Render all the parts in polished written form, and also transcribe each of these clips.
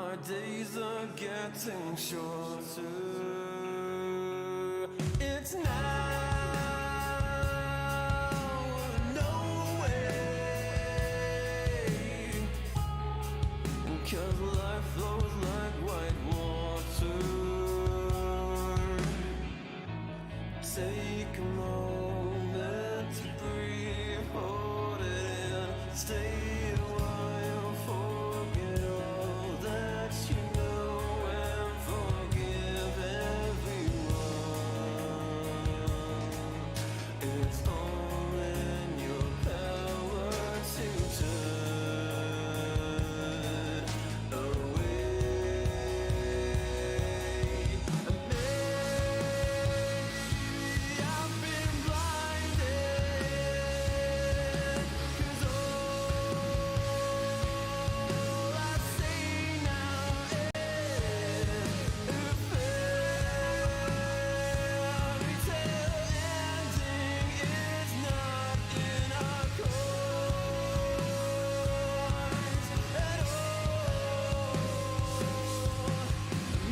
my days are getting shorter. It's now. Cause life flows like white water. Take a moment to breathe, hold it in, stay a while, forget all that you know and forgive everyone. It's all in your power to turn away. Maybe I've been blinded, 'cause all I see now is a fairy tale ending is not in our cards at all.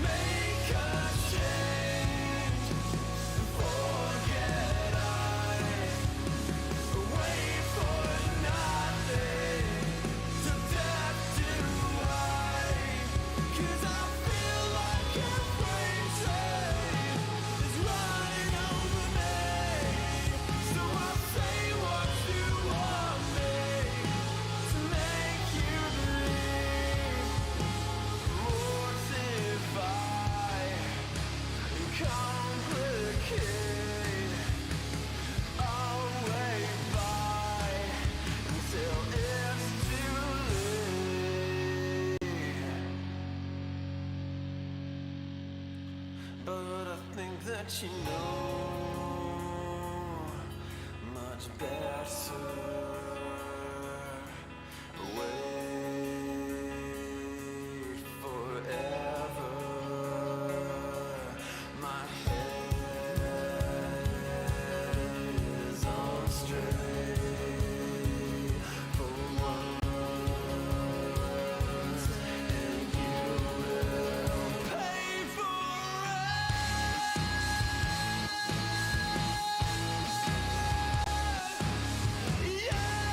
Make a change, forget wait for nothing, to death do I, 'cause I feel like a freight train is running over me. So I'll say what you want me to make you believe. Mortify and complicate. I'll wait by until it's too late. But I think that you know much better. Wait forever. My head is on straight for once, and you will pay for it. Yeah.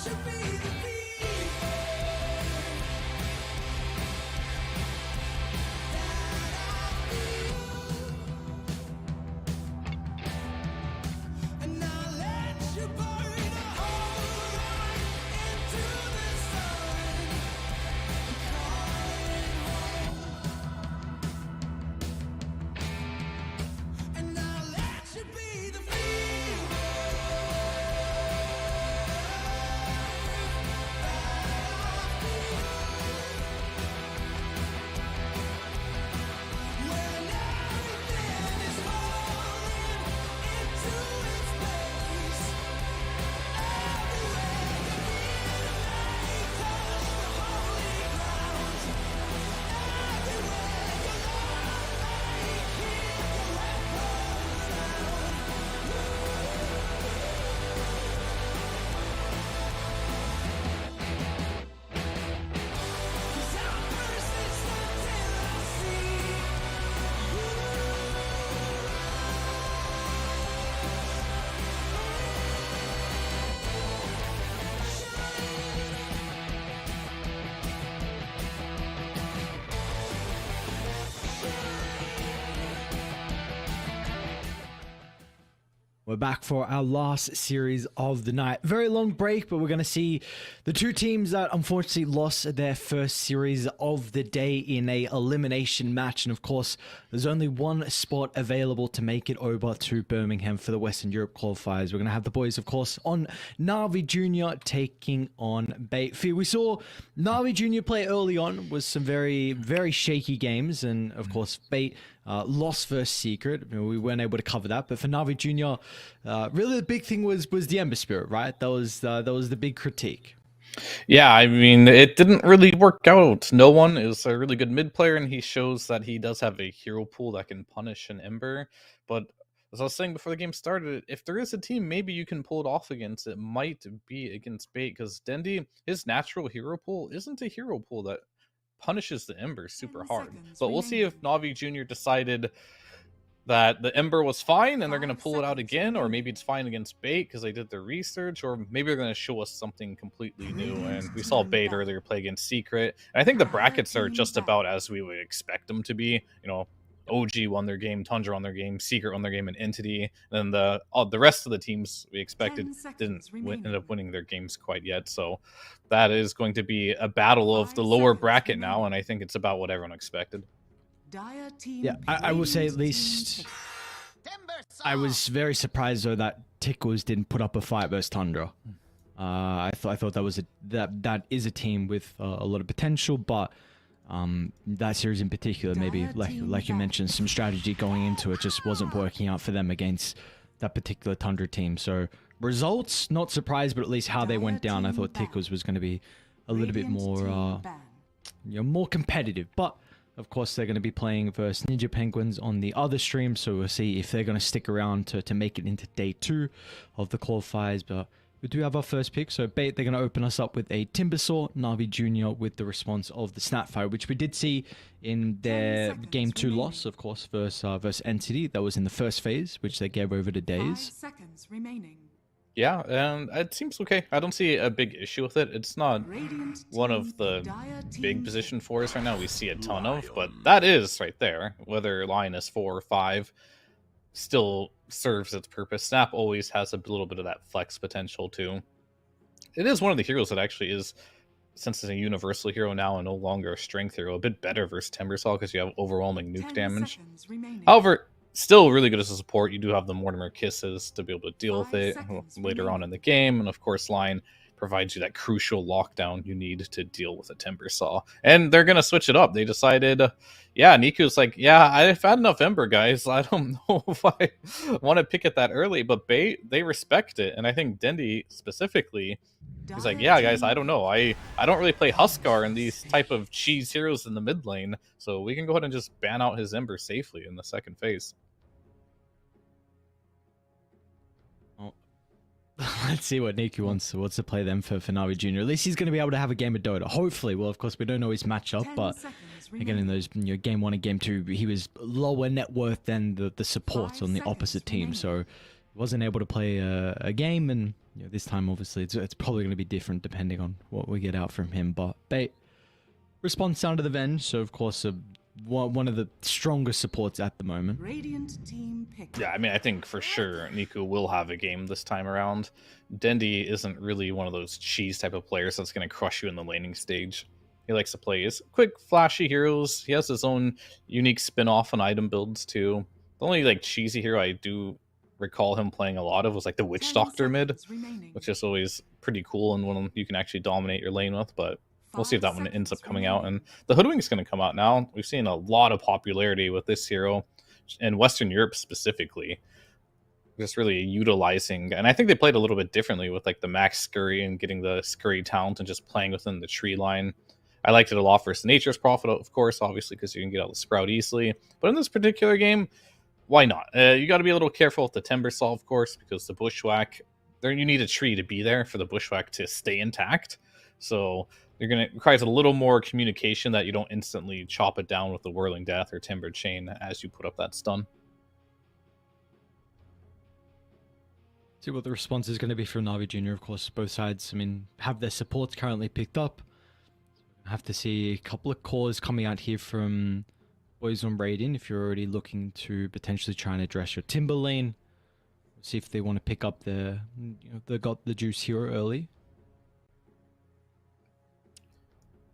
you be the fever and I'll let you burn a hole right into the sun and call it home. And I'll let you be the fever when everything is falling into its place. Everywhere you feel like touch the holy ground. Everywhere you love like keep your weapons down. 'Cause I'll persist until I see We're back for our last series of the night. Very long break, but we're going to see the two teams that unfortunately lost their first series of the day in a elimination match. And of course, there's only one spot available to make it over to Birmingham for the Western Europe qualifiers. We're going to have the boys, of course, on Navi Jr. taking on Bait. We saw Navi Jr. play early on with some very, very shaky games. And of course, Bait lost versus Secret. I mean, we weren't able to cover that, but for Navi Jr., really the big thing was the Ember Spirit, right? That was the big critique. Yeah, I mean, it didn't really work out. No one is a really good mid player, and he shows that he does have a hero pool that can punish an Ember. But as I was saying before the game started, if there is a team maybe you can pull it off against, it might be against Bait, because Dendi, his natural hero pool isn't a hero pool that punishes the Ember super hard. But we'll see if Navi Jr. decided that the Ember was fine and they're going to pull it out again, or maybe it's fine against Bait because they did their research, or maybe they're going to show us something completely new. And we saw Bait earlier play against Secret, and I think the brackets are just about as we would expect them to be. You know, OG won their game, Tundra won their game, Secret won their game, and Entity. And then the rest of the teams we expected didn't end up winning their games quite yet. So that is going to be a battle of the lower bracket now, and I think it's about what everyone expected. Yeah, I will say at least I was very surprised though that Tickles didn't put up a fight versus Tundra. I thought that was that is a team with a lot of potential, but that series in particular, maybe like you mentioned, some strategy going into it just wasn't working out for them against that particular Tundra team. So results, not surprised, but at least how they went down, I thought Tickles was going to be a little bit more more competitive. But of course, they're going to be playing versus Ninja Penguins on the other stream, so we'll see if they're going to stick around to make it into day 2 of the qualifiers. But we do have our first pick, so Bait, they're going to open us up with a Timbersaw, Navi Jr. with the response of the Snapfire, which we did see in their game 2 loss, of course, versus Entity. That was in the first phase, which they gave over to Days. 5 seconds remaining. Yeah, and it seems okay. I don't see a big issue with it. It's not one of the big position 4s right now we see a ton of, but that is right there. Whether line is 4 or 5 still serves its purpose. Snap always has a little bit of that flex potential too. It is one of the heroes that actually is, since it's a universal hero now and no longer a strength hero, a bit better versus Timbersaw because you have overwhelming nuke damage. However, still really good as a support. You do have the Mortimer Kisses to be able to deal with it later on in the game. And of course, line provides you that crucial lockdown you need to deal with a Timbersaw. And they're going to switch it up. They decided, yeah, Niku's like, yeah, I've had enough Ember, guys. I don't know if I want to pick it that early. But they respect it. And I think Dendi specifically, he's like, yeah, guys, I don't know. I don't really play Huskar and these type of cheese heroes in the mid lane. So we can go ahead and just ban out his Ember safely in the second phase. Let's see what Niku wants to play them for Navi Jr. At least he's going to be able to have a game of Dota. Hopefully. Well, of course, we don't know his matchup, but again, in those game 1 and game 2, he was lower net worth than the support on the opposite team. So wasn't able to play a game, and this time obviously it's probably going to be different depending on what we get out from him. But Bait responds down to the Venge, so of course one of the strongest supports at the moment. Radiant team pick. Yeah, I mean, I think for sure Niku will have a game this time around. Dendi isn't really one of those cheese type of players that's going to crush you in the laning stage. He likes to play his quick, flashy heroes. He has his own unique spin-off on item builds, too. The only, like, cheesy hero I do recall him playing a lot of was, like, the Witch Doctor mid, which is always pretty cool and one you can actually dominate your lane with, but we'll see if that one ends up coming out. And the Hoodwink's going to come out now. We've seen a lot of popularity with this hero in Western Europe specifically. Just really utilizing, and I think they played a little bit differently with like the max scurry and getting the scurry talent and just playing within the tree line. I liked it a lot versus Nature's Prophet, of course, obviously, because you can get out the Sprout easily. But in this particular game, why not? You got to be a little careful with the Timbersaw, of course, because the Bushwhack, there you need a tree to be there for the Bushwhack to stay intact. So you're going to requires a little more communication that you don't instantly chop it down with the Whirling Death or Timber Chain as you put up that stun. See what the response is going to be from Na'Vi Jr. Of course, both sides, I mean, have their supports currently picked up. Have to see a couple of cores coming out here from Boys on Raiden if you're already looking to potentially try and address your Timber lane. See if they want to pick up they got the juice hero early.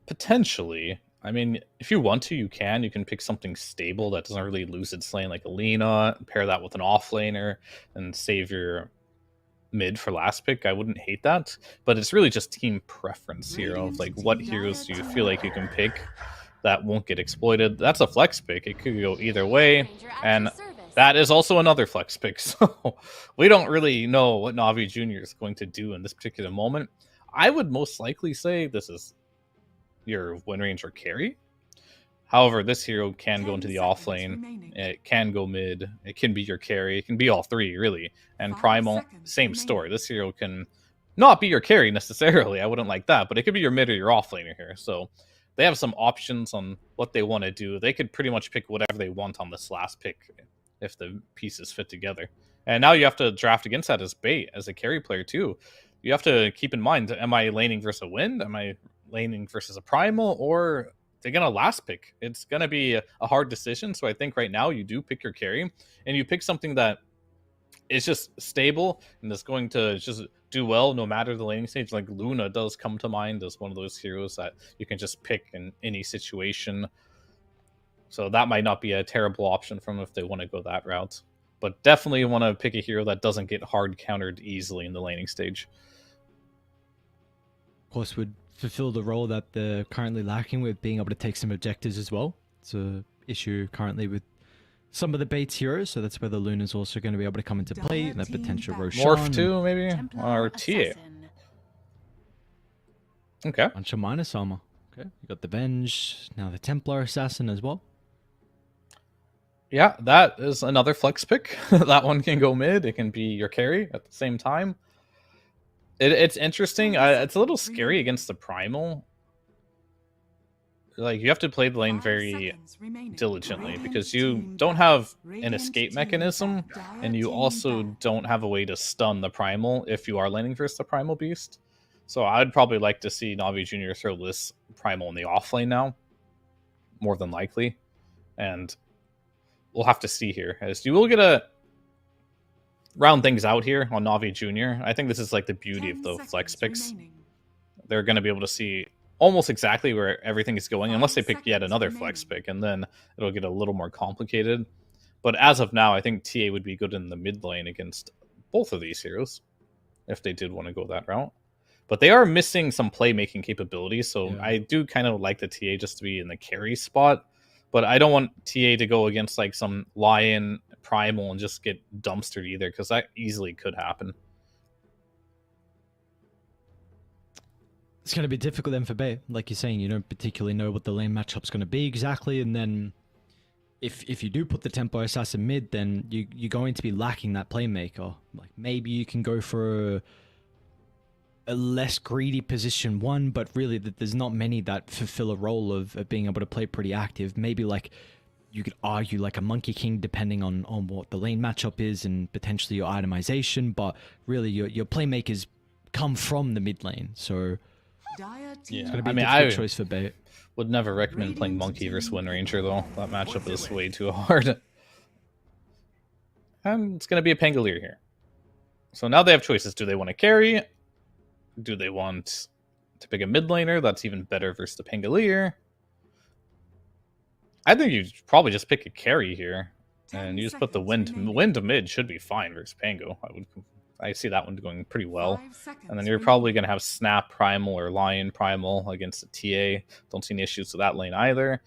Potentially. I mean, if you want to, you can. You can pick something stable that doesn't really lose its lane, like Alina, pair that with an offlaner, and save your mid for last pick. I wouldn't hate that, but it's really just team preference here of like what heroes do you feel like you can pick that won't get exploited. That's a flex pick. It could go either way, and that is also another flex pick. So we don't really know what Na'Vi Jr. is going to do in this particular moment. I would most likely say this is your win range or carry. However, this hero can go into the off lane, it can go mid, it can be your carry, it can be all three, really. And Primal, same story. This hero can not be your carry necessarily, I wouldn't like that, but it could be your mid or your off laner here. So they have some options on what they want to do. They could pretty much pick whatever they want on this last pick if the pieces fit together. And now you have to draft against that as bait, as a carry player too. You have to keep in mind, am I laning versus a wind? Am I laning versus a primal? Or they're going to last pick? It's going to be a hard decision. So I think right now you do pick your carry, and you pick something that is just stable and is going to just do well no matter the laning stage. Like Luna does come to mind as one of those heroes that you can just pick in any situation. So that might not be a terrible option for them if they want to go that route. But definitely want to pick a hero that doesn't get hard countered easily in the laning stage. Of course, would fulfill the role that they're currently lacking with being able to take some objectives as well. It's an issue currently with some of the Bates heroes, so that's where the Luna's also going to be able to come into play, and that potential Roshan. Morph too, maybe? Or TA. Okay. Bunch of minus armor. Okay, you got the Venge, now the Templar Assassin as well. Yeah, that is another flex pick. That one can go mid. It can be your carry at the same time. It's interesting. It's a little scary against the Primal. Like, you have to play the lane very diligently because you don't have an escape mechanism, and you also don't have a way to stun the Primal if you are laning versus the Primal Beast. So I'd probably like to see Na'Vi Jr. throw this Primal in the off lane now, more than likely. And we'll have to see here, as you will get a round things out here on Na'Vi Jr. I think this is like the beauty of the flex picks. They're going to be able to see almost exactly where everything is going, unless they pick yet another flex pick, and then it'll get a little more complicated. But as of now, I think TA would be good in the mid lane against both of these heroes, if they did want to go that route. But they are missing some playmaking capabilities, so yeah. I do kind of like the TA just to be in the carry spot. But I don't want TA to go against like some Lion Primal and just get dumpstered either, because that easily could happen. It's going to be difficult then for Bay. Like you're saying, you don't particularly know what the lane matchup's going to be exactly, and then if you do put the Tempo Assassin mid, then you're going to be lacking that playmaker. Like maybe you can go for a less greedy position one, but really there's not many that fulfill a role of being able to play pretty active. Maybe like you could argue like a Monkey King depending on what the lane matchup is and potentially your itemization, but really your playmakers come from the mid lane, so it's going to be a difficult choice for Bait. Would never recommend playing Monkey versus Wind Ranger though. That matchup is way too hard. And it's going to be a Pangolier here. So now they have choices. Do they want to carry? Do they want to pick a mid laner? That's even better versus the Pangolier. I think you probably just pick a carry here. And you just put the wind to mid should be fine versus Pango. I see that one going pretty well. And then you're probably going to have Snap Primal or Lion Primal against the TA. Don't see any issues with that lane either.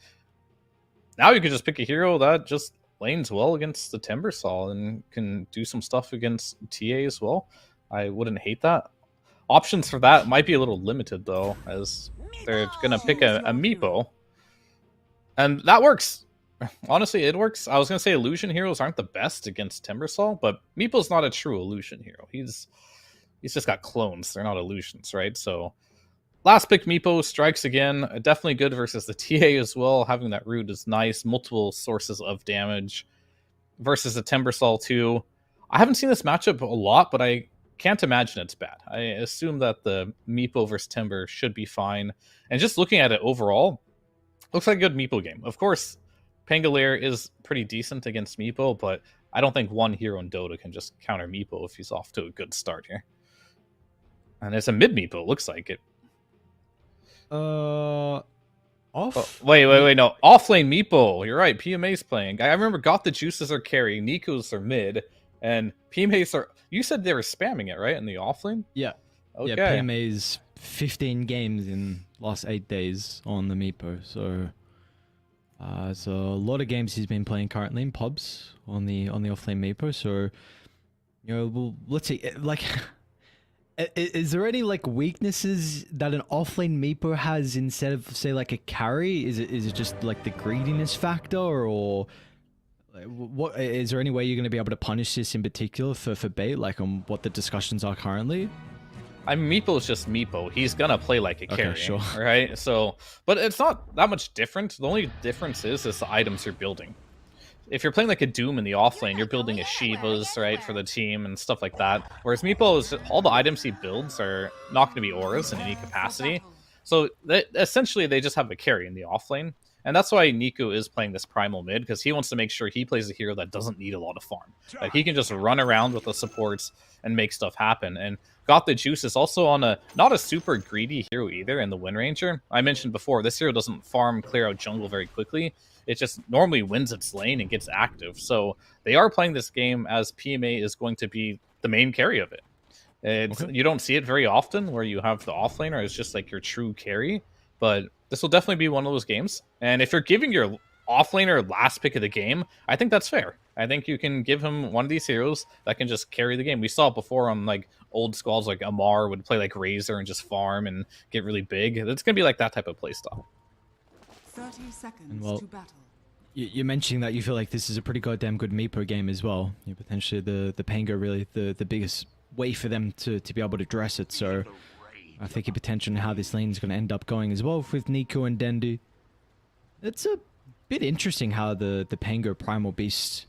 Now you could just pick a hero that just lanes well against the Timbersaw and can do some stuff against TA as well. I wouldn't hate that. Options for that might be a little limited though, as they're going to pick a Meepo. And that works. Honestly, it works. I was going to say illusion heroes aren't the best against Timbersaw, but Meeple's not a true illusion hero. He's just got clones. They're not illusions, right? So last pick Meepo strikes again. Definitely good versus the TA as well. Having that root is nice. Multiple sources of damage versus the Timbersaw too. I haven't seen this matchup a lot, but I can't imagine it's bad. I assume that the Meepo versus Timber should be fine. And just looking at it overall, looks like a good Meepo game. Of course, Pangolier is pretty decent against Meepo, but I don't think one hero in Dota can just counter Meepo if he's off to a good start here. And it's a mid Meepo, looks like it. Off? Oh, wait, no. Offlane Meepo. You're right, PMA's playing. I remember Got the Juices are carry, Nikos are mid, and PMA's are... You said they were spamming it, right, in the offlane? Yeah. Okay. Yeah, PMA's 15 games in last 8 days on the Meepo, so... so a lot of games he's been playing currently in pubs on the offlane Meepo. So, you know, well, let's see. Like, is there any like weaknesses that an offlane Meepo has instead of say like a carry? Is it just like the greediness factor, or what? Is there any way you're going to be able to punish this in particular for Bait, like on what the discussions are currently? I mean, Meepo is just Meepo. He's gonna play like a carry, sure. right? So, but it's not that much different. The only difference is the items you're building. If you're playing like a Doom in the offlane, you're building a Shivas, right, for the team and stuff like that. Whereas Meepo is all the items he builds are not going to be auras in any capacity. So essentially, they just have a carry in the offlane. And that's why Nico is playing this primal mid, because he wants to make sure he plays a hero that doesn't need a lot of farm. Like, he can just run around with the supports and make stuff happen. And Got the Juice is also on not a super greedy hero either in the Wind Ranger. I mentioned before, this hero doesn't farm clear out jungle very quickly. It just normally wins its lane and gets active. So they are playing this game as PMA is going to be the main carry of it. Okay. You don't see it very often where you have the offlaner as just like your true carry, but this will definitely be one of those games. And if you're giving your offlaner last pick of the game, I think that's fair. I think you can give him one of these heroes that can just carry the game. We saw it before on like old squads, like Amar would play like Razor and just farm and get really big. It's going to be like that type of playstyle. 30 seconds to battle. You're mentioning that you feel like this is a pretty goddamn good Meepo game as well. You're potentially the Pango really the biggest way for them to be able to address it. So I think your potential and how this lane is going to end up going as well with Nico and Dendu. It's a bit interesting how the Pango Primal Beast,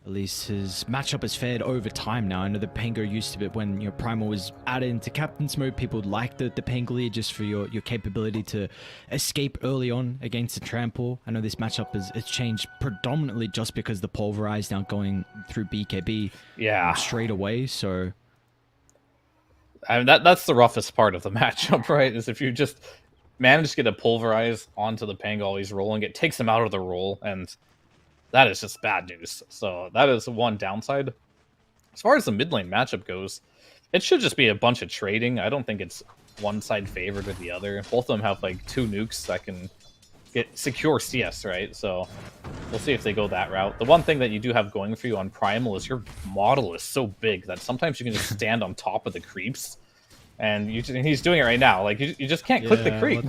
at least his matchup has fared over time now. I know the Pango used to be when your Primal was added into Captain's mode, people liked the Pangolier just for your capability to escape early on against the Trample. I know this matchup has changed predominantly just because the Pulverize now going through BKB straight away, so... I mean, that's the roughest part of the matchup, right? Is if you just manage to get a Pulverize onto the Pango while he's rolling, it takes him out of the roll, and that is just bad news. So that is one downside. As far as the mid lane matchup goes, it should just be a bunch of trading. I don't think it's one side favored or the other. Both of them have like 2 nukes that can get secure CS, right? So we'll see if they go that route. The one thing that you do have going for you on Primal is your model is so big that sometimes you can just stand on top of the creeps. And he's doing it right now. Like, you just can't click the creep.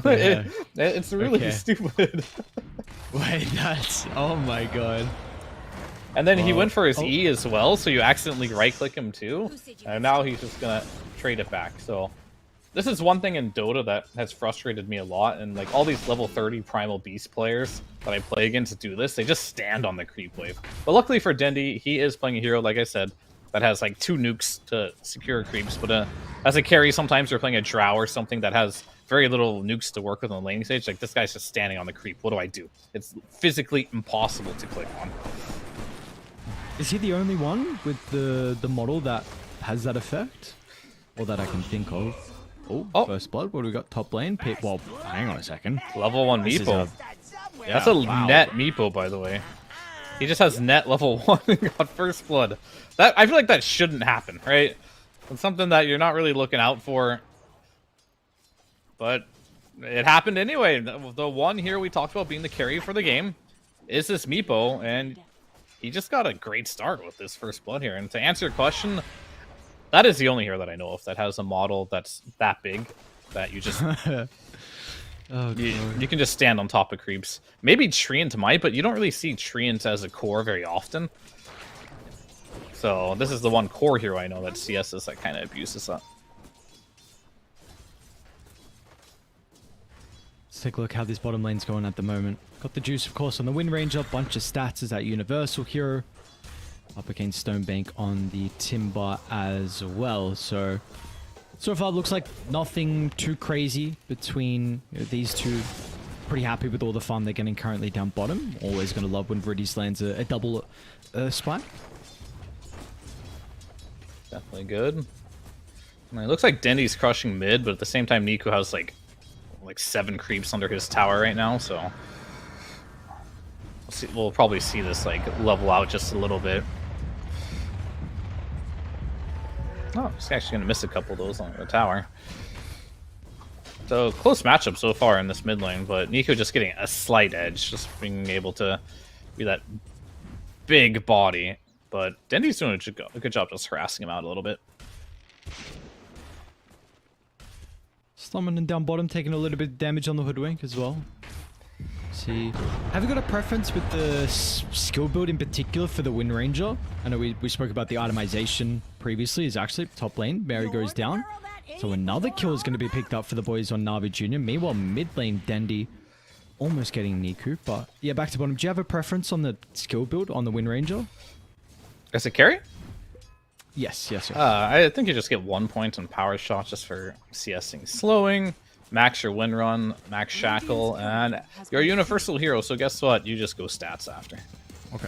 It's really stupid. Wait, that's... Oh my god. And then he went for his E as well, so you accidentally right-click him too. And now he's just gonna trade it back. So This is one thing in Dota that has frustrated me a lot, and like all these level 30 Primal Beast players that I play against do this, they just stand on the creep wave. But luckily for Dendi, he is playing a hero, like I said, that has like 2 nukes to secure creeps, but as a carry, sometimes you're playing a Drow or something that has very little nukes to work with on the laning stage. Like, this guy's just standing on the creep. What do I do? It's physically impossible to click on. Is he the only one with the model that has that effect? Or that I can think of? Oh, first blood. What do we got? Top lane? Well, hang on a second. Level 1 This is Meepo. Yeah, That's a wow. net Meepo, by the way. He just has net level 1 and got first blood. That I feel like that shouldn't happen, right? It's something that you're not really looking out for. But it happened anyway. The one here we talked about being the carry for the game is this Meepo, and he just got a great start with this first blood here. And to answer your question, that is the only hero that I know of that has a model that's that big that you just you can just stand on top of creeps. Maybe Treant might, but you don't really see Treant as a core very often. So this is the one core hero I know that CS is that kind of abuses that. Let's take a look how this bottom lane's going at the moment. Got the juice, of course, on the Wind Ranger. Bunch of stats as that universal hero. Up against Stonebank on the Timber as well. So far, it looks like nothing too crazy between these two. Pretty happy with all the farm they're getting currently down bottom. Always going to love when Viridius lands a double spike. Definitely good. I mean, it looks like Dendi's crushing mid, but at the same time, Niku has like 7 creeps under his tower right now, so we'll probably see this like level out just a little bit. Oh, he's actually gonna miss a couple of those on the tower. So close matchup so far in this mid lane, but Niku just getting a slight edge, just being able to be that big body. But Dendi's doing a good job just harassing him out a little bit. Summoning down bottom, taking a little bit of damage on the Hoodwink as well. See, have you got a preference with the skill build in particular for the Wind Ranger? I know we spoke about the itemization previously. Is actually top lane. Mary goes down. So another kill is going to be picked up for the boys on Na'Vi Jr. Meanwhile, mid lane, Dendi almost getting Niku. But yeah, back to bottom. Do you have a preference on the skill build on the Wind Ranger? As a carry? Yes, yes, sir. I think you just get 1 point on power shot just for CSing slowing. Max your win run, max shackle, and you're a universal hero, so guess what? You just go stats after. Okay.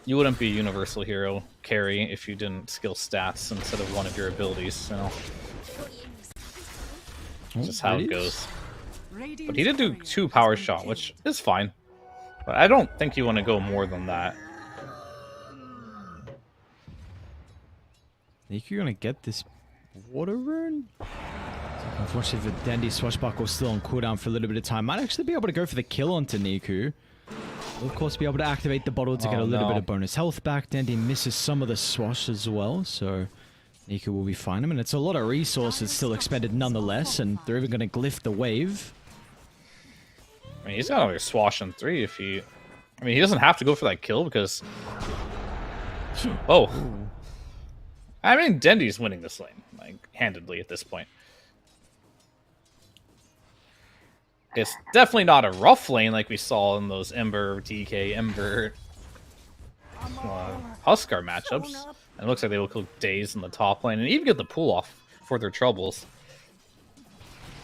You wouldn't be a universal hero carry if you didn't skill stats instead of one of your abilities, you know. Just how it goes. But he did do 2 power shot, which is fine. But I don't think you want to go more than that. Think you're gonna get this water rune? Unfortunately for Dendi, Swashbuckle's still on cooldown for a little bit of time. Might actually be able to go for the kill onto Niku. Will of course be able to activate the bottle to get a little bit of bonus health back. Dendi misses some of the swash as well, so Niku will be fine. I mean, it's a lot of resources still expended nonetheless, and they're even going to glyph the wave. I mean, he's got another swash on 3 if he... I mean, he doesn't have to go for that kill because... Oh. I mean, Dendi's winning this lane, like, handedly at this point. It's definitely not a rough lane like we saw in those Ember, DK, Ember, Huskar matchups. And it looks like they will kill Daze in the top lane and even get the pull off for their troubles.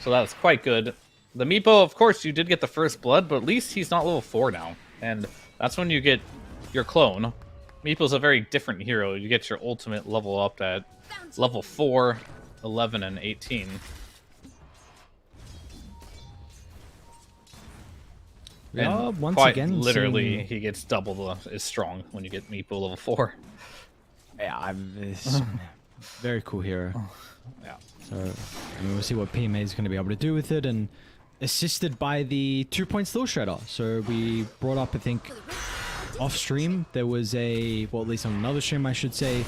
So that's quite good. The Meepo, of course, you did get the first blood, but at least he's not level 4 now. And that's when you get your clone. Meepo's a very different hero. You get your ultimate level up at level 4, 11, and 18. Yeah, once quite again, literally, seeing... he gets double as strong when you get Meepo level 4. Yeah, it's very cool hero. Yeah. So, I mean, we'll see what PMA is going to be able to do with it, and assisted by the 2-point Still Shredder. So we brought up, I think, off stream, there was a, well, at least on another stream, I should say,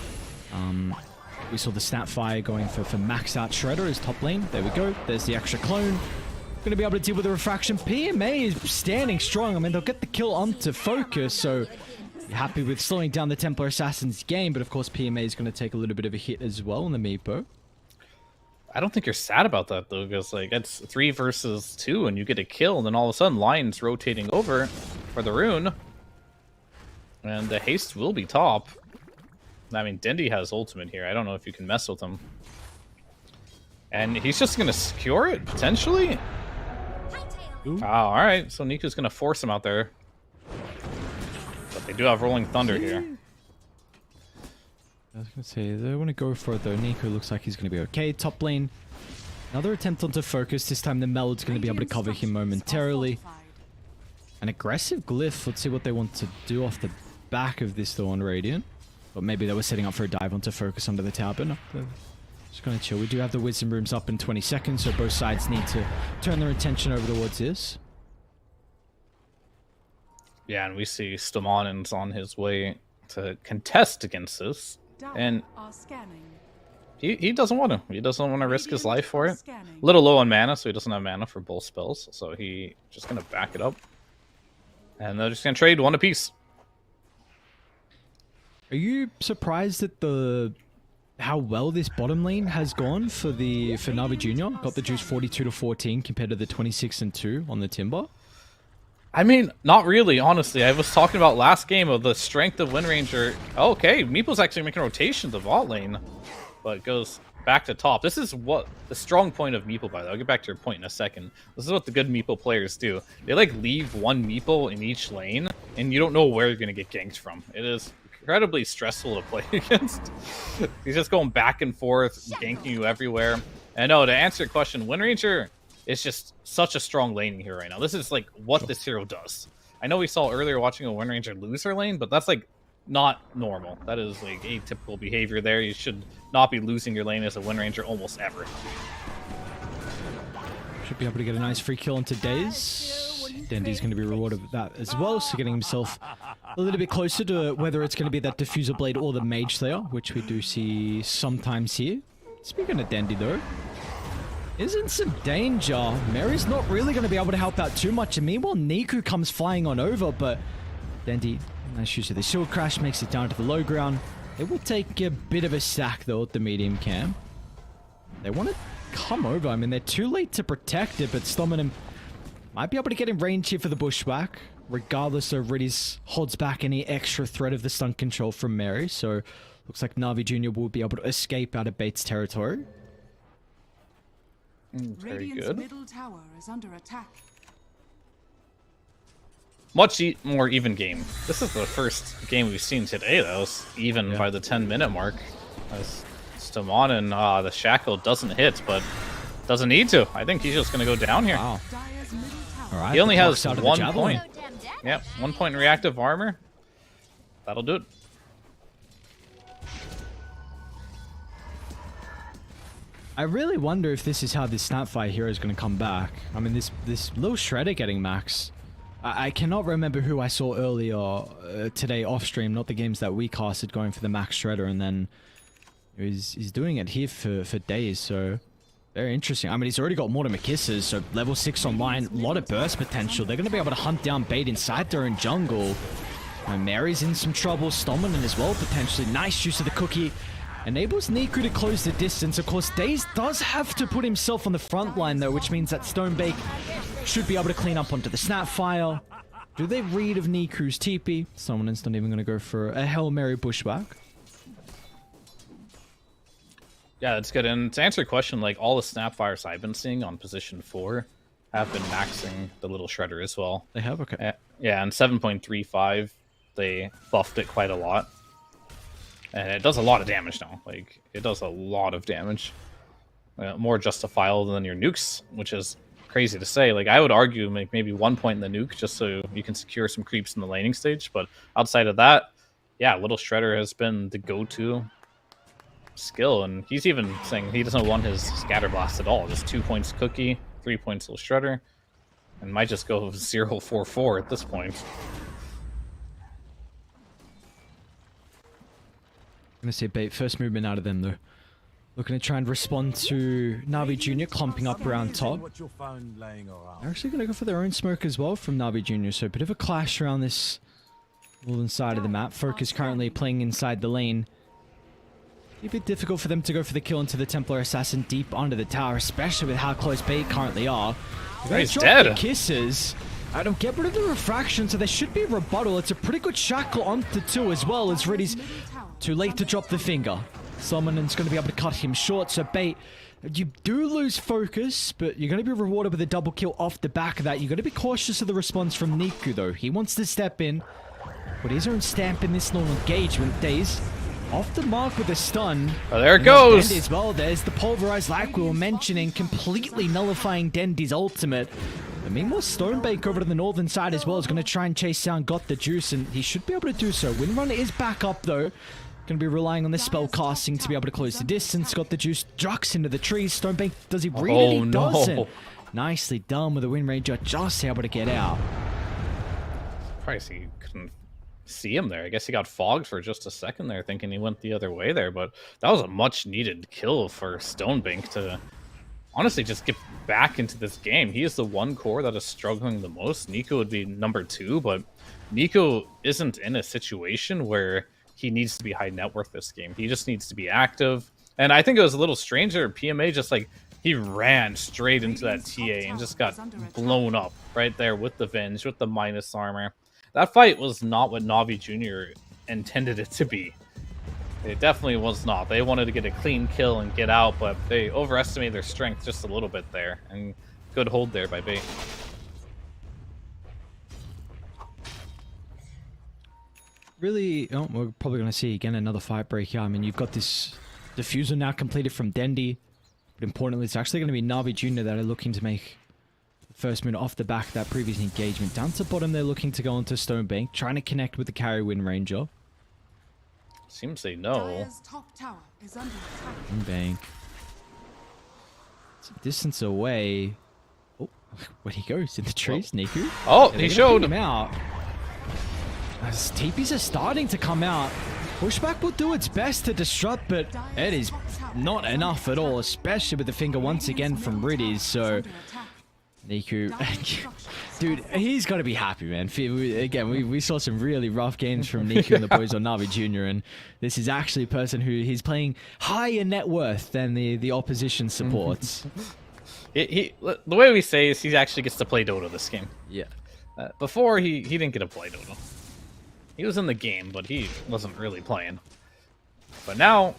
we saw the Snapfire going for maxed out Shredder as top lane. There we go. There's the extra clone. Going to be able to deal with the refraction. PMA is standing strong. I mean, they'll get the kill onto Focus, so happy with slowing down the Templar Assassin's game, but of course PMA is going to take a little bit of a hit as well on the Meepo. I don't think you're sad about that though, because like it's 3 versus 2 and you get a kill, and then all of a sudden Lion's rotating over for the rune. And the haste will be top. I mean, Dendi has ultimate here. I don't know if you can mess with him. And he's just going to secure it, potentially? Oh, alright. So Niku's going to force him out there. But they do have Rolling Thunder here. I was going to say, they want to go for it though. Niku looks like he's going to be okay. Top lane. Another attempt onto focus. This time the Meld's going to be able to cover him momentarily. An aggressive glyph. Let's see what they want to do off the back of this though on Radiant. But maybe they were setting up for a dive onto focus under the tower. But no, they're just going to chill. We do have the Wisdom Rooms up in 20 seconds, so both sides need to turn their attention over towards this. Yeah, and we see Stamonen's on his way to contest against this. And he doesn't want to. He doesn't want to risk his life for it. A little low on mana, so he doesn't have mana for both spells. So he just going to back it up. And they're just going to trade one apiece. Are you surprised at how well this bottom lane has gone for Navi Junior? Got the juice 42-14 compared to the 26-2 on the Timber. I mean, not really, honestly. I was talking about last game of the strength of Wind Ranger. Okay, Meeple's actually making rotation to bot lane, but it goes back to top. This is what the strong point of Meeple, by the way. I'll get back to your point in a second. This is what the good Meeple players do. They like leave one Meeple in each lane, and you don't know where you're going to get ganked from. It is incredibly stressful to play against. He's just going back and forth, ganking you everywhere. And no, to answer your question, Wind Ranger is just such a strong laning hero right now. This is like what this hero does. I know we saw earlier watching a Wind Ranger lose her lane, but that's like not normal. That is like atypical behavior there. You should not be losing your lane as a Wind Ranger almost ever. Should be able to get a nice free kill into Daze. Dendi's going to be rewarded with that as well, so getting himself a little bit closer to whether it's going to be that Diffuser Blade or the Mage Slayer, which we do see sometimes here. Speaking of Dendi though, is in some danger. Mary's not really going to be able to help out too much, and meanwhile Niku comes flying on over, but Dendi, nice use of the Shield Crash, makes it down to the low ground. It will take a bit of a sack though at the medium camp. They want to come over. I mean, they're too late to protect it, but Stominum might be able to get in range here for the Bushwhack, regardless of Riddy's holds back any extra threat of the stun control from Mary, so looks like Navi Jr. will be able to escape out of Bates' territory. Very good. Middle tower is under attack. Much more even game. This is the first game we've seen today that was even by the 10-minute mark. As Stamonen, the shackle doesn't hit, but doesn't need to. I think he's just going to go down here. Wow. All right, he only has 1 point. Yep, 1 point in reactive armor. That'll do it. I really wonder if this is how this Snapfire hero is going to come back. I mean, this little Shredder getting max. I cannot remember who I saw earlier today off stream, not the games that we casted, going for the max Shredder, and then he's doing it here for days, so very interesting. I mean, he's already got Mortimer Kisses, so level 6 online, a lot of burst potential. They're going to be able to hunt down Bait inside their own jungle. And Mary's in some trouble, Stominum as well, potentially. Nice use of the cookie. Enables Niku to close the distance. Of course, Daze does have to put himself on the front line, though, which means that Stonebake should be able to clean up onto the Snapfire. Do they read of Niku's TP? Someone's not even going to go for a Hail Mary Bushwhack. Yeah, that's good. And to answer your question, like all the Snapfires I've been seeing on position 4 have been maxing the little Shredder as well. They have? Okay. Yeah, and 7.35, they buffed it quite a lot. And it does a lot of damage now. Like, it does a lot of damage. More justifiable than your nukes, which is crazy to say. Like, I would argue make maybe 1 point in the nuke just so you can secure some creeps in the laning stage. But outside of that, yeah, Little Shredder has been the go-to skill. And he's even saying he doesn't want his Scatter Blast at all. Just 2 points Cookie, 3 points Little Shredder. And might just go 0-4-4 at this point. I'm going to say Bait, first movement out of them though. Looking to try and respond to Navi Jr. clumping up around top. They're actually going to go for their own smoke as well from Navi Jr. So a bit of a clash around this northern side of the map. Focus currently playing inside the lane. Be a bit difficult for them to go for the kill into the Templar Assassin deep under the tower, especially with how close Bait currently are. He's drop dead. The kisses. I don't get rid of the refraction, so there should be a rebuttal. It's a pretty good shackle onto 2 as well, as Riddy's too late to drop the finger. Summonan's going to be able to cut him short, so Bait, you do lose focus, but you're going to be rewarded with a double kill off the back of that. You've got to be cautious of the response from Niku, though. He wants to step in, put his own stamp in this long engagement. Daze off the mark with a stun. Oh, there it goes. Dendy as well. There's the pulverized, like we were mentioning, completely nullifying Dendy's ultimate. But meanwhile, Stonebank over to the northern side as well is going to try and chase down Got the Juice, and he should be able to do so. Windrunner is back up, though. Going to be relying on the spell casting to be able to close the distance. Got the Juice, ducks into the trees. Stonebank, does he read it? He doesn't. Nicely done with the Wind Ranger, just able to get out. Surprised he couldn't see him there. I guess he got fogged for just a second there, thinking he went the other way there, but that was a much needed kill for Stonebank to honestly just get back into this game. He is the one core that is struggling the most. Nico would be number 2, but Nico isn't in a situation where he needs to be high net worth this game. He just needs to be active. And I think it was a little stranger. PMA just like, he ran straight into that TA and just got blown up right there with the Venge, with the minus armor. That fight was not what Navi Jr. intended it to be. It definitely was not. They wanted to get a clean kill and get out, but they overestimated their strength just a little bit there. And good hold there by Bait. Really, oh, we're probably going to see again another fight break here. I mean, you've got this diffuser now completed from Dendy. But importantly, it's actually going to be Navi Jr. that are looking to make the first minute off the back of that previous engagement. Down to bottom, they're looking to go into Stonebank, trying to connect with the carry Wind Ranger. Seems they know. Stonebank. Some distance away. Oh, where he goes in the trees, Niku. Oh, he showed him out. As TPs are starting to come out. Pushback will do its best to disrupt, but it is not enough at all, especially with the finger once again from Riddies. So, Niku, dude, he's got to be happy, man. Again, we saw some really rough games from Niku and the boys on Navi Jr., and this is actually a person who he's playing higher net worth than the opposition supports. The way we say is he actually gets to play Dota this game. Yeah. Before, he didn't get to play Dota. He was in the game, but he wasn't really playing. But now,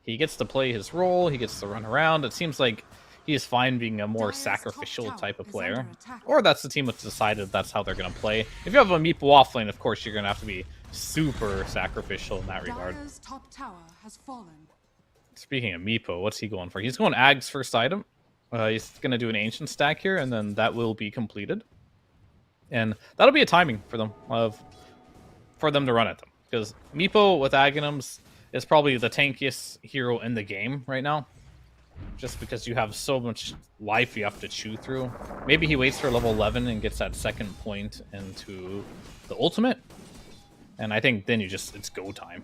he gets to play his role, he gets to run around. It seems like he is fine being a more sacrificial type of player. Or that's the team that's decided that's how they're going to play. If you have a Meepo offlane, of course, you're going to have to be super sacrificial in that regard. Speaking of Meepo, what's he going for? He's going Ag's first item. He's going to do an Ancient stack here, and then that will be completed. And that'll be a timing for them for them to run at them, because Meepo with Aghanims is probably the tankiest hero in the game right now, just because you have so much life you have to chew through. Maybe he waits for level 11 and gets that second point into the ultimate, and I think then it's go time.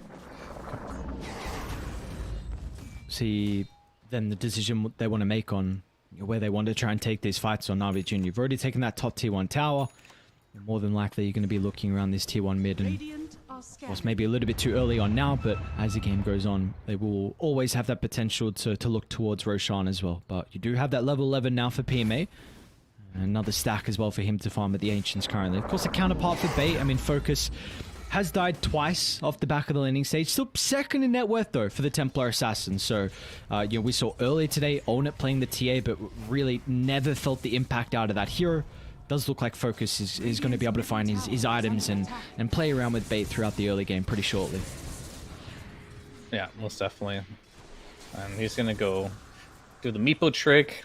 See, then the decision they want to make on where they want to try and take these fights on Navi Jr. You've already taken that top tier 1 tower. More than likely, you're going to be looking around this tier 1 mid, and of course, maybe a little bit too early on now, but as the game goes on, they will always have that potential to look towards Roshan as well. But you do have that level 11 now for PMA. Another stack as well for him to farm at the Ancients currently. Of course, the counterpart for Bait, I mean, Focus has died twice off the back of the landing stage. Still second in net worth, though, for the Templar Assassin. So, we saw earlier today, Onet playing the TA, but really never felt the impact out of that hero. Does look like Focus is going to be able to find his items and play around with Bait throughout the early game pretty shortly. Yeah, most definitely. And he's going to go do the Meepo trick,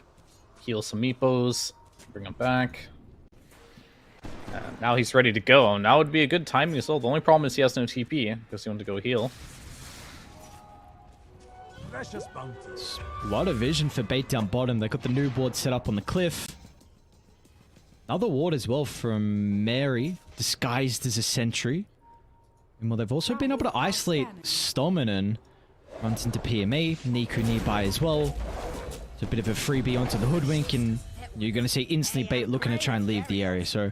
heal some Meepos, bring him back. And now he's ready to go. Now would be a good timing as well. The only problem is he has no TP because he wanted to go heal. A lot of vision for Bait down bottom. They got the new board set up on the cliff. Another ward as well from Mary, disguised as a sentry. And well, they've also been able to isolate Stomanen. Runs into PMA, Niku nearby as well. It's a bit of a freebie onto the Hoodwink, and you're going to see instantly Bait looking to try and leave the area. So,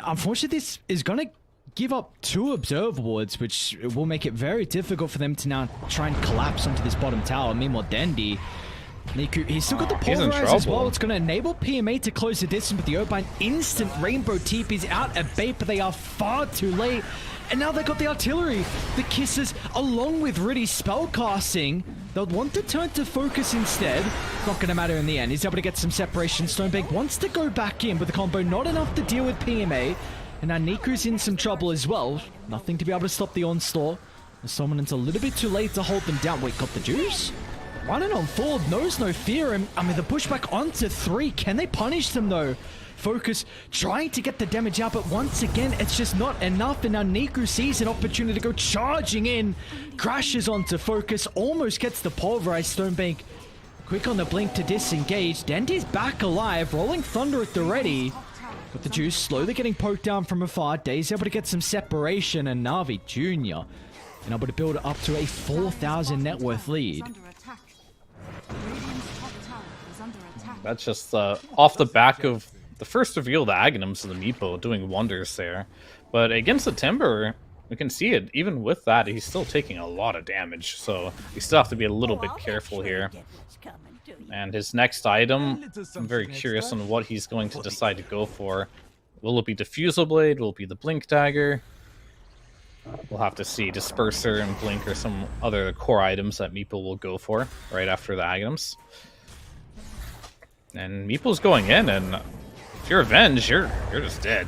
unfortunately, this is going to give up 2 observer wards, which will make it very difficult for them to now try and collapse onto this bottom tower. Meanwhile, Dendi, Niku, he's still got the Pulverize as well. It's going to enable PMA to close the distance, but the Urbine instant Rainbow TP's out at bait, but they are far too late. And now they got the artillery, the kisses, along with Riddy's spellcasting. They'll want to turn to focus instead. Not going to matter in the end. He's able to get some separation. Stonebank wants to go back in, but the combo not enough to deal with PMA. And now Niku's in some trouble as well. Nothing to be able to stop the onslaught. The Summon's a little bit too late to hold them down. Wait, got the juice? Running on forward, knows no fear. And I mean, the pushback onto 3. Can they punish them though? Focus trying to get the damage out, but once again, it's just not enough. And now Niku sees an opportunity to go charging in, crashes onto Focus, almost gets the Pulverize. Stonebank quick on the blink to disengage. Dendi's back alive, rolling Thunder at the ready. Got the juice, slowly getting poked down from afar. Day's able to get some separation, and Na'Vi Jr. and able to build it up to a 4,000 net worth lead. That's just off the back of the first reveal, the Aghanims of the Meepo doing wonders there. But against the Timber, we can see it. Even with that, he's still taking a lot of damage. So you still have to be a little bit careful here. And his next item, I'm very curious on what he's going to decide to go for. Will it be Diffusal Blade? Will it be the Blink Dagger? We'll have to see. Disperser and Blink are some other core items that Meeple will go for right after the Aghanims. And Meeple's going in, and if you're Avenged, you're just dead.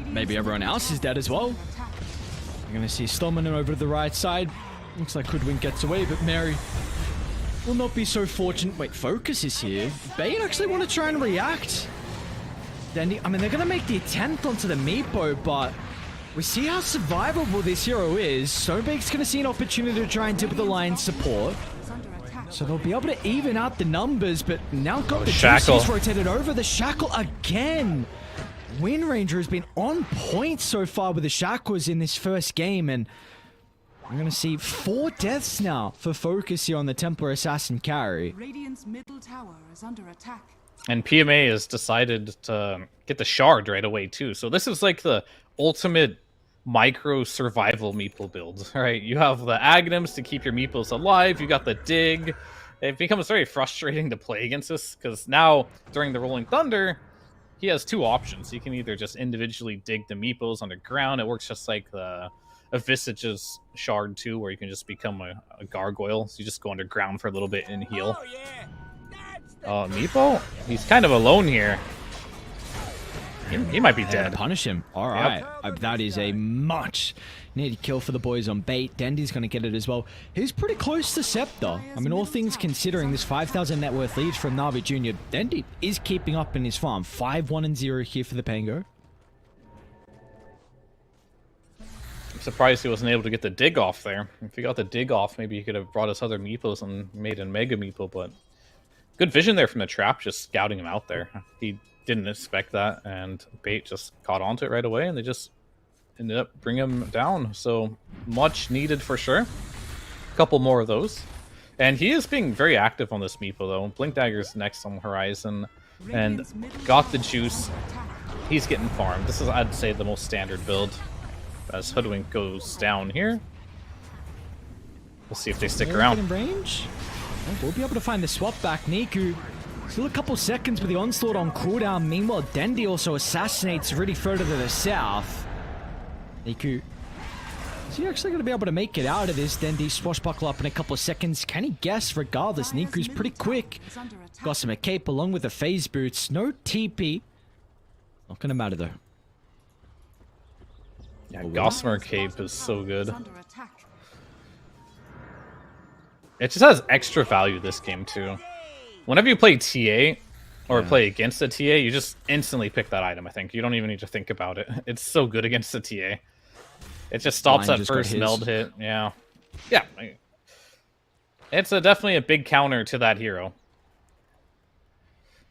Maybe everyone else is dead as well. You're going to see Stoneman over to the right side. Looks like Hoodwink gets away, but Mary will not be so fortunate. Wait, Focus is here. Bane actually want to try and react. Then, I mean, they're going to make the attempt onto the Meepo, but we see how survivable this hero is. Stonebank's going to see an opportunity to try and deal with the line support. So they'll be able to even out the numbers, but now got the Shackle rotated over. The Shackle again. Wind Ranger has been on point so far with the Shackles in this first game, and we're going to see 4 deaths now for Focus here on the Templar Assassin carry. Radiant's middle tower is under attack. And PMA has decided to get the Shard right away too. So this is like the ultimate micro survival Meeple build, right? You have the Aghanims to keep your Meeples alive. You got the Dig. It becomes very frustrating to play against this because now during the Rolling Thunder, he has 2 options. He can either just individually dig the Meeples underground. It works just like the Visage's Shard too, where you can just become a gargoyle. So you just go underground for a little bit and heal. Oh, Meeple? He's kind of alone here. He might be dead. Punish him. All right. Yep. That is a much needed kill for the boys on bait. Dendy's going to get it as well. He's pretty close to Scepter. I mean, all things considering, this 5,000 net worth lead from Na'Vi Jr. Dendy is keeping up in his farm. 5-1-0 here for the Pango. I'm surprised he wasn't able to get the dig off there. If he got the dig off, maybe he could have brought us other Meeples and made a Mega Meeple, but good vision there from the trap, just scouting him out there. He didn't expect that, and Bait just caught onto it right away, and they just ended up bringing him down. So much needed for sure. A couple more of those. And he is being very active on this Meeple, though. Blink Dagger's next on the horizon, and got the juice. He's getting farmed. This is, I'd say, the most standard build. As Hoodwink goes down here. We'll see if they stick around. In range. Well, we'll be able to find the swap back. Niku still a couple seconds with the onslaught on cooldown. Meanwhile, Dendi also assassinates really further to the south. Niku, is he actually going to be able to make it out of this? Dendi swashbuckle up in a couple of seconds. Can he guess? Regardless, Niku's pretty quick. Got some cape along with the phase boots. No TP. Not going to matter though. Yeah, Gossamer Cape is so good. It just has extra value this game too. Whenever you play TA or play against a TA, you just instantly pick that item, I think. You don't even need to think about it. It's so good against the TA. It just stops that first meld hit. Yeah. Yeah. It's definitely a big counter to that hero.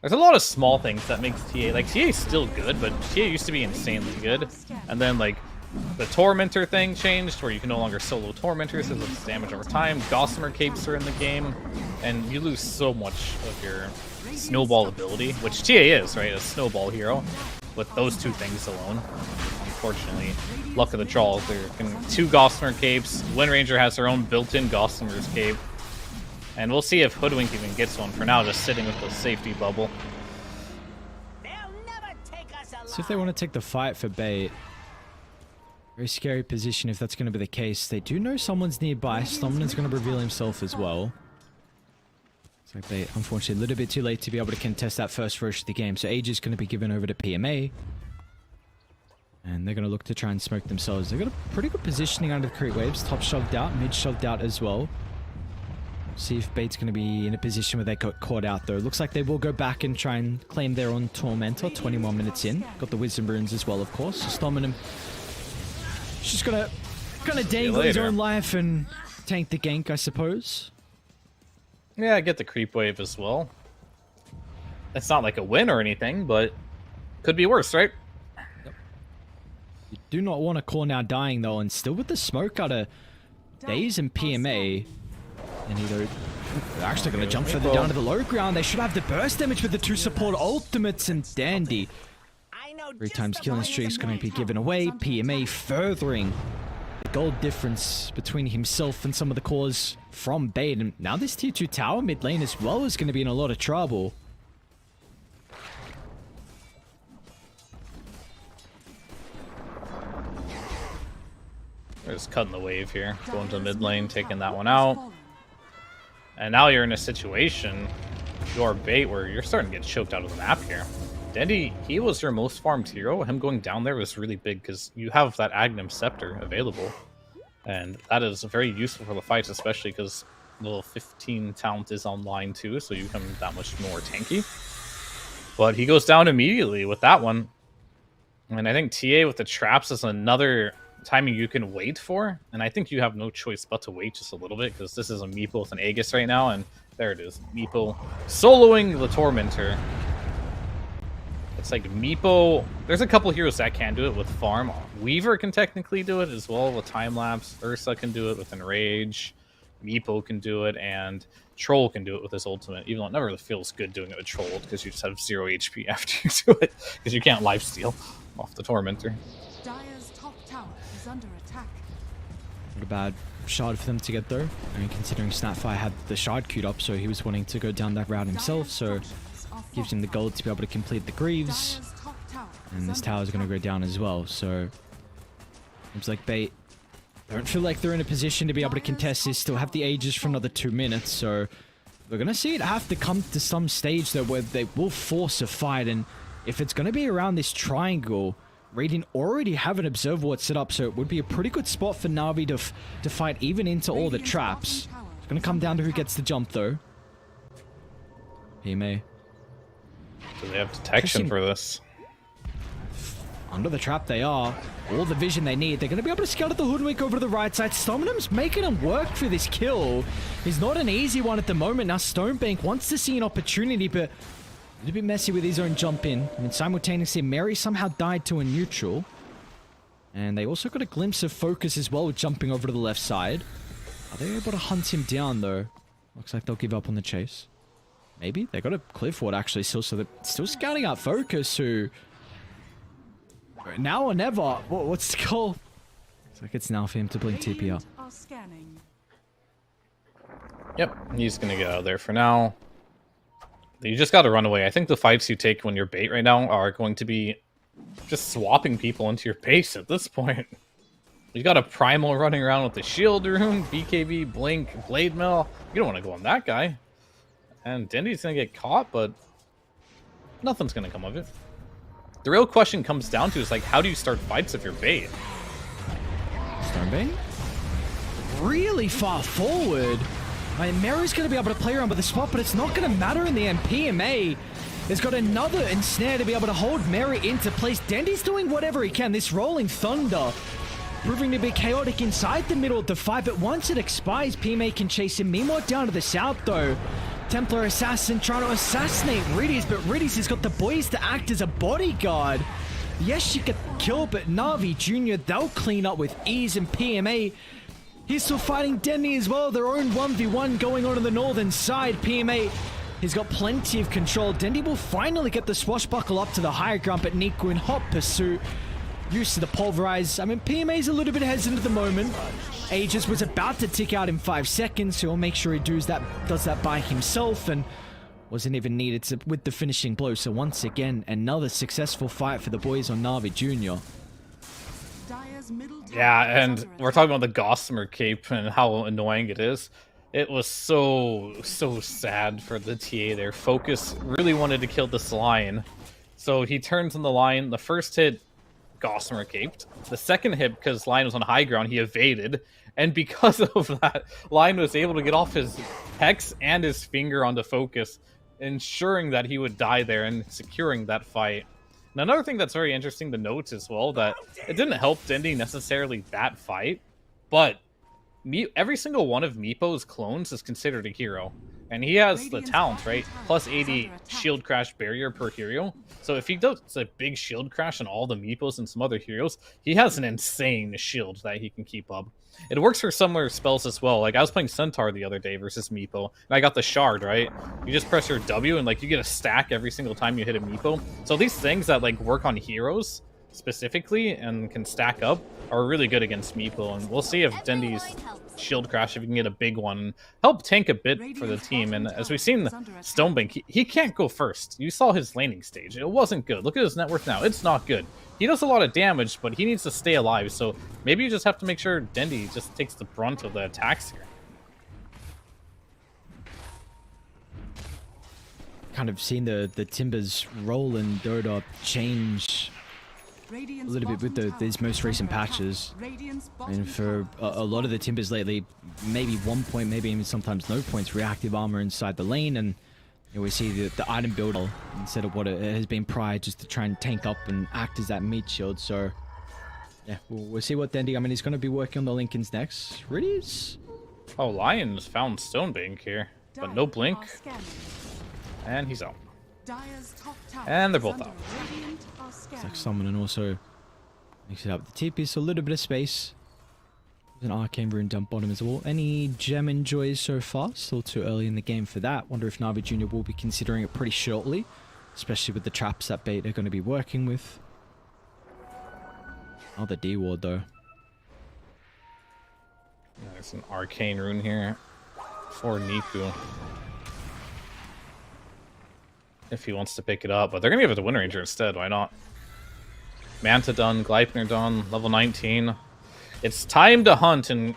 There's a lot of small things that makes TA... Like, TA is still good, but TA used to be insanely good. And then, like, the Tormentor thing changed, where you can no longer solo Tormentors because it's damage over time. Gossamer Capes are in the game, and you lose so much of your Snowball ability, which TA is, right? A Snowball hero. With those 2 things alone. unfortunately, luck of the draw. They're getting 2 Gossamer capes. Wind Ranger has her own built-in Gossamer's cape. And we'll see if Hoodwink even gets one. For now, just sitting with the safety bubble. So if they want to take the fight for bait, very scary position if that's going to be the case. They do know someone's nearby. Stominan's going to reveal himself as well. It's like they, unfortunately, a little bit too late to be able to contest that first rush of the game. So Age is going to be given over to PMA. And they're going to look to try and smoke themselves. They've got a pretty good positioning under the creep waves. Top shoved out, mid shoved out as well. See if Bait's going to be in a position where they got caught out though. Looks like they will go back and try and claim their own Tormentor. 21 minutes in. Got the Wisdom Runes as well, of course. So Stominum just gonna dangle his own life and tank the gank, I suppose. Yeah, I get the creep wave as well. It's not like a win or anything, but could be worse, right? Yep. You do not want to call now dying though, and still with the smoke out of Daze and PMA. And they're actually going to jump further down to the low ground. They should have the burst damage with the 2 support ultimates, and Dandy. 3 times killing streak is going to be given away. PMA furthering the gold difference between himself and some of the cores from Bait. And now this tier 2 tower mid lane as well is going to be in a lot of trouble. They're just cutting the wave here. Going to the mid lane, taking that one out. And now you're in a situation, your Bait, where you're starting to get choked out of the map here. Dandy, he was your most farmed hero. Him going down there was really big because you have that Agnum Scepter available. And that is very useful for the fights, especially because level 15 talent is online too, so you become that much more tanky. But he goes down immediately with that one. And I think TA with the traps is another timing you can wait for, and I think you have no choice but to wait just a little bit, because this is a Meepo with an Aegis right now, and there it is. Meepo soloing the Tormentor. It's like Meepo, there's a couple heroes that can do it with farm. Weaver can technically do it as well with time-lapse. Ursa can do it with Enrage. Meepo can do it, and Troll can do it with his ultimate, even though it never really feels good doing it with Troll, because you just have 0 HP after you do it, because you can't lifesteal off the Tormentor. Dire's top tower is under attack. Not a bad shard for them to get though. I mean, considering Snapfire had the shard queued up, so he was wanting to go down that route himself, so gives him the gold to be able to complete the Greaves. And this tower is going to go down as well, so seems like Bait don't feel like they're in a position to be able to contest this. Still have the Aegis for another 2 minutes, so we're going to see it have to come to some stage though where they will force a fight. And if it's going to be around this triangle, Radiant already have an observable set up, so it would be a pretty good spot for Na'Vi to fight even into all the traps. It's going to come down to who gets the jump though. PMA. Do they have detection for this? Under the trap they are. All the vision they need. They're going to be able to scout at the Hoodwink over to the right side. Stominum's making him work for this kill. He's not an easy one at the moment. Now Stonebank wants to see an opportunity, but a little bit messy with his own jump in. I mean, simultaneously, Mary somehow died to a neutral. And they also got a glimpse of Focus as well, jumping over to the left side. Are they able to hunt him down, though? Looks like they'll give up on the chase. Maybe? They got a cliff ward, actually, still, so they're still scouting out Focus, who... Now or never. What's the call? It's like it's now for him to blink TP up. Yep, he's gonna get out of there for now. You just gotta run away. I think the fights you take when you're Bait right now are going to be just swapping people into your base at this point. You got a Primal running around with the Shield Rune, BKB, Blink, Blade Mail. You don't want to go on that guy. And Dendy's gonna get caught, but nothing's gonna come of it. The real question comes down to is, like, how do you start fights if you're Bait? Stormbank? Really far forward. I mean, Mary's going to be able to play around with the spot, but it's not going to matter in the end. PMA has got another ensnare to be able to hold Mary into place. Dendy's doing whatever he can. This Rolling Thunder proving to be chaotic inside the middle of the fight, but once it expires, PMA can chase him. Meanwhile, down to the south, though, Templar Assassin trying to assassinate Riddies, but Riddies has got the boys to act as a bodyguard. Yes, she could kill, but Na'Vi Jr., they'll clean up with ease, and PMA, he's still fighting Denny as well. Their own 1v1 going on the northern side. PMA, he's got plenty of control. Dendy will finally get the swashbuckle up to the higher ground, but Nico in hot pursuit. used to the pulverize. I mean, PMA's a little bit hesitant at the moment. Aegis was about to tick out in 5 seconds, so he'll make sure he does that by himself, and wasn't even needed with the finishing blow. So once again, another successful fight for the boys on Na'Vi Jr. Yeah, and we're talking about the Gossamer cape and how annoying it is. It was so sad for the TA there. Focus really wanted to kill this Lion. So he turns on the Lion. The first hit, Gossamer caped. The second hit, because Lion was on high ground, he evaded. And because of that, Lion was able to get off his Hex and his finger onto Focus, ensuring that he would die there and securing that fight. And another thing that's very interesting to note as well, that it didn't help Dendi necessarily that fight, but every single one of Meepo's clones is considered a hero. And he has the talent, right? Plus 80 shield crash barrier per hero. So if he does a big shield crash on all the Meepos and some other heroes, he has an insane shield that he can keep up. It works for similar spells as well. Like, I was playing Centaur the other day versus Meepo, and I got the Shard, right? You just press your W, and, like, you get a stack every single time you hit a Meepo. So these things that, like, work on heroes specifically and can stack up are really good against Meepo. And we'll see if Dendi's shield crash, if he can get a big one, help tank a bit for the team. And as we've seen, Stonebank, he can't go first. You saw his laning stage. It wasn't good. Look at his net worth now. It's not good. He does a lot of damage, but he needs to stay alive. So maybe you just have to make sure Dendi just takes the brunt of the attacks here. Kind of seen the Timbers role in Dota change a little bit with these most recent patches. And for a lot of the Timbers lately, maybe 1 point, maybe even sometimes no points, reactive armor inside the lane, and we see the item builder instead of what it has been prior, just to try and tank up and act as that meat shield. So yeah, we'll see what Dendi, I mean, he's going to be working on the Lincolns next. Riddies? Oh, Lions found Stonebank here, but no blink. And he's out. And they're both out. It's like summoning also mix it up with the TP, so a little bit of space. There's an arcane rune down bottom as well. Any gem enjoys so far? Still too early in the game for that. Wonder if Na'Vi Jr. will be considering it pretty shortly, especially with the traps that bait are going to be working with. Oh, the D ward though. There's an arcane rune here for Niku, if he wants to pick it up, but they're gonna give it to Wind Ranger instead. Why not? Manta done, Gleipnir done, level 19. It's time to hunt, and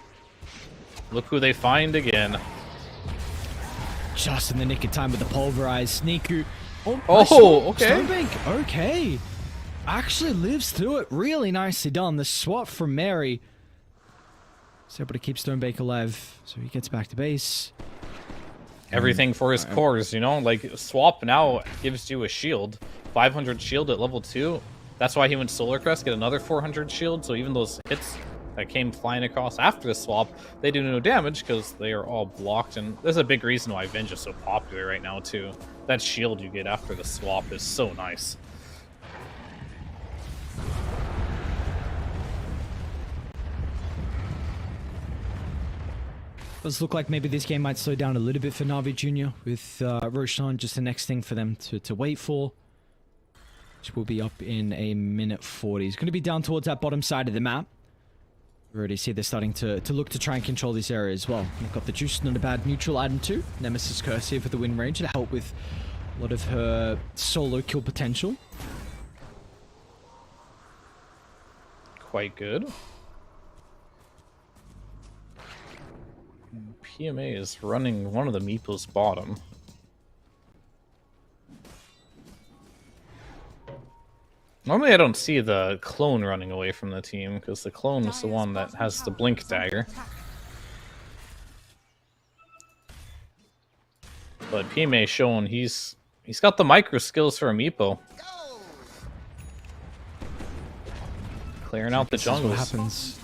look who they find again. Just in the nick of time with the pulverize. Niku. Oh, okay. Stonebank, okay. Actually lives through it. Really nicely done. The swap from Mary is able to keep Stonebank alive, so he gets back to base. Everything for his cores, you know? Like, swap now gives you a shield. 500 shield at level 2. That's why he went Solar Crest, get another 400 shield, so even those hits that came flying across after the swap, they do no damage because they are all blocked. And there's a big reason why Venge is so popular right now, too. That shield you get after the swap is so nice. Does look like maybe this game might slow down a little bit for Na'Vi Jr. with Roshan, just the next thing for them to wait for, which will be up in a minute 40. He's going to be down towards that bottom side of the map. We already see they're starting to look to try and control this area as well. We've got the Juice, not a bad neutral item too. Nemesis Curse here for the Wind Ranger to help with a lot of her solo kill potential. Quite good. PMA is running one of the Meeple's bottom. Normally I don't see the clone running away from the team, because the clone is the one that has the blink dagger. But PMA showing he's got the micro skills for a Meepo. Clearing out the jungle. What happens?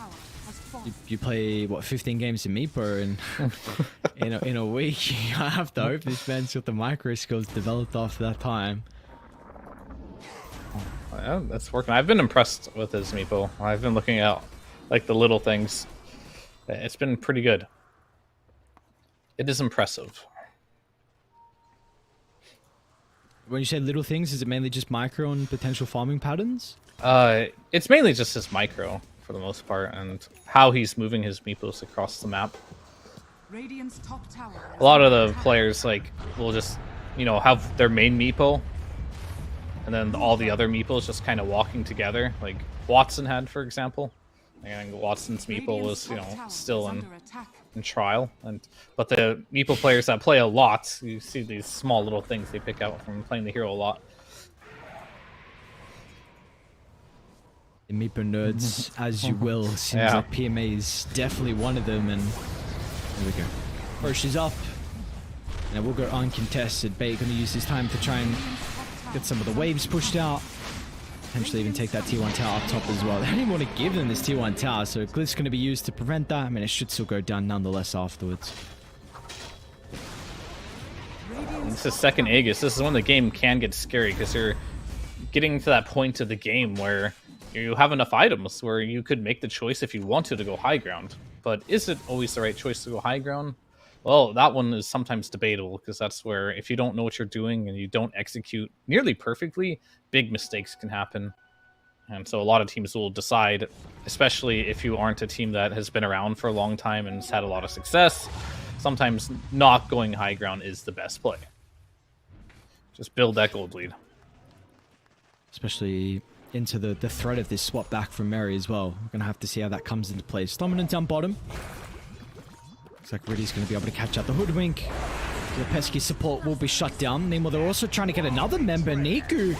You play what, 15 games in Meepo, and in a week you have to hope this man's got the micro skills developed after that time. Yeah, that's working. I've been impressed with his Meepo. I've been looking at like the little things. It's been pretty good. It is impressive. When you say little things, is it mainly just micro and potential farming patterns? It's mainly just his micro for the most part, and how he's moving his meepos across the map. Radiant's top tower is A lot of under the attack. players like will just, you know, have their main meepo, and then all the other meepos just kind of walking together, like Watson had, for example. And Watson's meeple was, you know, still in trial, but the meeple players that play a lot, you see these small little things they pick out from playing the hero a lot. The Meepo nerds, as you will, seems Yeah. like PMA is definitely one of them, and there we go. Roche is up. Now we'll go uncontested. Bait gonna use this time to try and get some of the waves pushed out. Potentially even take that T1 tower up top as well. They don't even want to give them this T1 tower, so Glyph's going to be used to prevent that. I mean, it should still go down nonetheless afterwards. This is second Aegis. This is when the game can get scary, because you're getting to that point of the game where you have enough items where you could make the choice if you wanted to go high ground. But is it always the right choice to go high ground? Well, that one is sometimes debatable, because that's where if you don't know what you're doing and you don't execute nearly perfectly, big mistakes can happen. And so a lot of teams will decide, especially if you aren't a team that has been around for a long time and has had a lot of success, sometimes not going high ground is the best play. Just build that gold lead. Especially into the threat of this swap back from Mary as well. We're going to have to see how that comes into play. Dominant down bottom. Looks like Riddy's going to be able to catch out the Hoodwink. The pesky support will be shut down. Meanwhile, they're also trying to get another member, Niku.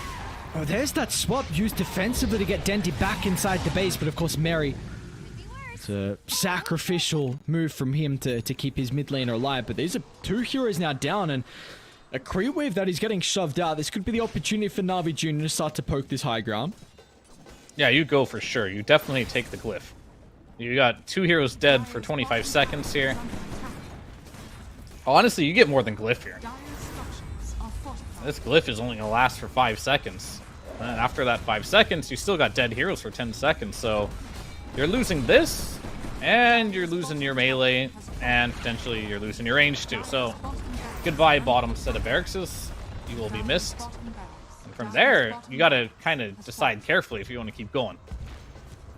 Oh, there's that swap used defensively to get Dendy back inside the base, but of course Mary. It's a sacrificial move from him to keep his mid laner alive, but these are two heroes now down, and a creep wave that is getting shoved out. This could be the opportunity for Na'Vi Jr. to start to poke this high ground. Yeah, you go for sure. You definitely take the glyph. You got two heroes dead for 25 seconds here. Honestly, you get more than glyph here. Dire's structures are fortified. This glyph is only going to last for 5 seconds. And then after that 5 seconds, you still got dead heroes for 10 seconds. So you're losing this, and you're losing your melee, and potentially you're losing your range too. So goodbye bottom set of barracks. You will be missed. And from there, you got to kind of decide carefully if you want to keep going.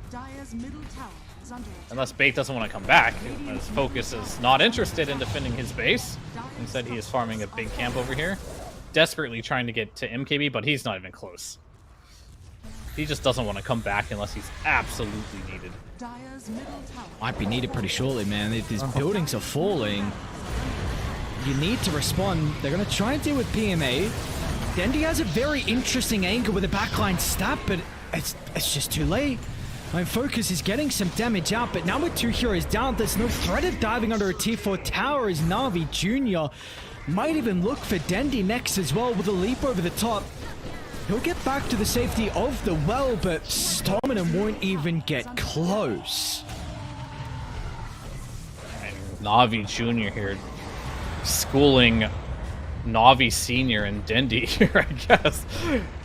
Dire's middle tower is under attack. Unless Bait doesn't want to come back, as Focus is not interested in defending his base. Instead, he is farming a big camp over here, desperately trying to get to MKB, but he's not even close. He just doesn't want to come back unless he's absolutely needed. Dire's middle tower. Might be needed pretty shortly, man. If these buildings are falling, you need to respond. They're going to try and deal with PMA. Dendy has a very interesting angle with a backline stab, but it's just too late. I mean, Focus is getting some damage out, but now with two heroes down, there's no threat of diving under a T4 tower as Na'Vi Jr. might even look for Dendy next as well with a leap over the top. He'll get back to the safety of the well, but Stominum won't even get close. And Na'Vi Jr. here, schooling Na'Vi Senior and Dendy here, I guess,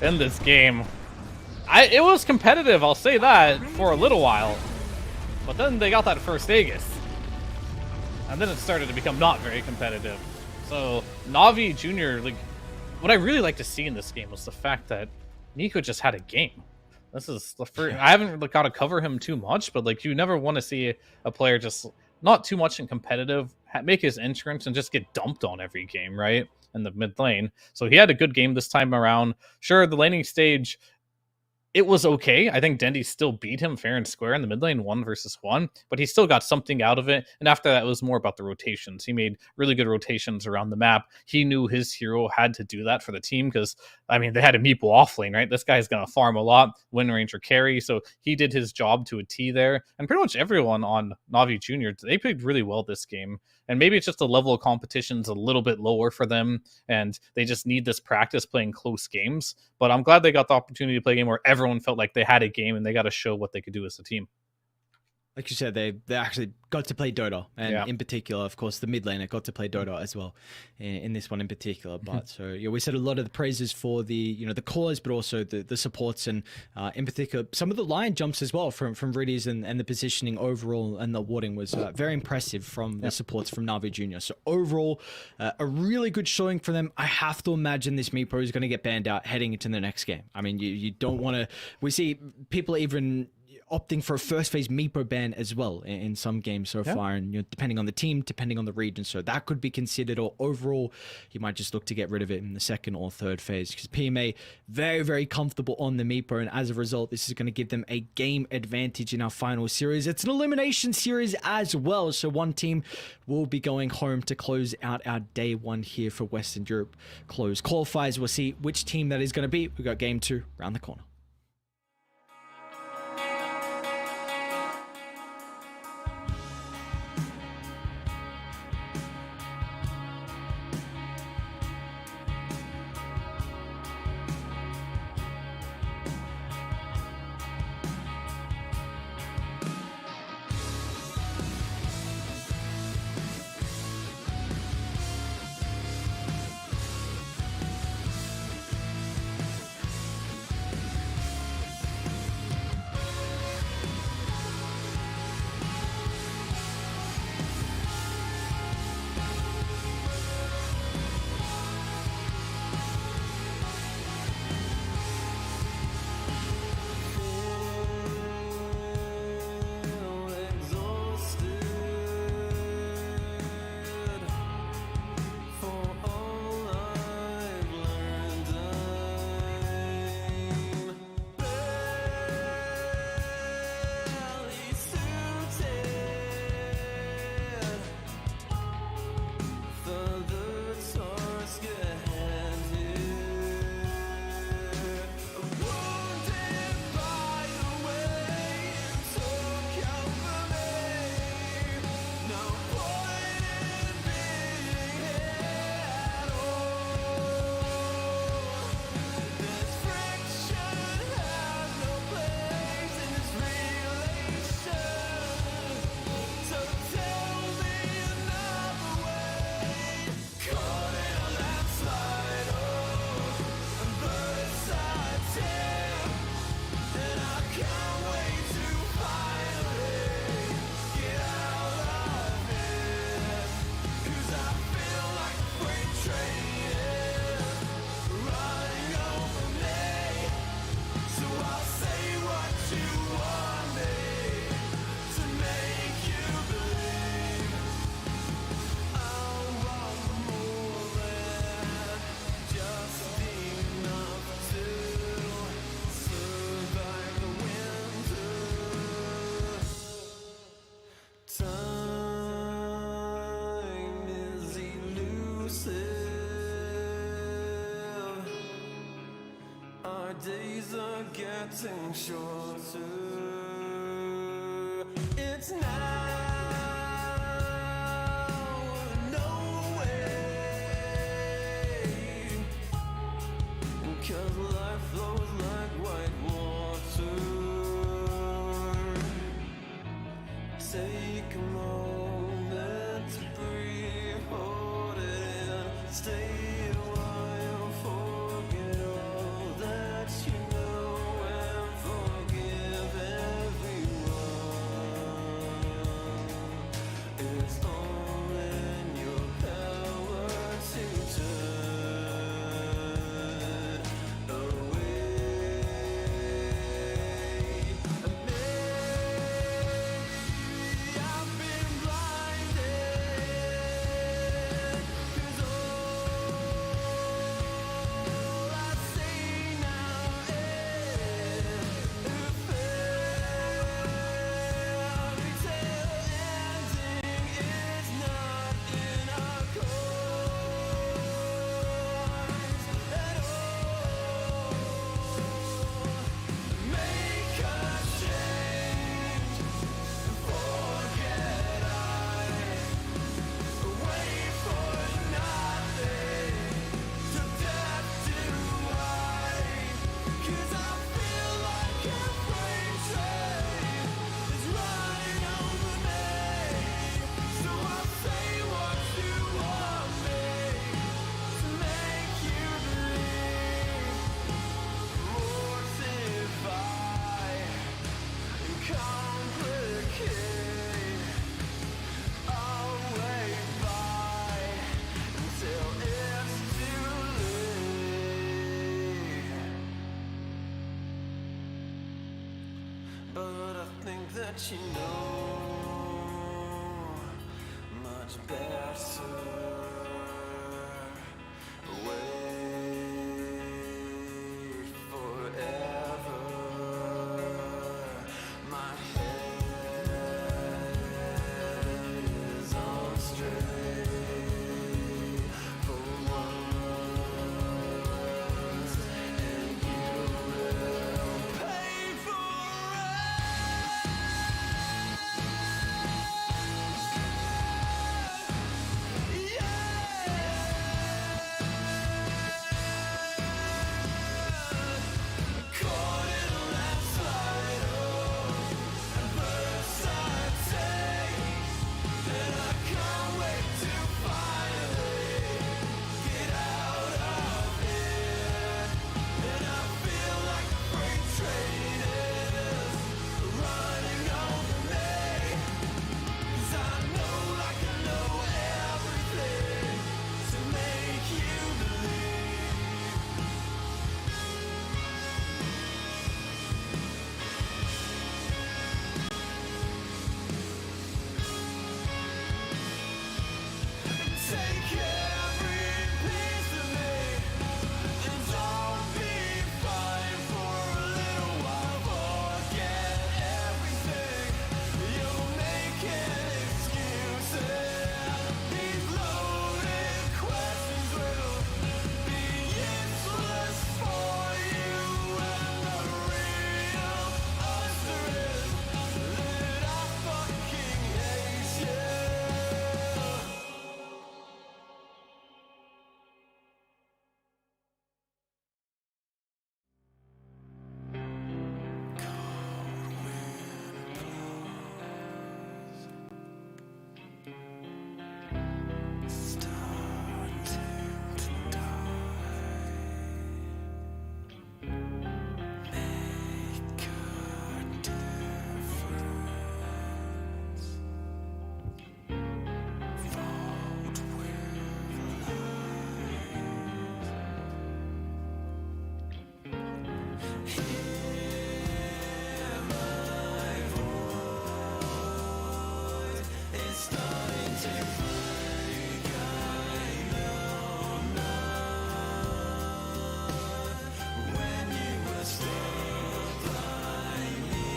in this game. It was competitive, I'll say that, for a little while. But then they got that first Aegis. And then it started to become not very competitive. So, Na'Vi Jr., like, what I really like to see in this game was the fact that Nico just had a game. This is the first... I haven't got to cover him too much, but, like, you never want to see a player just not too much in competitive, make his entrance and just get dumped on every game, right? In the mid lane. So he had a good game this time around. Sure, the laning stage... it was okay. I think Dendy still beat him fair and square in the mid lane 1 versus 1, but he still got something out of it. And after that, it was more about the rotations. He made really good rotations around the map. He knew his hero had to do that for the team because, I mean, they had a meeple off lane, right? This guy's going to farm a lot, win range or carry. So he did his job to a T there. And pretty much everyone on Na'Vi Jr., they played really well this game. And maybe it's just the level of competition's a little bit lower for them, and they just need this practice playing close games. But I'm glad they got the opportunity to play a game where everyone felt like they had a game and they got to show what they could do as a team. like you said, they actually got to play Dota, and in particular, of course, the mid laner got to play Dota as well in this one in particular. But so yeah, we said a lot of the praises for the the cores, but also the supports, and in particular some of the line jumps as well from Riddies, and the positioning overall and the warding was very impressive from the supports from Navi Junior. So overall, a really good showing for them. I have to imagine this Meepro is going to get banned out heading into the next game. I mean, you don't want to. We see people even opting for a first phase Meepo ban as well in some games so far, and depending on the team, depending on the region, so that could be considered. Or overall, you might just look to get rid of it in the second or third phase, because PMA very, very comfortable on the Meepo, and as a result, this is going to give them a game advantage in our final series. It's an elimination series as well, so one team will be going home to close out our day one here for Western Europe close qualifiers. We'll see which team that is going to be. We've got game 2 around the corner. Days are getting shorter. It's now or no way, 'cause life flows like white water. Take a moment to breathe, hold it in, stay a while, forget all that you know, and forgive everyone. It's all in your power to turn away. Maybe I've been blind. but I think that you know much better. Wait forever. My head is on straight for once, and you will pay for it. Caught in a landslide of adverse I take, and I can't wait to finally get out of here. And I feel like a freight train is running over me, 'cause I know like I know everything to make you believe. Take every piece of me, and don't be fine for a little while. Forget everything. You're making excuses. These loaded questions will be useless for you. And the real answer is that I fucking hate you. It's starting to break, I know not. When you were stuck by me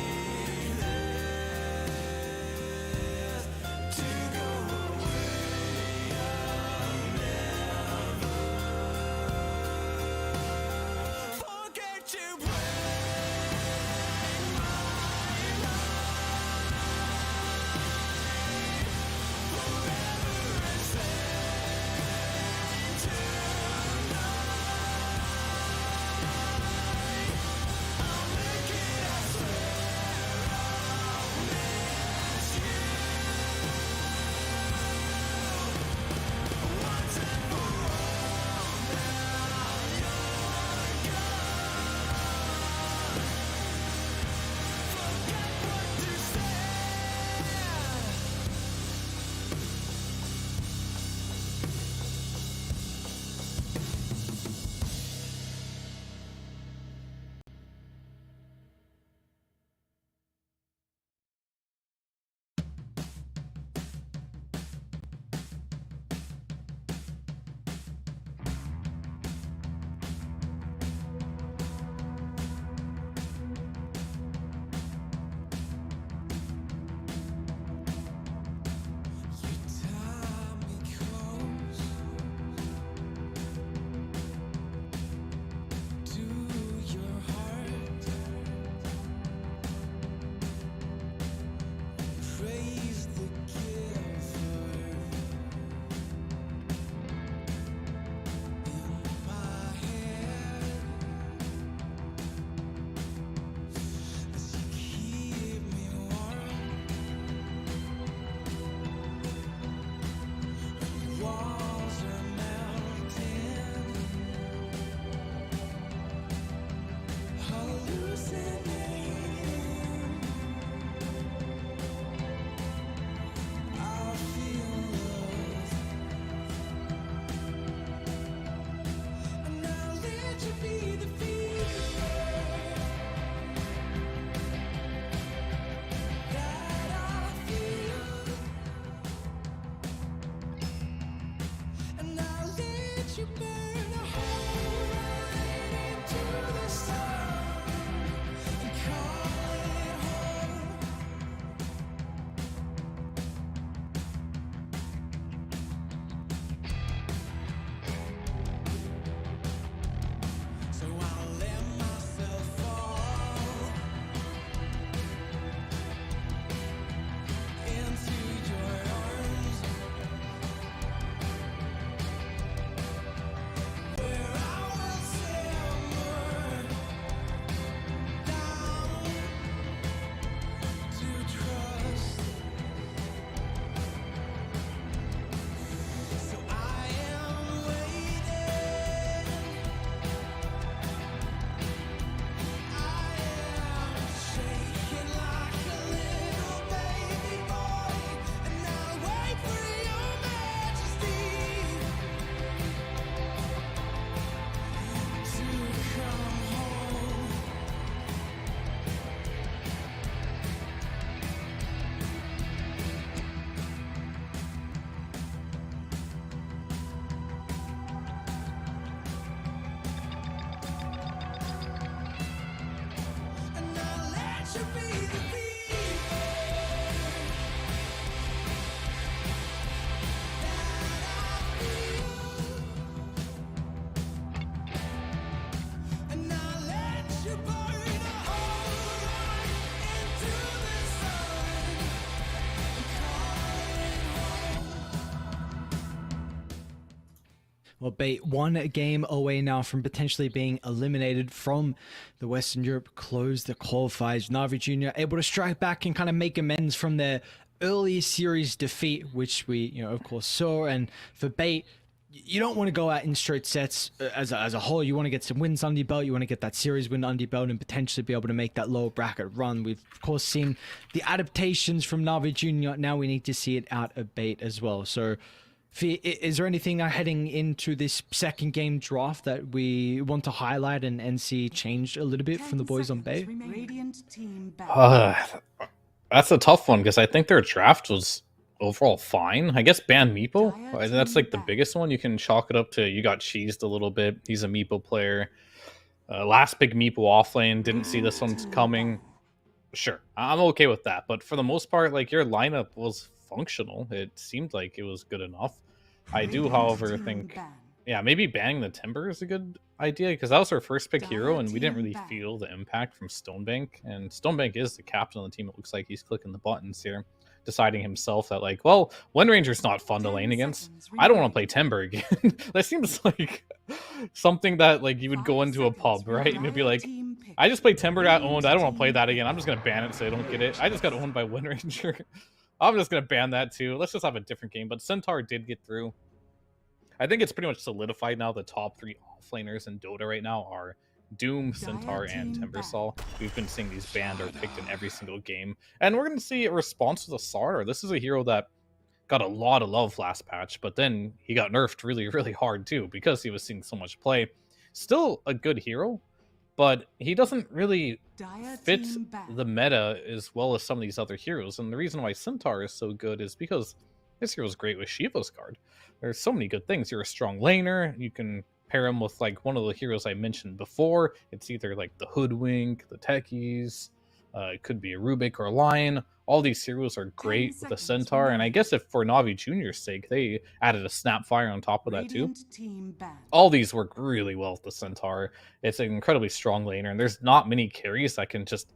there to go away, I'll never forget to break my Well, Bait one game away now from potentially being eliminated from the Western Europe close the qualifiers. Navi Junior able to strike back and kind of make amends from their early series defeat, which we, of course saw. And for Bait, you don't want to go out in straight sets as a whole. You want to get some wins under your belt. You want to get that series win under your belt and potentially be able to make that lower bracket run. We've, of course, seen the adaptations from Navi Junior. Now we need to see it out of Bait as well. So, is there anything now heading into this second game draft that we want to highlight and see changed a little bit from the boys on Bait? That's a tough one because I think their draft was overall fine. I guess ban Meepo. That's like the biggest one. You can chalk it up to you got cheesed a little bit. He's a Meepo player. Last big Meepo offlane. Didn't see this one coming. Sure, I'm okay with that. But for the most part, like your lineup was functional. It seemed like it was good enough. I do, however, think maybe banning the Timber is a good idea because that was our first pick hero and we didn't really feel the impact from Stonebank. And Stonebank is the captain on the team. It looks like he's clicking the buttons here, deciding himself that like, well, Wind Ranger's not fun to lane against. I don't want to play Timber again. That seems like something that like you would go into a pub, right? And you'd be like, I just played Timber, got owned. I don't want to play that again. I'm just gonna ban it so I don't get it. I just got owned by Wind Ranger. I'm just gonna ban that too. Let's just have a different game. But Centaur did get through. I think it's pretty much solidified now. The top 3 offlaners in Dota right now are Doom, Centaur, and Timbersaw. We've been seeing these banned or picked in every single game. And we're going to see a response to the Slardar. This is a hero that got a lot of love last patch, but then he got nerfed really, really hard too because he was seeing so much play. Still a good hero, but he doesn't really fit the meta as well as some of these other heroes. And the reason why Centaur is so good is because this hero is great with Shiva's card. There's so many good things. You're a strong laner. You can pair him with like one of the heroes I mentioned before. It's either like the Hoodwink, the Techies, it could be a Rubik or a Lion. All these heroes are great with a Centaur, and I guess if for Navi Junior's sake, they added a Snapfire on top of that too. All these work really well with the Centaur. It's an incredibly strong laner, and there's not many carries that can just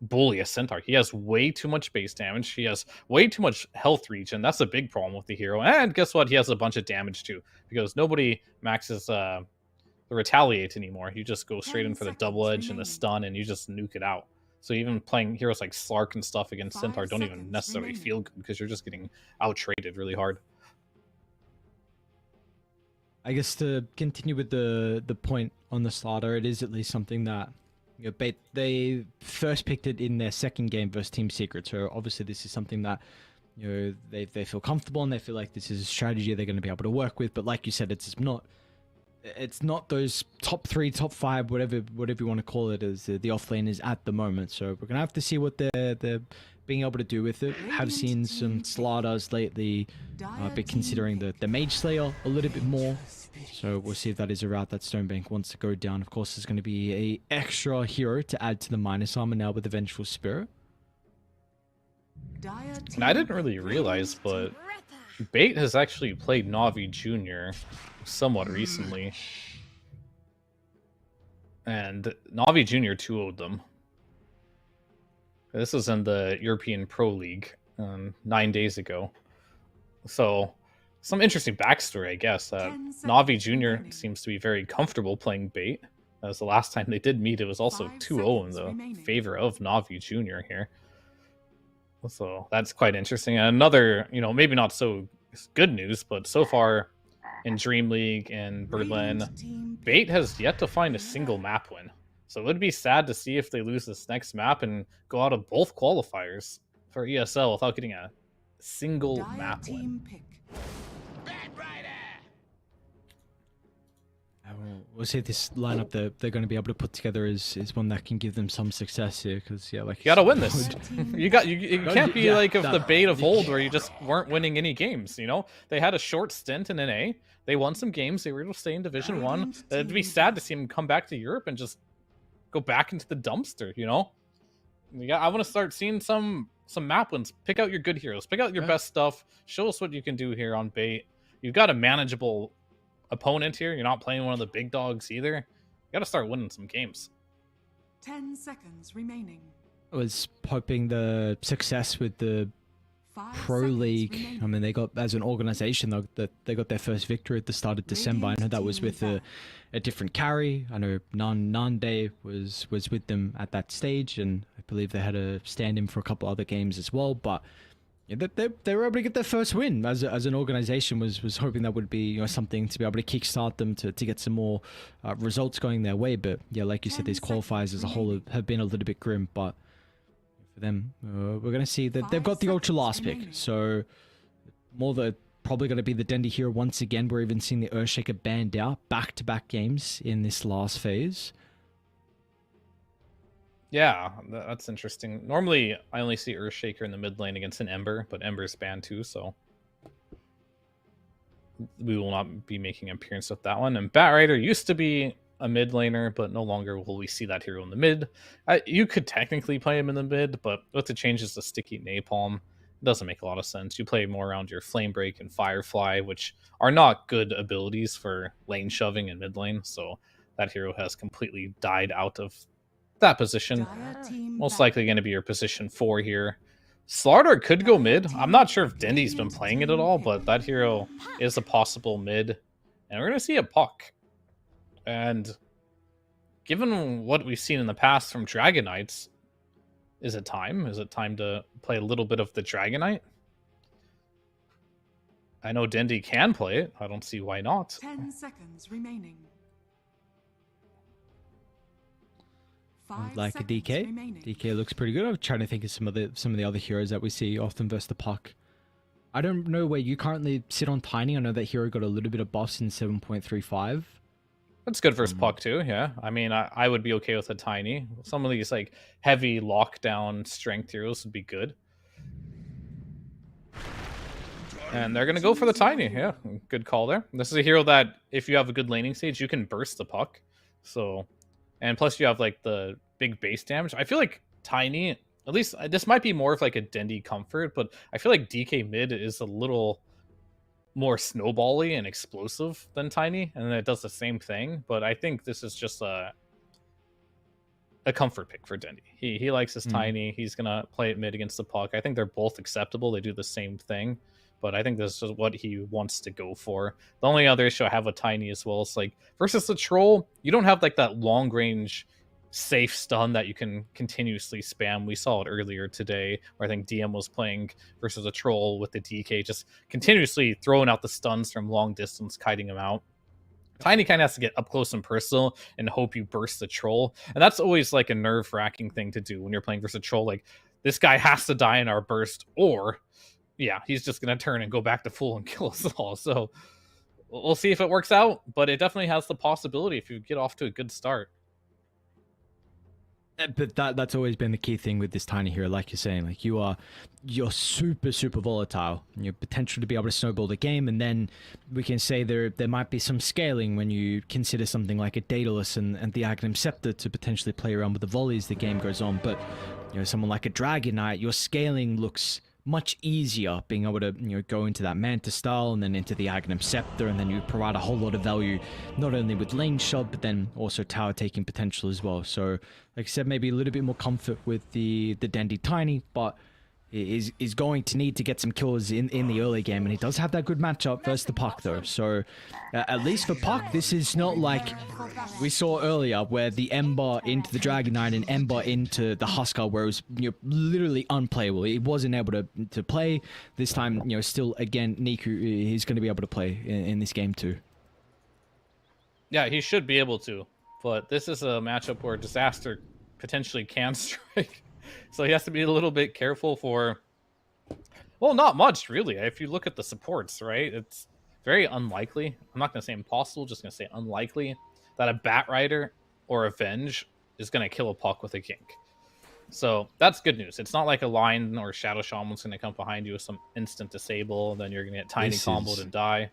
bully a Centaur. He has way too much base damage. He has way too much health regen. That's a big problem with the hero. And guess what? He has a bunch of damage too, because nobody maxes the retaliate anymore. You just go straight in for the double edge and the stun, and you just nuke it out. So even playing heroes like Slark and stuff against Centaur don't even necessarily feel good because you're just getting out-traded really hard. I guess to continue with the point on the Slardar, it is at least something that they first picked it in their second game versus Team Secret. So obviously this is something that they feel comfortable and they feel like this is a strategy they're going to be able to work with. But like you said, it's not those top 3, top 5, whatever you want to call it, as the offlaners at the moment. So we're gonna have to see what they're being able to do with it. Have seen some Slardars lately, but considering the Mage Slayer a little bit more. So we'll see if that is a route that Stonebank wants to go down. Of course, there's going to be a extra hero to add to the minus armor now with the Vengeful Spirit. And I didn't really realize, but Bait has actually played Navi Junior somewhat recently. And Navi Junior 2-0'd them. This was in the European Pro League 9 days ago. So some interesting backstory, I guess. Navi Junior seems to be very comfortable playing Bait. As the last time they did meet, it was also 2-0 in the favor of Navi Junior here. So that's quite interesting. And another, maybe not so good news, but so far in Dream League and Berlin, Bait has yet to find a single map win. So it would be sad to see if they lose this next map and go out of both qualifiers for ESL without getting a single map win. We'll see if this lineup that they're going to be able to put together is one that can give them some success here. Because like you gotta win this. you can't be like of the Bait of old where you just weren't winning any games. They had a short stint in NA. They won some games. They were able to stay in Division 1. It'd be sad to see them come back to Europe and just go back into the dumpster. I want to start seeing some map wins. Pick out your good heroes. Pick out your best stuff. Show us what you can do here on Bait. You've got a manageable opponent here. You're not playing one of the big dogs either. You got to start winning some games. 10 seconds remaining. I was hoping the success with the Pro League. I mean, they got, as an organization, they got their first victory at the start of December. I know that was with a different carry. I know Nande was with them at that stage, and I believe they had a stand-in for a couple other games as well. But yeah, they were able to get their first win as an organization. Was hoping that would be, you know, something to be able to kickstart them to get some more results going their way. But yeah, like you said, these qualifiers as a whole have been a little bit grim, but for them, we're going to see that they've got the ultra last pick, so probably going to be the Dendi hero once again. We're even seeing the Earthshaker banned out back-to-back games in this last phase. Yeah, that's interesting. Normally, I only see Earthshaker in the mid lane against an Ember, but Ember's banned too, so we will not be making an appearance with that one. And Batrider used to be a mid laner, but no longer will we see that hero in the mid. You could technically play him in the mid, but with the changes to Sticky Napalm, it doesn't make a lot of sense. You play more around your Flame Break and Firefly, which are not good abilities for lane shoving in mid lane, so that hero has completely died out of that position. Most likely going to be your position 4 here. Slardar could go mid. I'm not sure if Dendi's been playing it at all, but that hero is a possible mid. And we're going to see a Puck. And given what we've seen in the past from Dragon Knights, is it time? Is it time to play a little bit of the Dragon Knight? I know Dendi can play it. I don't see why not. 10 seconds remaining. Like a DK. DK looks pretty good. I'm trying to think of some of the other heroes that we see often versus the Puck. I don't know where you currently sit on Tiny. I know that hero got a little bit of buffs in 7.35. That's good versus Puck too, yeah. I mean, I would be okay with a Tiny. Some of these like heavy lockdown strength heroes would be good. And they're going to go for the Tiny, yeah. Good call there. This is a hero that, if you have a good laning stage, you can burst the Puck. So, and plus you have like the big base damage. I feel like Tiny, at least this might be more of like a Dendi comfort, but I feel like DK mid is a little more snowbally and explosive than Tiny, and then it does the same thing. But I think this is just a comfort pick for Dendi. He likes his Tiny. He's gonna play it mid against the Puck. I think they're both acceptable. They do the same thing, but I think this is what he wants to go for. The only other issue I have with Tiny as well is like versus the Troll, you don't have like that long range safe stun that you can continuously spam. We saw it earlier today where I think DM was playing versus a Troll with the DK, just continuously throwing out the stuns from long distance, kiting him out. Tiny kind of has to get up close and personal and hope you burst the Troll. And that's always like a nerve-wracking thing to do when you're playing versus a Troll. Like, this guy has to die in our burst, or yeah, he's just going to turn and go back to full and kill us all. So we'll see if it works out, but it definitely has the possibility if you get off to a good start. But that's always been the key thing with this Tiny hero, like you're saying. Like, you're super volatile. Your potential to be able to snowball the game, and then we can say there might be some scaling when you consider something like a Daedalus and the Aghanim Scepter to potentially play around with the volley as the game goes on. But you know, someone like a Dragon Knight, your scaling looks much easier, being able to, you know, go into that Manta style and then into the Aghanim Scepter, and then you provide a whole lot of value not only with lane shot but then also tower taking potential as well. So like I said, maybe a little bit more comfort with the Dendi Tiny, but is going to need to get some kills in the early game, and he does have that good matchup versus the Puck though. So at least for Puck, this is not like we saw earlier where the Ember into the Dragon Knight and Ember into the Huskar, where it was, you know, literally unplayable. He wasn't able to play. This time, you know, still again, Niku is going to be able to play in this game too. Yeah, he should be able to, but this is a matchup where Disaster potentially can strike. So he has to be a little bit careful for, well, not much, really. If you look at the supports, right, it's very unlikely. I'm not going to say impossible, just going to say unlikely that a Batrider or a Venge is going to kill a Puck with a Gink. So that's good news. It's not like a Line or Shadow Shaman's going to come behind you with some instant disable, and then you're going to get Tiny comboed and die.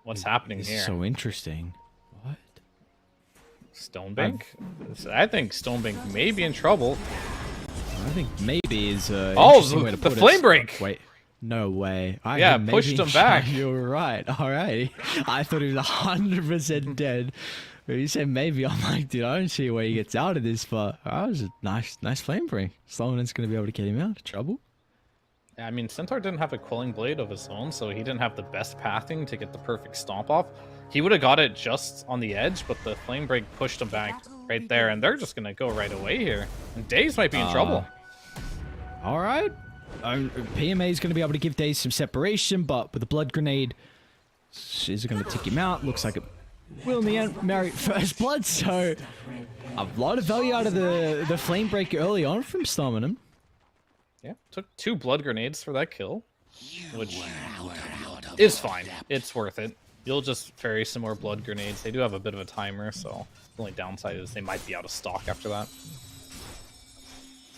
What's happening here? So interesting. What? Stonebank? I think Stonebank may be in trouble. I think maybe is oh, way to put the Flame Break. Wait, no way. Yeah, pushed him back. You're right. All right. I thought he was 100% dead. But you said maybe. I'm like, dude, I don't see where he gets out of this, but that was a nice Flame Break. Sloan's going to be able to get him out of trouble. I mean, Centaur didn't have a Quelling Blade of his own, so he didn't have the best pathing to get the perfect stomp off. He would have got it just on the edge, but the Flame Break pushed him back right there, and they're just going to go right away here. And Daze might be in trouble. All right. PMA is going to be able to give Daze some separation, but with the Blood Grenade, is it going to tick him out? Looks like it will in the end merit first blood, so a lot of value out of the Flame Break early on from Stominum. Yeah, took 2 Blood Grenades for that kill, which is fine. It's worth it. You'll just ferry some more Blood Grenades. They do have a bit of a timer, so the only downside is they might be out of stock after that.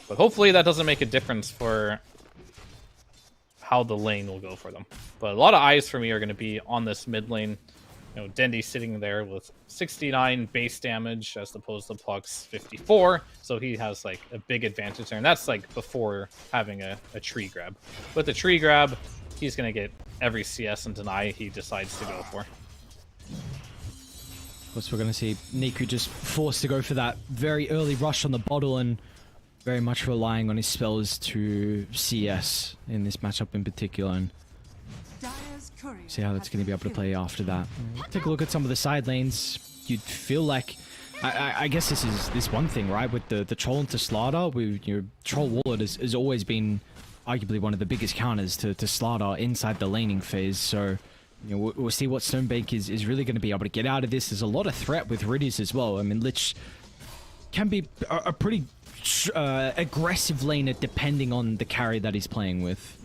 But hopefully that doesn't make a difference for how the lane will go for them. But a lot of eyes for me are going to be on this mid lane. You know, Dendy sitting there with 69 base damage as opposed to Puck's 54, so he has like a big advantage there, and that's like before having a tree grab. With the tree grab, he's going to get every CS and deny he decides to go for. Of course, we're going to see Niku just forced to go for that very early rush on the bottle and very much relying on his spells to CS in this matchup in particular, and see how that's going to be able to play after that. Take a look at some of the side lanes. You'd feel like, I guess this is this one thing, right? With the Troll into Slardar, your Troll Wallet has always been arguably one of the biggest counters to Slardar inside the laning phase. So, you know, we'll see what Stonebank is really going to be able to get out of this. There's a lot of threat with Riddies as well. I mean, Lich can be a pretty aggressive laner depending on the carry that he's playing with.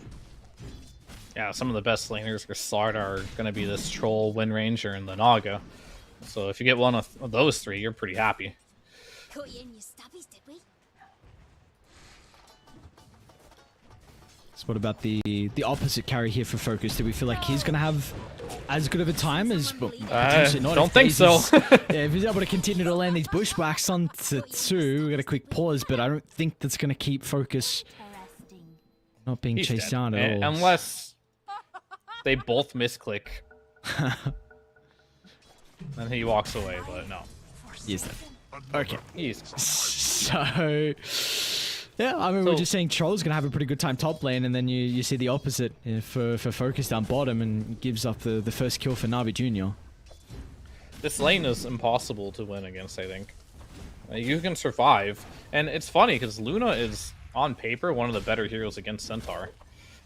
Yeah, some of the best laners for Slardar are going to be this Troll, Wind Ranger, and the Naga. So if you get one of those 3, you're pretty happy. So what about the opposite carry here for Focus? Do we feel like he's going to have as good of a time as... Well, potentially not. Don't think so. Yeah, if he's able to continue to land these bushwhacks onto 2, we got a quick pause, but I don't think that's going to keep Focus not being chased down at all. Unless they both misclick. And he walks away, but no. Yes, okay. He's... So... Yeah, I mean, we're just saying Troll's going to have a pretty good time top lane, and then you see the opposite for Focus down bottom, and gives up the first kill for Navi Jr. This lane is impossible to win against, I think. You can survive. And it's funny, because Luna is, on paper, one of the better heroes against Centaur.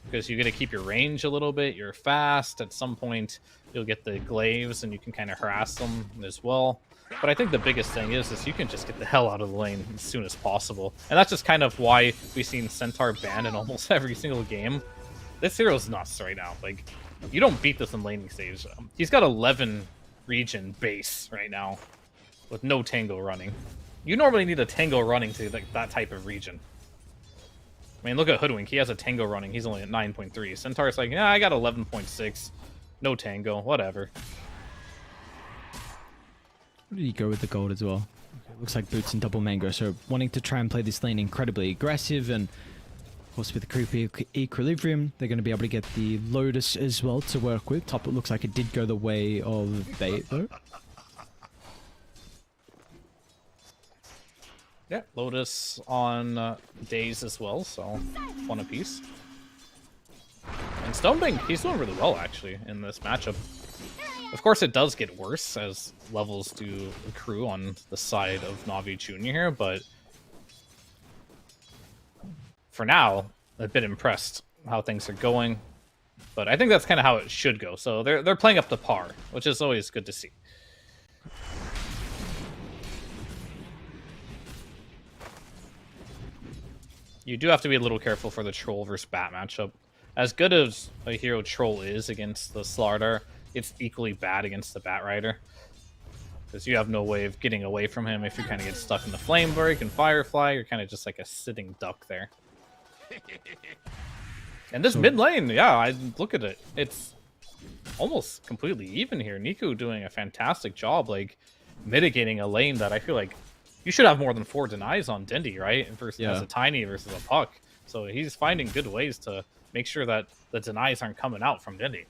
Because you get to keep your range a little bit, you're fast, at some point you'll get the glaives and you can kind of harass them as well. But I think the biggest thing is you can just get the hell out of the lane as soon as possible. And that's just kind of why we've seen Centaur banned in almost every single game. This hero's nuts right now. Like, you don't beat this in laning stage. He's got 11 region base right now with no Tango running. You normally need a Tango running to like that type of region. I mean, look at Hoodwink. He has a Tango running. He's only at 9.3. Centaur's like, yeah, I got 11.6. No Tango. Whatever. Where did he go with the gold as well? Okay, looks like Boots and Double Mango. So wanting to try and play this lane incredibly aggressive, and of course with the creepy Equilibrium, they're going to be able to get the Lotus as well to work with. Top, it looks like it did go the way of Bait though. Yeah, Lotus on Daze as well, so 1 apiece. And Stonebank, he's doing really well, actually, in this matchup. Of course, it does get worse as levels do accrue on the side of Navi Jr. here, but for now, I've been impressed how things are going. But I think that's kind of how it should go. So they're playing up to par, which is always good to see. You do have to be a little careful for the Troll versus Bat matchup. As good as a hero Troll is against the Slardar, it's equally bad against the Bat Rider. Because you have no way of getting away from him if you kind of get stuck in the Flame Break and Firefly. You're kind of just like a sitting duck there. And this mid lane, yeah, I look at it. It's almost completely even here. Niku doing a fantastic job, like, mitigating a lane that I feel like you should have more than 4 denies on Dindy, right? Versus as a Tiny versus a Puck. So he's finding good ways to make sure that the denies aren't coming out from Dindy.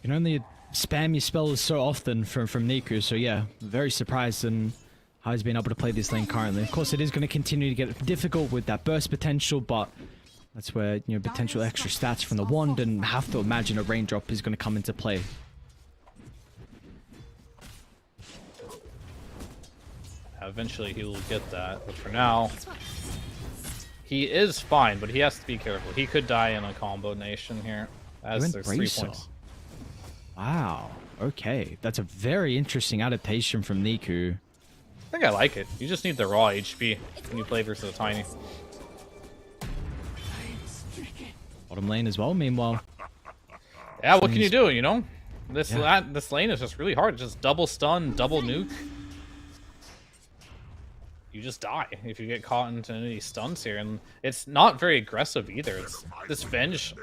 You can only spam your spells so often from Niku, so yeah, very surprised in how he's been able to play this lane currently. Of course, it is going to continue to get difficult with that burst potential, but That's where, you know, potential extra stats from the wand, and have to imagine a raindrop is going to come into play. Eventually he will get that, but for now, he is fine, but he has to be careful. He could die in a combo nation here, as there's 3 points. Wow, okay. That's a very interesting adaptation from Niku. I think I like it. You just need the raw HP when you play versus a Tiny. Bottom lane as well, meanwhile. Yeah, what can you do, you know? This lane is just really hard. Just double stun, double nuke. You just die if you get caught into any of these stuns here, and it's not very aggressive either. This Venge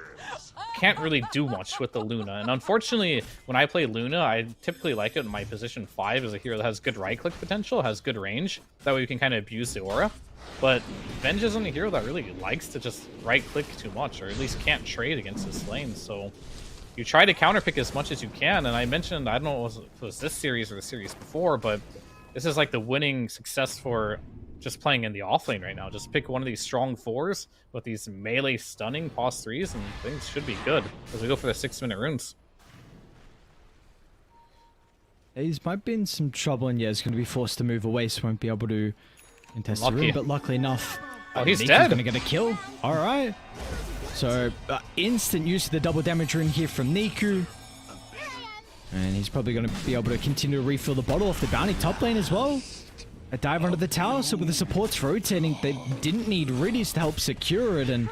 can't really do much with the Luna, and unfortunately, when I play Luna, I typically like it in my position 5 as a hero that has good right-click potential, has good range. That way you can kind of abuse the aura. But Venge isn't a hero that really likes to just right-click too much, or at least can't trade against this lane, so you try to counterpick as much as you can, and I mentioned, I don't know if it was this series or the series before, but this is like the winning success for just playing in the offlane right now. Just pick one of these strong 4s with these melee stunning pos 3s, and things should be good as we go for the 6-minute runes. He's might be in some trouble, and yeah, he's going to be forced to move away, so won't be able to contest the rune. But luckily enough, he's Niku's dead. Going to get a kill. All right. So instant use of the double damage rune here from Niku. And he's probably going to be able to continue to refill the bottle off the bounty top lane as well. A dive under the tower, so with the supports rotating, they didn't need Riddies to help secure it, and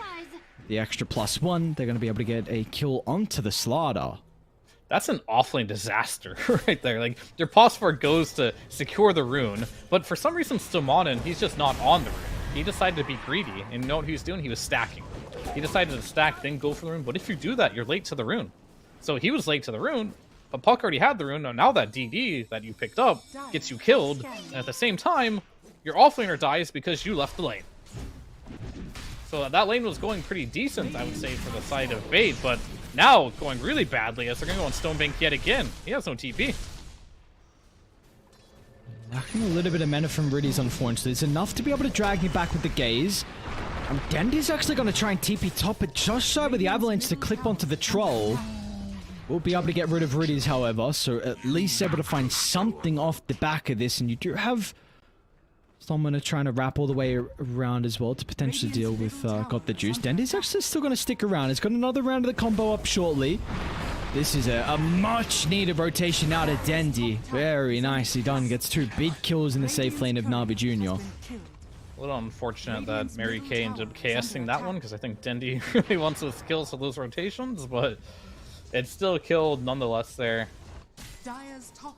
the extra +1, they're going to be able to get a kill onto the Slardar. That's an offlane disaster right there. Like, their Phosphor goes to secure the rune, but for some reason Stomanen, he's just not on the rune. He decided to be greedy, and you know what he was doing? He was stacking. He decided to stack, then go for the rune, but if you do that, you're late to the rune. So he was late to the rune, but Puck already had the rune, and now that DD that you picked up gets you killed, and at the same time, your offlaner dies because you left the lane. So that lane was going pretty decent, I would say, for the side of Bait, but now going really badly as they're going to go on Stonebank yet again. He has no TP. Lacking a little bit of mana from Riddies, unfortunately. It's enough to be able to drag me back with the gaze. And Dendy's actually going to try and TP top it just shy with the Avalanche to clip onto the Troll. We'll be able to get rid of Riddies, however, so at least able to find something off the back of this, and you do have someone trying to wrap all the way around as well to potentially deal with Got the Juice. Dendy's actually still going to stick around. He's got another round of the combo up shortly. This is a much-needed rotation out of Dendy. Very nicely done. Gets 2 big kills in the safe lane of Navi Jr. A little unfortunate that Mary Kay ended up KSing that one, because I think Dendy really wants those kills for those rotations, but it's still killed nonetheless there.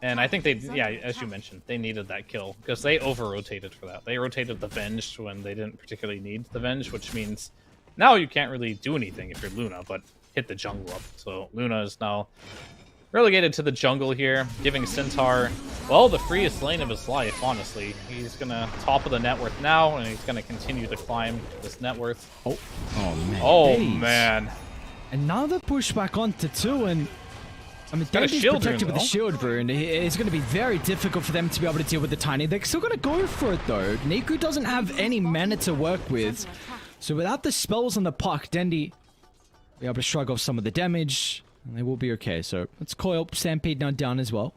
And I think they, yeah, as you mentioned, they needed that kill because they over-rotated for that. They rotated the Venge when they didn't particularly need the Venge, which means now you can't really do anything if you're Luna, but hit the jungle up. So Luna is now relegated to the jungle here, giving Centaur, well, the freest lane of his life, honestly. He's going to top of the net worth now, and he's going to continue to climb this net worth. Oh man. Oh, man. Another pushback onto 2, and I mean, Dendy's protected with the shield rune. It's going to be very difficult for them to be able to deal with the Tiny. They're still going to go for it, though. Niku doesn't have any mana to work with. So without the spells on the Puck, Dendy will be able to shrug off some of the damage, and they will be okay. So let's coil Stampede now down as well.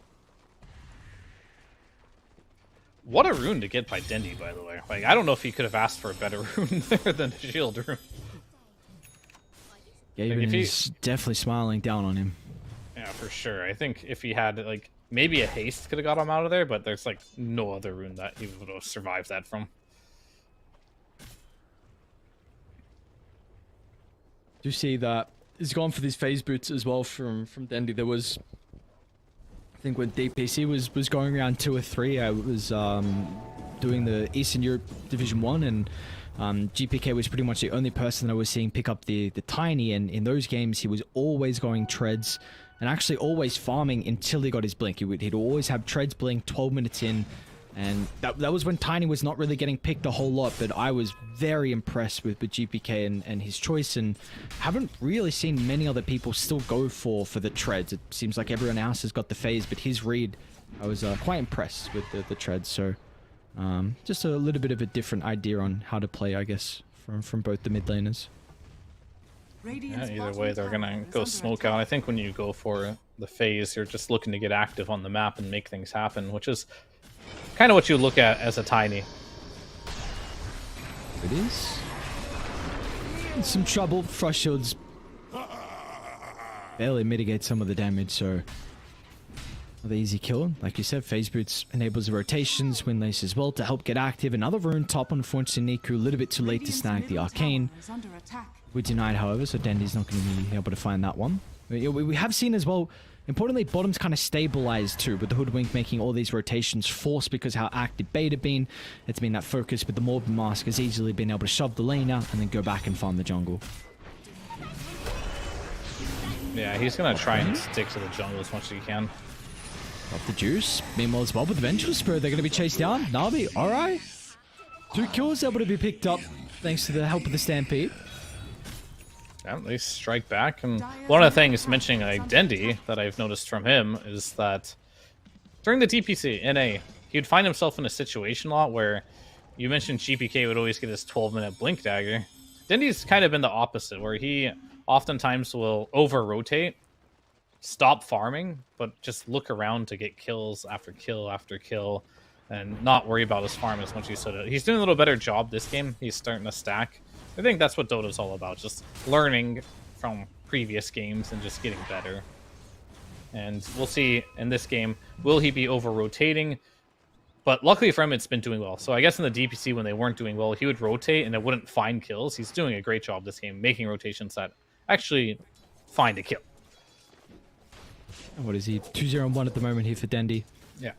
What a rune to get by Dendy, by the way. Like, I don't know if he could have asked for a better rune there than a shield rune. Gaben is definitely smiling down on him. Yeah, for sure. I think if he had, like, maybe a haste could have got him out of there, but there's, like, no other rune that he would have survived that from. Do you see that he's gone for these phase boots as well from Dendy? There was, I think when DPC was going around 2 or 3, I was doing the Eastern Europe Division 1, and GPK was pretty much the only person that I was seeing pick up the Tiny, and in those games he was always going treads and actually always farming until he got his blink. He'd always have treads blink 12 minutes in, and that was when Tiny was not really getting picked a whole lot, but I was very impressed with GPK and his choice, and haven't really seen many other people still go for the treads. It seems like everyone else has got the phase, but his read, I was quite impressed with the treads, so just a little bit of a different idea on how to play, I guess, from both the mid laners. Radiant's either bottom way, they're tower gonna is go under smoke attack. out. I think when you go for the phase, you're just looking to get active on the map and make things happen, which is kind of what you look at as a Tiny. It is. In some trouble. Frost shields barely mitigate some of the damage, so another easy kill. Like you said, phase boots enables the rotations, wind lace as well to help get active. Another rune top, unfortunately, Niku a little bit too late to Radiant's snag the middle arcane. tower is under attack. We denied, however, so Dendy's not going to be able to find that one. We have seen as well, importantly, bottom's kind of stabilized too, with the Hoodwink making all these rotations forced because how active beta been. It's been that focus, but the Morbid Mask has easily been able to shove the lane out and then go back and farm the jungle. Yeah, he's gonna try and stick to the jungle as much as he can. Off the juice. Meanwhile as well, with the Vengeful Spirit, they're going to be chased down. Navi, alright. 2 kills able to be picked up thanks to the help of the Stampede. Yeah, they strike back, and one of the things mentioning like Dendi that I've noticed from him is that during the DPC NA, he'd find himself in a situation a lot where you mentioned GPK would always get his 12-minute blink dagger. Dendi's kind of been the opposite, where he oftentimes will over-rotate, stop farming, but just look around to get kills after kill after kill, and not worry about his farm as much as he should. He's doing a little better job this game. He's starting to stack. I think that's what Dota's all about, just learning from previous games and just getting better. And we'll see in this game, will he be over-rotating? But luckily for him, it's been doing well. So I guess in the DPC, when they weren't doing well, he would rotate and it wouldn't find kills. He's doing a great job this game, making rotations that actually find a kill. And what is he? 2-0-1 at the moment here for Dendi. Yeah.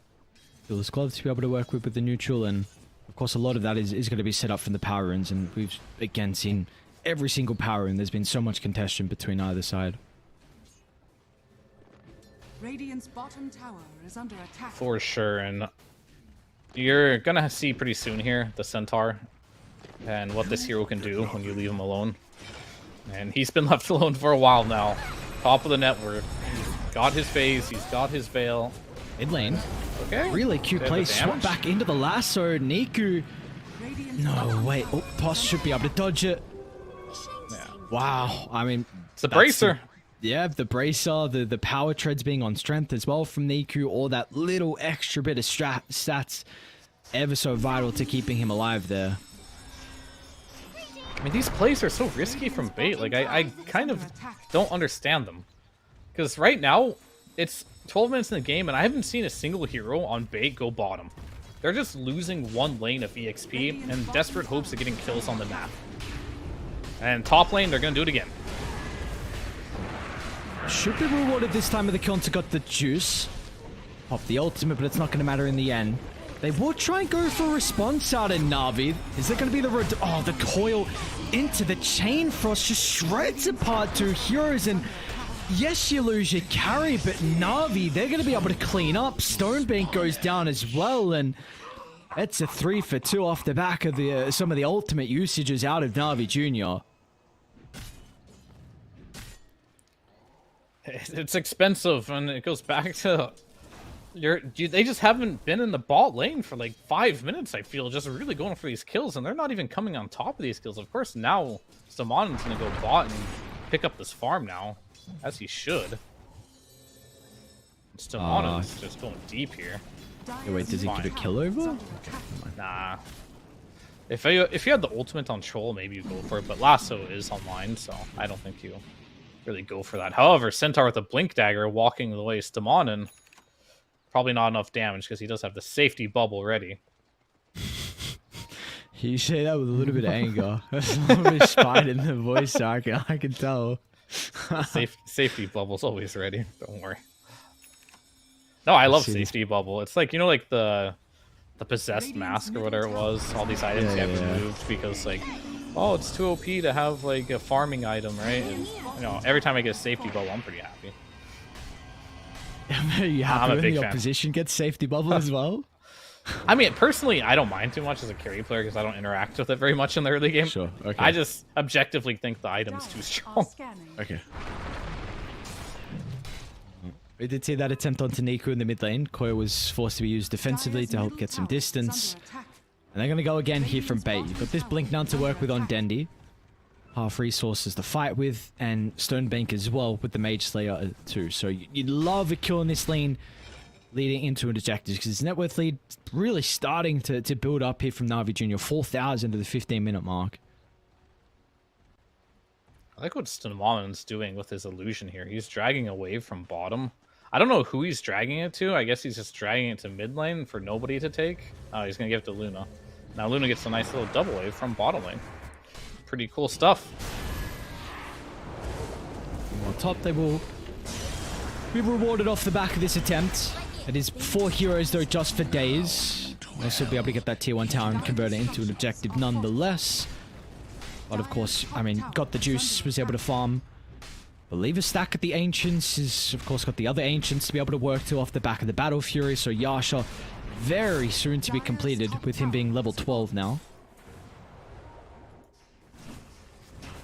His gloves to be able to work with the neutral, and of course a lot of that is going to be set up from the power runes, and we've again seen every single power rune. There's been so much contention between either side. Radiant's bottom tower is under attack. For sure, and you're gonna see pretty soon here the Centaur and what this hero can do when you leave him alone. And he's been left alone for a while now. Top of the network. He's got his phase, he's got his veil. Mid lane. Okay. Really cute Bit of play. the Swap damage. back into the lasso. Niku. Radiant's No, bottom wait. tower Oh, Poss should be able to dodge it. Yeah. Wow. I mean, It's a that's bracer. yeah, the bracer, the power treads being on strength as well from Niku, all that little extra bit of stats, ever so vital to keeping him alive there. I mean, these plays are so risky from bait. Like, I kind of don't understand them. Because right now, it's 12 minutes in the game, and I haven't seen a single hero on bait go bottom. They're just losing one lane of EXP in desperate hopes of getting kills on the map. And top lane, they're going to do it again. Should be rewarded this time with the counter got the juice. Pop the ultimate, but it's not going to matter in the end. They will try and go for a response out in Navi. Is it going to be the... Oh, the coil into the chain frost just shreds apart 2 heroes. And yes, you lose your carry, but Navi, they're going to be able to clean up. Stonebank goes down as well, and it's a 3 for 2 off the back of the some of the ultimate usages out of Navi Jr. It's expensive, and it goes back to... They just haven't been in the bot lane for like 5 minutes, I feel, just really going for these kills, and they're not even coming on top of these kills. Of course, now Samon's going to go bot and pick up this farm now, as he should. Stamana's just going deep here. Yeah, wait, does he get a kill over? Nah. If you had the ultimate on Troll, maybe you go for it, but Lasso is online, so I don't think you really go for that. However, Centaur with a Blink Dagger walking the way Stamanen, probably not enough damage because he does have the safety bubble ready. You say that with a little bit of anger. There's a little bit of spite in the voice, so I can tell. Safety bubble's always ready. Don't worry. No, I love safety bubble. It's like, you know, like the possessed mask or whatever it was. All these items you have removed because like, oh, it's too OP to have like a farming item, right? And, you know, every time I get a safety bubble, I'm pretty happy. Are you happy when the opposition gets safety bubble as well? I mean, personally, I don't mind too much as a carry player because I don't interact with it very much in the early game. Sure, okay. I just objectively think the item's too strong. Okay. We did see that attempt onto Niku in the mid lane. Koya was forced to be used defensively to help get some distance. And they're going to go again here from bait. You've got this blink now to work with on Dendi. half resources to fight with, and Stonebank as well with the Mage Slayer too. So you'd love a kill in this lane leading into an objective, because his net worth lead really starting to build up here from Na'Vi Jr. 4,000 to the 15-minute mark. I like what Stunman's doing with his illusion here. He's dragging a wave from bottom. I don't know who he's dragging it to. I guess he's just dragging it to mid lane for nobody to take. Oh, he's going to give it to Luna. Now Luna gets a nice little double wave from bottom lane. Pretty cool stuff. On top, they will be rewarded off the back of this attempt. It is 4 heroes, though, just for days. They'll also be able to get that tier 1 tower and convert it into an objective nonetheless. But of course, I mean, got the juice, was able to farm. Leave a stack at the Ancients, is of course got the other Ancients to be able to work to off the back of the Battle Fury. So Yasha, very soon to be completed, with him being level 12 now.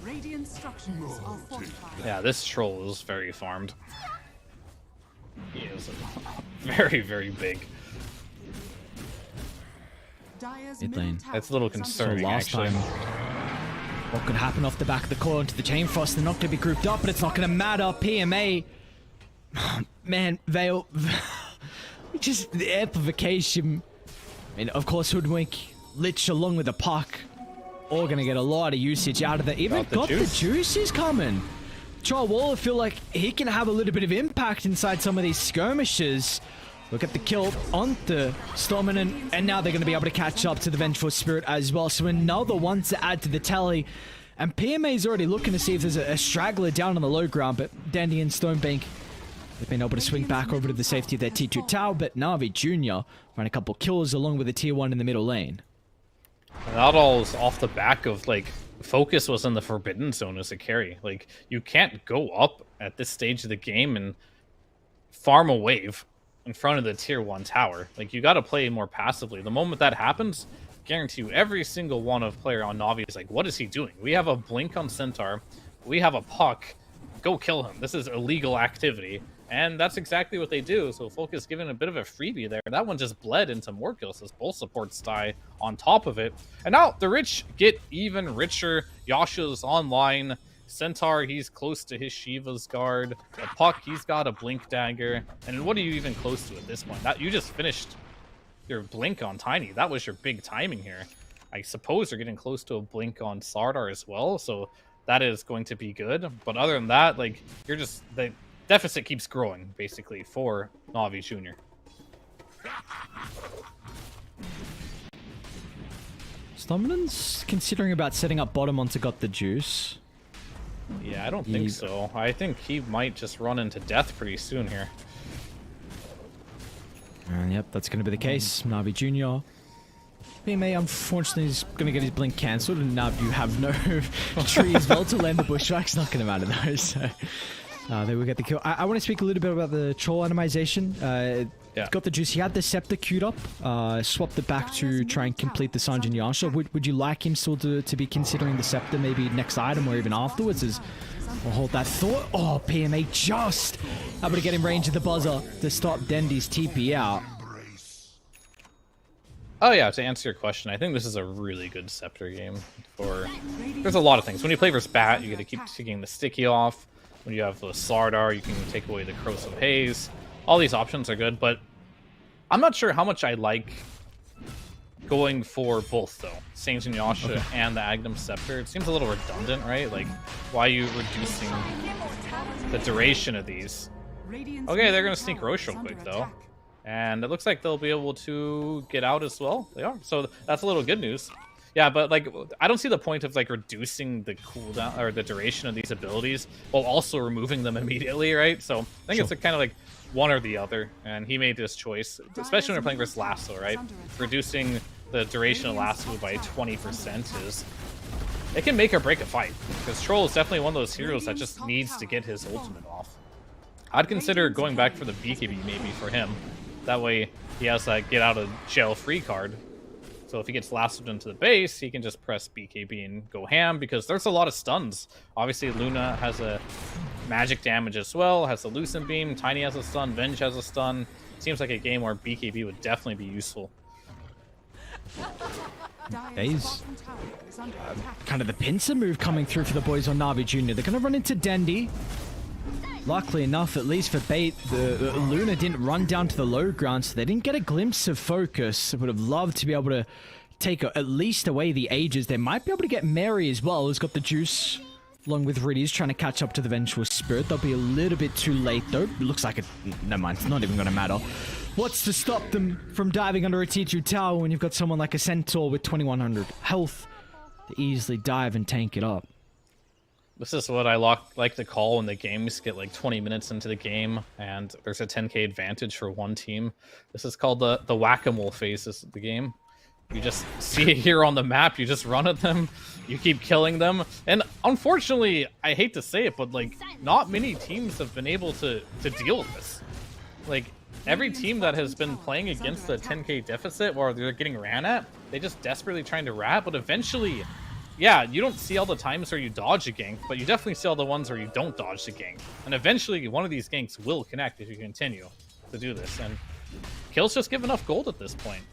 Radiant structures are fortified. Yeah, this troll is very farmed. He is very, very big. Dire's Mid middle lane. tower That's a little is under concerning, So last actually. time, what could happen off the back of the core into the Chain Frost? They're not going to be grouped up, but it's not going to matter. PMA, man, Veil, just the amplification. I mean, of course, Hoodwink, Lich along with the Puck, all going to get a lot of usage out of that. Even got the juices coming. Char Waller feel like he can have a little bit of impact inside some of these skirmishes. Look at the kill onto Stormin, and now they're going to be able to catch up to the Vengeful Spirit as well. So another one to add to the tally. And PMA is already looking to see if there's a straggler down on the low ground, but Dandy and Stonebank, they've been able to swing back over to the safety of their T2 tower, but Na'Vi Jr. ran a couple kills along with the tier 1 in the middle lane. And that all is off the back of, like, focus was in the Forbidden Zone as a carry. Like, you can't go up at this stage of the game and farm a wave in front of the tier 1 tower. Like, you got to play more passively. The moment that happens, guarantee you every single one of player on Na'Vi is like, what is he doing? We have a blink on Centaur. We have a Puck. Go kill him. This is illegal activity. And that's exactly what they do. So Focus given a bit of a freebie there. That one just bled into more kills as both supports die on top of it. And now the rich get even richer. Yasha's online. Centaur, he's close to his Shiva's guard. The Puck, he's got a blink dagger. And what are you even close to at this point? That you just finished your blink on Tiny. That was your big timing here. I suppose you're getting close to a blink on Sardar as well. So that is going to be good. But other than that, like, you're just... the deficit keeps growing, basically, for Na'Vi Jr. Stominan's considering about setting up bottom onto Got the Juice. Yeah, I don't think so. I think he might just run into death pretty soon here. And yep, that's going to be the case. Na'Vi Jr. PMA, unfortunately, is going to get his blink cancelled, and now you have no tree as well to land the bushwhack's not going to matter though, so they will get the kill. I want to speak a little bit about the troll animization. Yeah. Got the juice. He had the scepter queued up, swapped it back to try and complete the Sanjin Yasha. Would you like him still to be considering the scepter maybe next item or even afterwards? We'll hold that thought. Oh, PMA just able to get him range of the buzzer to stop Dendy's TP out. Oh yeah, to answer your question, I think this is a really good Scepter game. There's a lot of things. When you play versus Bat, you get to keep taking the sticky off. When you have the Sardar, you can take away the Corrosive Haze. All these options are good, but I'm not sure how much I like going for both, though. Sanjin Yasha and the Aghanim Scepter. It seems a little redundant, right? Like, why are you reducing the duration of these? Okay, they're going to sneak Roche real quick, though. And it looks like they'll be able to get out as well. They are. So that's a little good news. Yeah, but like, I don't see the point of like reducing the cooldown or the duration of these abilities while also removing them immediately, right? So I think it's kind of like one or the other. And he made this choice, especially when we're playing versus Lasso, right? Reducing the duration of Lasso by 20% is... it can make or break a fight. Because Troll is definitely one of those heroes that just needs to get his ultimate off. I'd consider going back for the BKB maybe for him. That way he has that get out of jail free card. So if he gets lassoed into the base, he can just press BKB and go ham, because there's a lot of stuns. Obviously, Luna has a magic damage as well, has a Lucent Beam, Tiny has a stun, Venge has a stun. Seems like a game where BKB would definitely be useful. Days. bottom tower is under attack. Kind of the pincer move coming through for the boys on Na'Vi Jr. They're going to run into Dendi. Luckily enough, at least for Bait, the Luna didn't run down to the low ground, so they didn't get a glimpse of focus. I would have loved to be able to take at least away the Ages. They might be able to get Mary as well, who's got the juice, along with Riddy's trying to catch up to the Vengeful Spirit. They'll be a little bit too late, though. It looks like it... Never mind, it's not even going to matter. What's to stop them from diving under a T2 tower when you've got someone like a Centaur with 2100 health to easily dive and tank it up? This is what I like to call when the games get like 20 minutes into the game and there's a 10k advantage for one team. This is called the whack-a-mole phases of the game. You just see it here on the map, you just run at them, you keep killing them, and unfortunately, I hate to say it, but like, not many teams have been able to deal with this. Like, every team that has been playing against the 10k deficit or they're getting ran at, they just desperately trying to rat, but eventually... Yeah, you don't see all the times where you dodge a gank, but you definitely see all the ones where you don't dodge the gank. And eventually, one of these ganks will connect if you continue to do this. And kills just give enough gold at this point,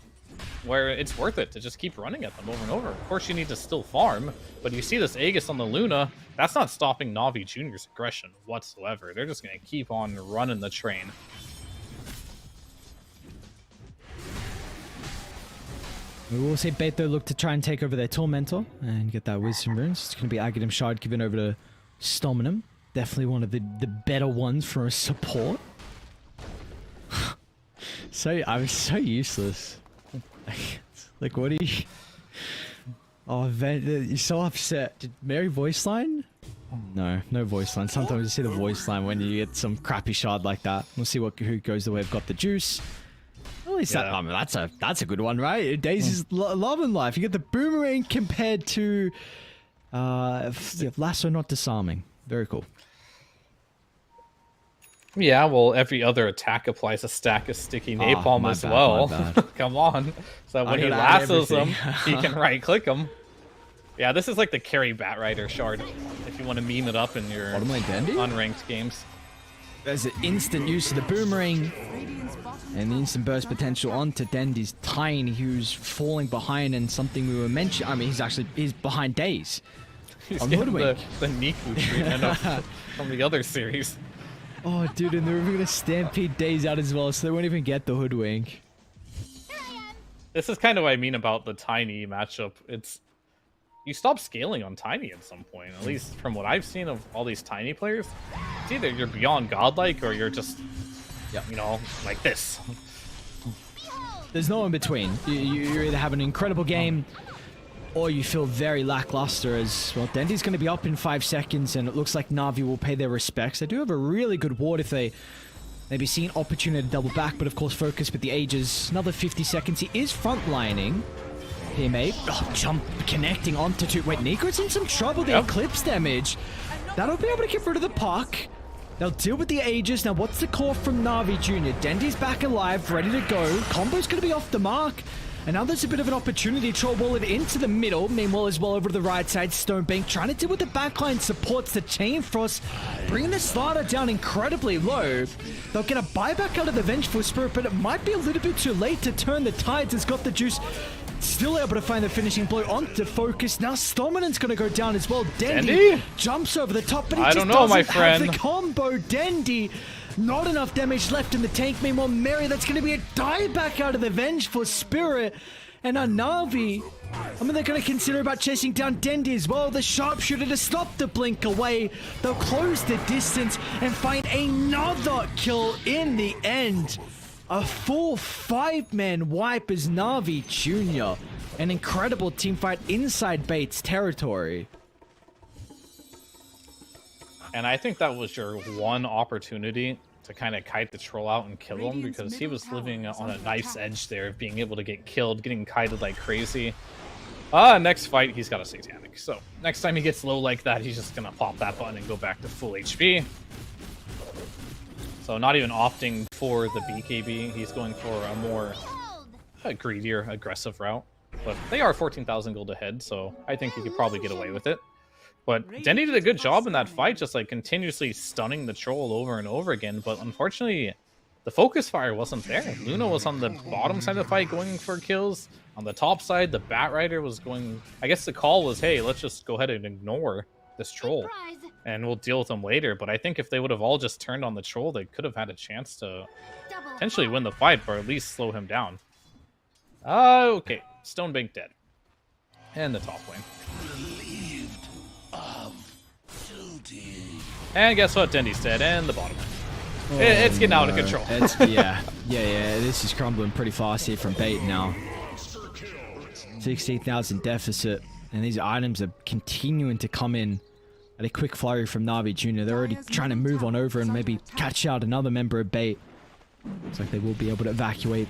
where it's worth it to just keep running at them over and over. Of course, you need to still farm, but you see this Aegis on the Luna, that's not stopping Na'Vi Jr.'s aggression whatsoever. They're just going to keep on running the train. We will see Bait, though, look to try and take over their Tormentor and get that Wisdom Runes. It's going to be Aghanim Shard given over to Stominum. Definitely one of the better ones for a support. I was so useless. Like, what do you... Oh, you're so upset. Did Mary voice line? No voice line. Sometimes you see the voice line when you get some crappy shard like that. We'll see who goes the way of got the juice. At least Yeah. I mean, that's a good one, right? Daisy's love and life. You get the boomerang compared to lasso not disarming. Very cool. Yeah, well, every other attack applies a stack of sticky napalm my as bad, well. my bad. Come on. So when he gotta add lassos them, everything. he can right-click them. Yeah, this is like the carry Batrider shard, if you want to meme it up in your Bottom lane Dandy? unranked games. There's an instant use of the boomerang Radiant's bottom and the instant burst potential onto Dendy's Tiny, who's falling behind in something we were mentioning. I mean, he's behind Days. He's On getting the Hoodwink. Niku treatment from the other series. Oh, dude, and they're even gonna stampede Days out as well, so they won't even get the Hoodwink. This is kind of what I mean about the Tiny matchup. You stop scaling on Tiny at some point, at least from what I've seen of all these Tiny players. It's either you're beyond godlike or you're just, you know, like this. There's no in between. You either have an incredible game, or you feel very lackluster as, well, Dendy's going to be up in 5 seconds, and it looks like Na'Vi will pay their respects. They do have a really good ward if they maybe see an opportunity to double back, but of course focus with the Ages. Another 50 seconds. He is frontlining. PMA. Oh, jump connecting onto two. Wait, Nico's in some trouble. The Eclipse damage. That'll be able to get rid of the puck. They'll deal with the Aegis. Now, what's the call from Na'Vi Jr.? Dendy's back alive, ready to go. Combo's going to be off the mark. And now there's a bit of an opportunity to troll it into the middle. Meanwhile, as well over to the right side, Stonebank trying to deal with the backline supports the Chain Frost, bringing the slider down incredibly low. They'll get a buyback out of the Vengeful Spirit, but it might be a little bit too late to turn the tides. It's got the juice. Still able to find the finishing blow onto Focus. Now Stominen's going to go down as well. Dendy jumps over the top, but he I just don't know, doesn't my have friend. the combo. Dendy, not enough damage left in the tank. Meanwhile, Mary, that's going to be a dieback out of the Vengeful Spirit. And now Na'Vi, I mean, they're going to consider about chasing down Dendy as well. The sharpshooter to stop the blink away. They'll close the distance and find another kill in the end. A full 5-man wipe as Na'Vi Jr. An incredible teamfight inside Bates territory. And I think that was your one opportunity to kind of kite the troll out and kill him, because he was living on a knife's edge there of being able to get killed, getting kited like crazy. Next fight, he's got a Satanic. So next time he gets low like that, he's just going to pop that button and go back to full HP. So not even opting for the BKB, he's going for a more greedier, aggressive route. But they are 14,000 gold ahead, so I think he could probably get away with it. But Dendy did a good job in that fight, just like continuously stunning the troll over and over again. But unfortunately, the focus fire wasn't there. Luna was on the bottom side of the fight going for kills. On the top side, the Bat Rider was going... I guess the call was, hey, let's just go ahead and ignore this troll. And we'll deal with them later. But I think if they would have all just turned on the troll, they could have had a chance to potentially win the fight, or at least slow him down. Okay. Stonebank dead. And the top lane. And guess what? Dendy's dead. And the bottom lane. It's getting out of control. Yeah. This is crumbling pretty fast here from Bait now. 16,000 deficit, and these items are continuing to come in at a quick flurry from Na'Vi Jr. They're already trying to move on over and maybe catch out another member of Bait. Looks like they will be able to evacuate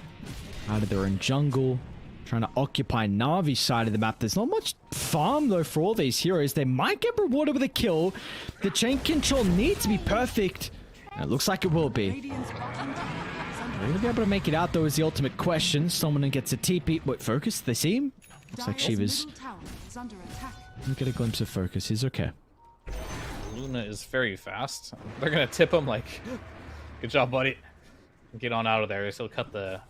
out of their own jungle. Trying to occupy Na'Vi's side of the map. There's not much farm though for all these heroes. They might get rewarded with a kill. The chain control needs to be perfect. And it looks like it will be. Are they going to be able to make it out though is the ultimate question. Someone gets a TP. Wait, Focus? They see him? Looks like Shiva's. Let me get a glimpse of Focus. He's okay. Luna is very fast. They're going to tip him like, good job, buddy. Get on out of there. He'll cut the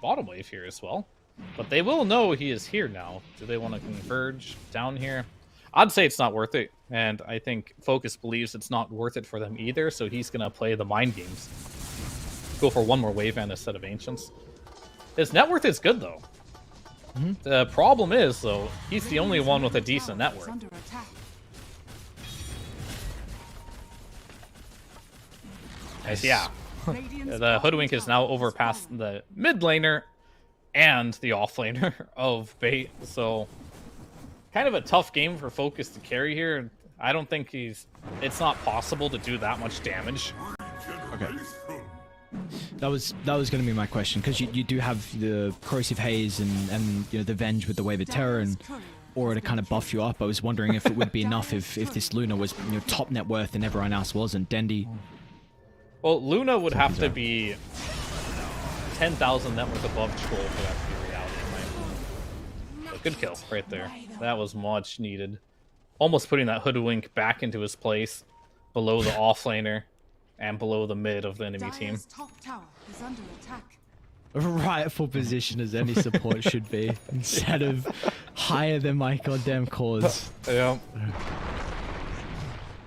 bottom wave here as well. But they will know he is here now. Do they want to converge down here? I'd say it's not worth it. And I think Focus believes it's not worth it for them either. So he's going to play the mind games. Go for one more wave and a set of Ancients. His net worth is good, though. The problem is, though, he's the only one with a decent net worth. As, yeah. The Hoodwink is now overpassed the mid laner and the off laner of Bait. So, kind of a tough game for Focus to carry here. I don't think it's not possible to do that much damage. Okay. That was going to be my question, because you do have the Corrosive Haze and you know, the Venge with the Wave of Terror and Aura to kind of buff you up. I was wondering if it would be enough if this Luna was, you know, top net worth and everyone else wasn't. Dendy. Well, Luna would have to be 10,000 net worth above Troll for that to be reality, in my opinion. Good kill right there. That was much needed. Almost putting that Hoodwink back into his place below the offlaner and below the mid of the enemy team. Top tower is under attack. A rightful position as any support should be, instead of higher than my goddamn cause. Yeah.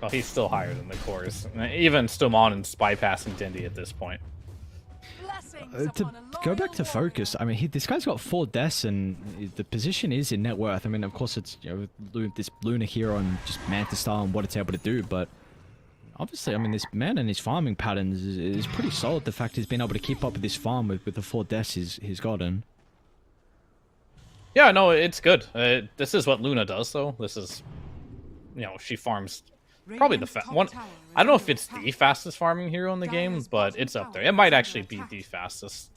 Well, he's still higher than the cores. Even Stomonen's bypassing Dindy at this point. To go back to Focus, I mean, this guy's got 4 deaths, and the position is in net worth. I mean, of course, it's, you know, this Luna here on just Manta style and what it's able to do, but obviously, I mean, this man and his farming patterns is pretty solid. The fact he's been able to keep up with this farm with the 4 deaths he's gotten. Yeah, no, it's good. This is what Luna does, though. This is, you know, she farms probably the one. I don't know if it's the fastest farming hero in the game, but it's up there. It might actually be the fastest.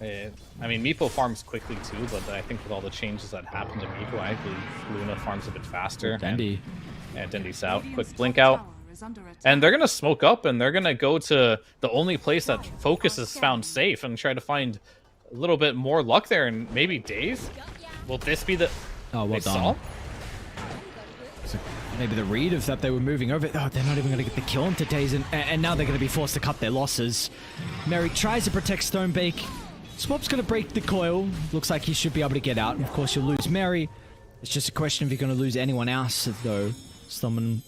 I mean, Meepo farms quickly too, but I think with all the changes that happened to Meepo, I believe Luna farms a bit faster. Dendy. And Dendy's out. Quick blink out. And they're going to smoke up, and they're going to go to the only place that Focus has found safe and try to find a little bit more luck there, and maybe Daze? Will this be the... Oh, well done. So maybe the read of that they were moving over. Oh, they're not even going to get the kill into Daze, and now they're going to be forced to cut their losses. Merrick tries to protect Stonebank. Swap's going to break the coil. Looks like he should be able to get out. And of course, you'll lose Mary. It's just a question if you're going to lose anyone else, though. Someone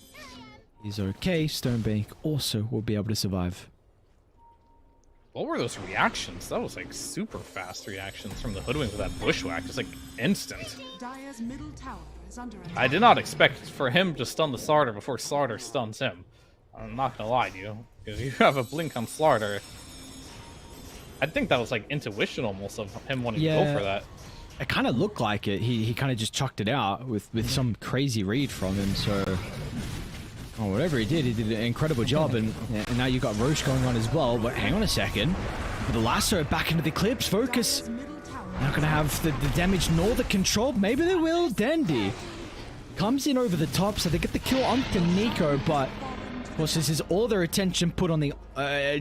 is okay. Stonebank also will be able to survive. What were those reactions? That was like super fast reactions from the Hoodwink with that bushwhack. It's like instant. Dire's middle tower is under attack. I did not expect for him to stun the Slardar before Slardar stuns him. I'm not gonna lie to you, because you have a blink on Slardar. I think that was like intuition almost of him wanting to go for that. It kind of looked like it. He kind of just chucked it out with some crazy read from him. So, whatever he did an incredible job. And now you got Roche going on as well. But hang on a second. With the lasso back into the clips. Focus. Not going to have the damage nor the control. Maybe they will. Dendy comes in over the top. So they get the kill onto Nico. But of course, this is all their attention put on the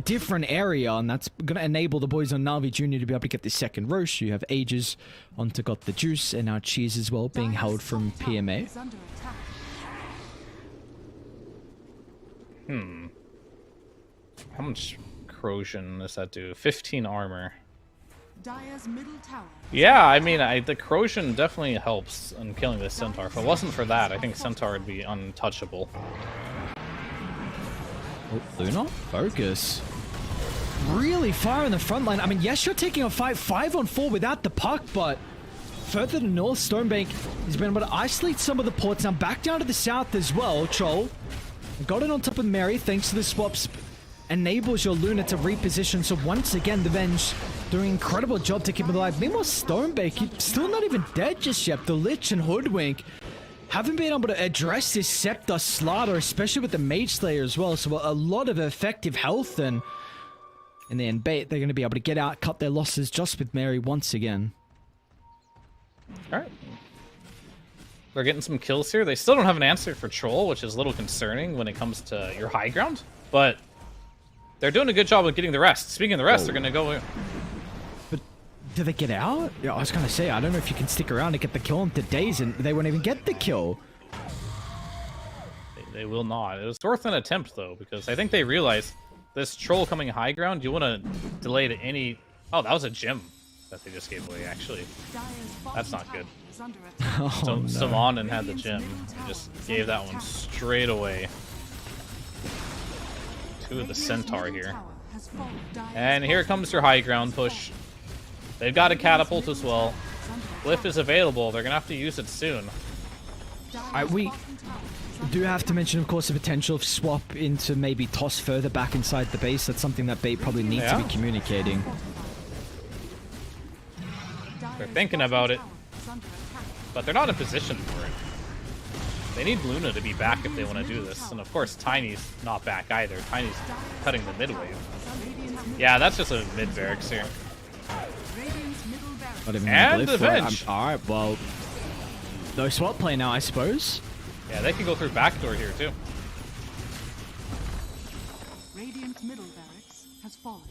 different area, and that's going to enable the boys on Na'Vi Jr. to be able to get the second Roche. You have Aegis onto got the Juice, and now Cheese as well being held from PMA. How much corrosion does that do? 15 armor. Dire's middle tower. Yeah, I mean, the corrosion definitely helps in killing this centaur. If it wasn't for that, I think centaur would be untouchable. Oh, Luna, focus. Really far in the front line. I mean, yes, you're taking a fight 5-on-4 without the puck, but further to the north, Stonebank has been able to isolate some of the ports. Now back down to the south as well. Troll got it on top of Mary thanks to the swaps. Enables your Luna to reposition. So once again, the Venge doing an incredible job to keep him alive. Meanwhile, Stonebank, he's still not even dead just yet. The Lich and Hoodwink haven't been able to address this Scepter slaughter, especially with the Mage Slayer as well. So a lot of effective health, and in the end, Bait, they're going to be able to get out, cut their losses just with Mary once again. Alright. They're getting some kills here. They still don't have an answer for Troll, which is a little concerning when it comes to your high ground. But they're doing a good job of getting the rest. Speaking of the rest, they're going to go... But do they get out? Yeah, I was going to say, I don't know if you can stick around to get the kill into Days, and they won't even get the kill. They will not. It was worth an attempt, though, because I think they realized this Troll coming high ground, you want to delay to any... Oh, that was a gem that they just gave away, actually. That's not good. Oh, So no. Simonin had the gem. He just gave that one straight away to the Centaur here. And here comes your high ground push. They've got a catapult as well. Glyph is available. They're going to have to use it soon. We do have to mention, of course, the potential of swap into maybe toss further back inside the base. That's something that Bait probably needs to be communicating. They're thinking about it, but they're not in position for it. They need Luna to be back if they want to do this. And of course, Tiny's not back either. Tiny's cutting the mid wave. Yeah, that's just a mid barracks here. And the Venge! Alright, well, no swap play now, I suppose. Yeah, they can go through backdoor here too. Radiant middle barracks has fallen.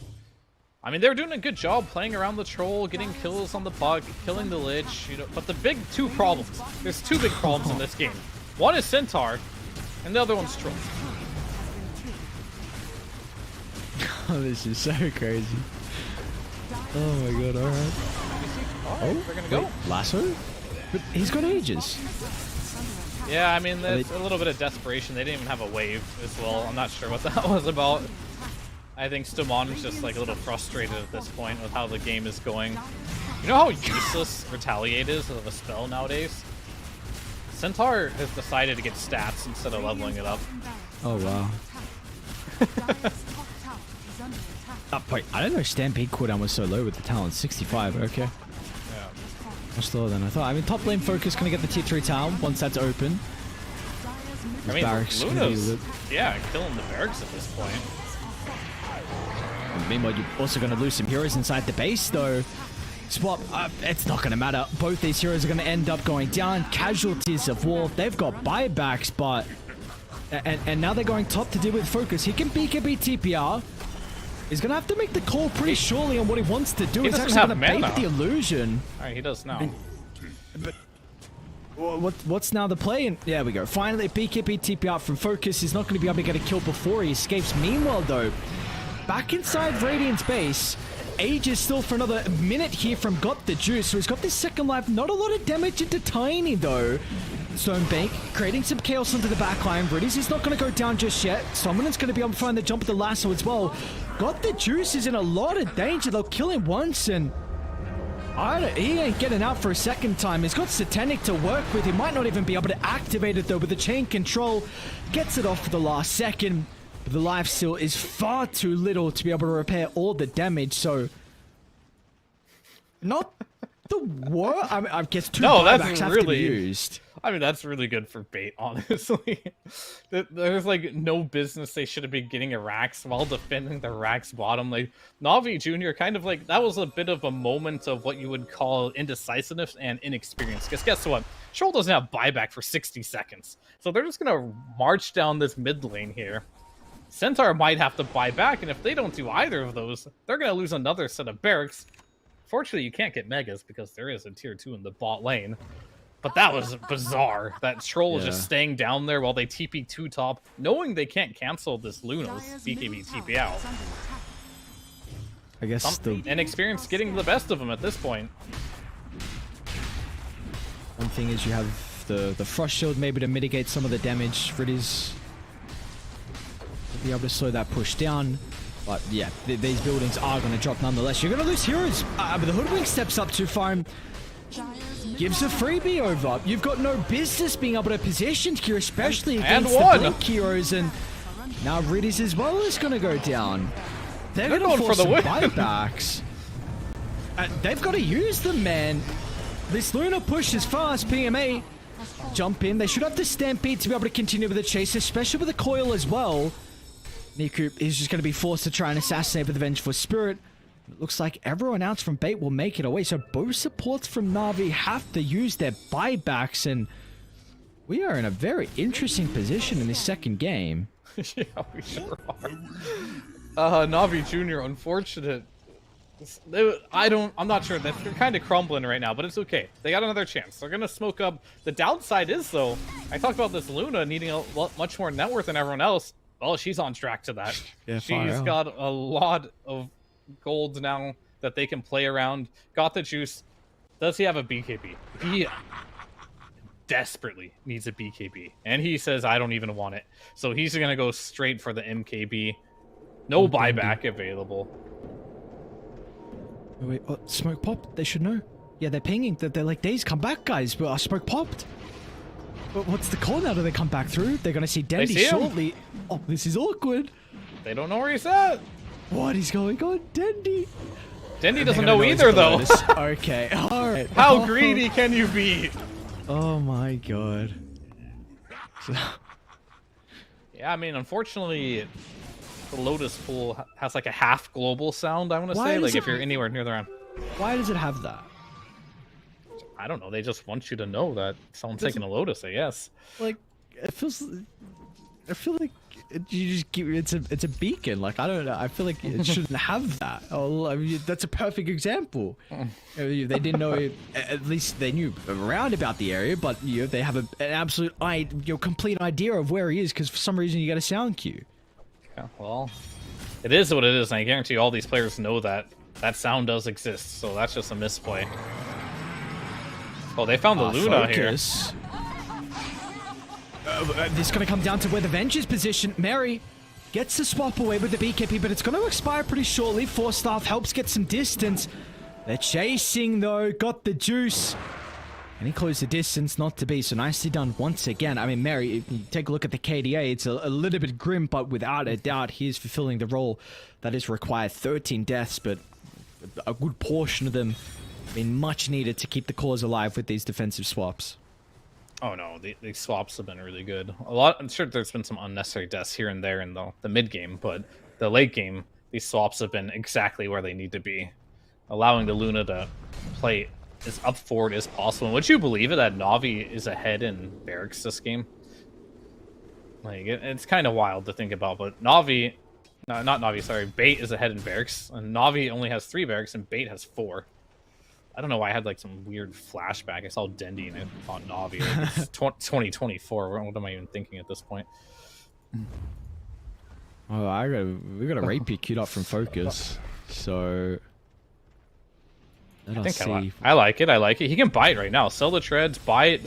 I mean, they were doing a good job playing around the Troll, getting kills on the puck, killing the Lich, you know. But the big two problems, there's two big problems in this game. One is Centaur, and the other one's Troll. Oh, this is so crazy. Oh my god, alright. Oh, they're gonna go. Wait, Lasso? But he's got ages. Yeah, I mean, there's a little bit of desperation. They didn't even have a wave as well. I'm not sure what that was about. I think Stomon's just like a little frustrated at this point with how the game is going. You know how useless Retaliate is of a spell nowadays? Centaur has decided to get stats instead of leveling it up. Oh wow. Wait, I didn't know Stampede cooldown was so low with the talent. 65, okay. Yeah. Much lower than I thought. I mean, top lane focus gonna get the tier 3 town once that's open. I mean, Barracks gonna be Luna's, lit. yeah, killing the barracks at this point. And meanwhile, you're also gonna lose some heroes inside the base, though. Swap, it's not gonna matter. Both these heroes are gonna end up going down. Casualties of war. They've got buybacks, but and now they're going top to deal with focus. He can BKB TPR. He's gonna have to make the call pretty surely on what he wants to do. He He's doesn't actually have gonna mana. bait the illusion. Alright, he does now. What's now the play? And there we go. Finally, BKB TP out from Focus. He's not going to be able to get a kill before he escapes. Meanwhile, though, back inside Radiant's base, Age is still for another minute here from Got the Juice. So he's got this second life. Not a lot of damage into Tiny, though. Stonebank creating some chaos onto the backline. Riddies is not going to go down just yet. Summonen's going to be able to find the jump with the lasso as well. Got the Juice is in a lot of danger. They'll kill him once and he ain't getting out for a second time. He's got Satanic to work with. He might not even be able to activate it though, but the chain control gets it off for the last second. But the life steal is far too little to be able to repair all the damage, so not the worst. I mean, I guess two buybacks have to be used. I mean, that's really good for Bait, honestly. There's like no business they should have been getting a Rax while defending the Rax bottom. Like Navi Jr. kind of like that was a bit of a moment of what you would call indecisiveness and inexperience. Because guess what? Troll doesn't have buyback for 60 seconds. So they're just gonna march down this mid lane here. Centaur might have to buy back, and if they don't do either of those, they're gonna lose another set of barracks. Fortunately, you can't get megas because there is a tier 2 in the bot lane. But that was bizarre. That Troll is just staying down there while they TP 2 top, knowing they can't cancel this Luna's BKB TP out. I guess the inexperience getting the best of him at this point. one thing is you have the frost shield maybe to mitigate some of the damage. Riddies will be able to slow that push down. But yeah, these buildings are going to drop nonetheless. You're going to lose heroes. But the Hoodwink steps up to farm. Gives a freebie over. You've got no business being able to position here, especially against the Blink heroes. And now Riddies as well is going to go down. They're going to force some buybacks. They've got to use them, man. This Luna push is fast. PMA jump in. They should have the Stampede to be able to continue with the chase, especially with the coil as well. Niku is just going to be forced to try and assassinate with the Vengeful Spirit. It looks like everyone else from Bait will make it away. So both supports from Na'Vi have to use their buybacks. And we are in a very interesting position in this second game. Yeah, we sure are. Na'Vi Jr., unfortunate. I'm not sure. They're kind of crumbling right now, but it's okay. They got another chance. They're going to smoke up. The downside is, though, I talked about this Luna needing a lot, much more net worth than everyone else. Well, she's on track to that. Yeah, she's got a lot of gold now that they can play around. Got the juice. Does he have a BKB? He desperately needs a BKB. And he says, I don't even want it. So he's going to go straight for the MKB. No buyback available. Wait, smoke popped? They should know. Yeah, they're pinging. They're like, days, come back, guys. But our smoke popped. But what's the call now? Do they come back through? They're going to see Dendy shortly. Oh, this is awkward. They don't know where he's at. What is going on, Dendy? Dendy doesn't know either, though. Okay, all right. How greedy can you be? Oh my god. Yeah, I mean, unfortunately, the Lotus Pool has like a half global sound, I want to say, like if you're anywhere near the round. Why does it have that? I don't know. They just want you to know that someone's taking a Lotus, I guess. Like, it feels... I feel like you just give it's a beacon. Like, I don't know. I feel like it shouldn't have that. Oh, I mean, that's a perfect example. They didn't know. At least they knew around about the area, but they have an absolute complete idea of where he is because for some reason you got a sound cue. Yeah, well, it is what it is, and I guarantee all these players know that that sound does exist. So that's just a misplay. Oh, they found the Luna focus. Here. This is going to come down to where the Venge is positioned. Mary gets the swap away with the BKB, but it's going to expire pretty shortly. Force Staff helps get some distance. They're chasing, though. Got the juice. And he closed the distance, not to be. So nicely done once again. I mean, Mary, if you take a look at the KDA, it's a little bit grim, but without a doubt, he's fulfilling the role that is required. 13 deaths, but a good portion of them been much needed to keep the cause alive with these defensive swaps. Oh no, the swaps have been really good. I'm sure there's been some unnecessary deaths here and there in the mid game, but the late game, these swaps have been exactly where they need to be, allowing the Luna to play as up forward as possible. And would you believe it that Na'Vi is ahead in barracks this game? Like it's kind of wild to think about, but Na'Vi, no, not Na'Vi, sorry, Bait is ahead in barracks, and Na'Vi only has 3 barracks and Bait has 4. I don't know why I had like some weird flashback. I saw Dendy and I thought Na'Vi. Like, it's 2024. What am I even thinking at this point? Oh, we got a rapier queued up from Focus. So I like it. I like it. He can buy it right now. Sell the treads, buy it.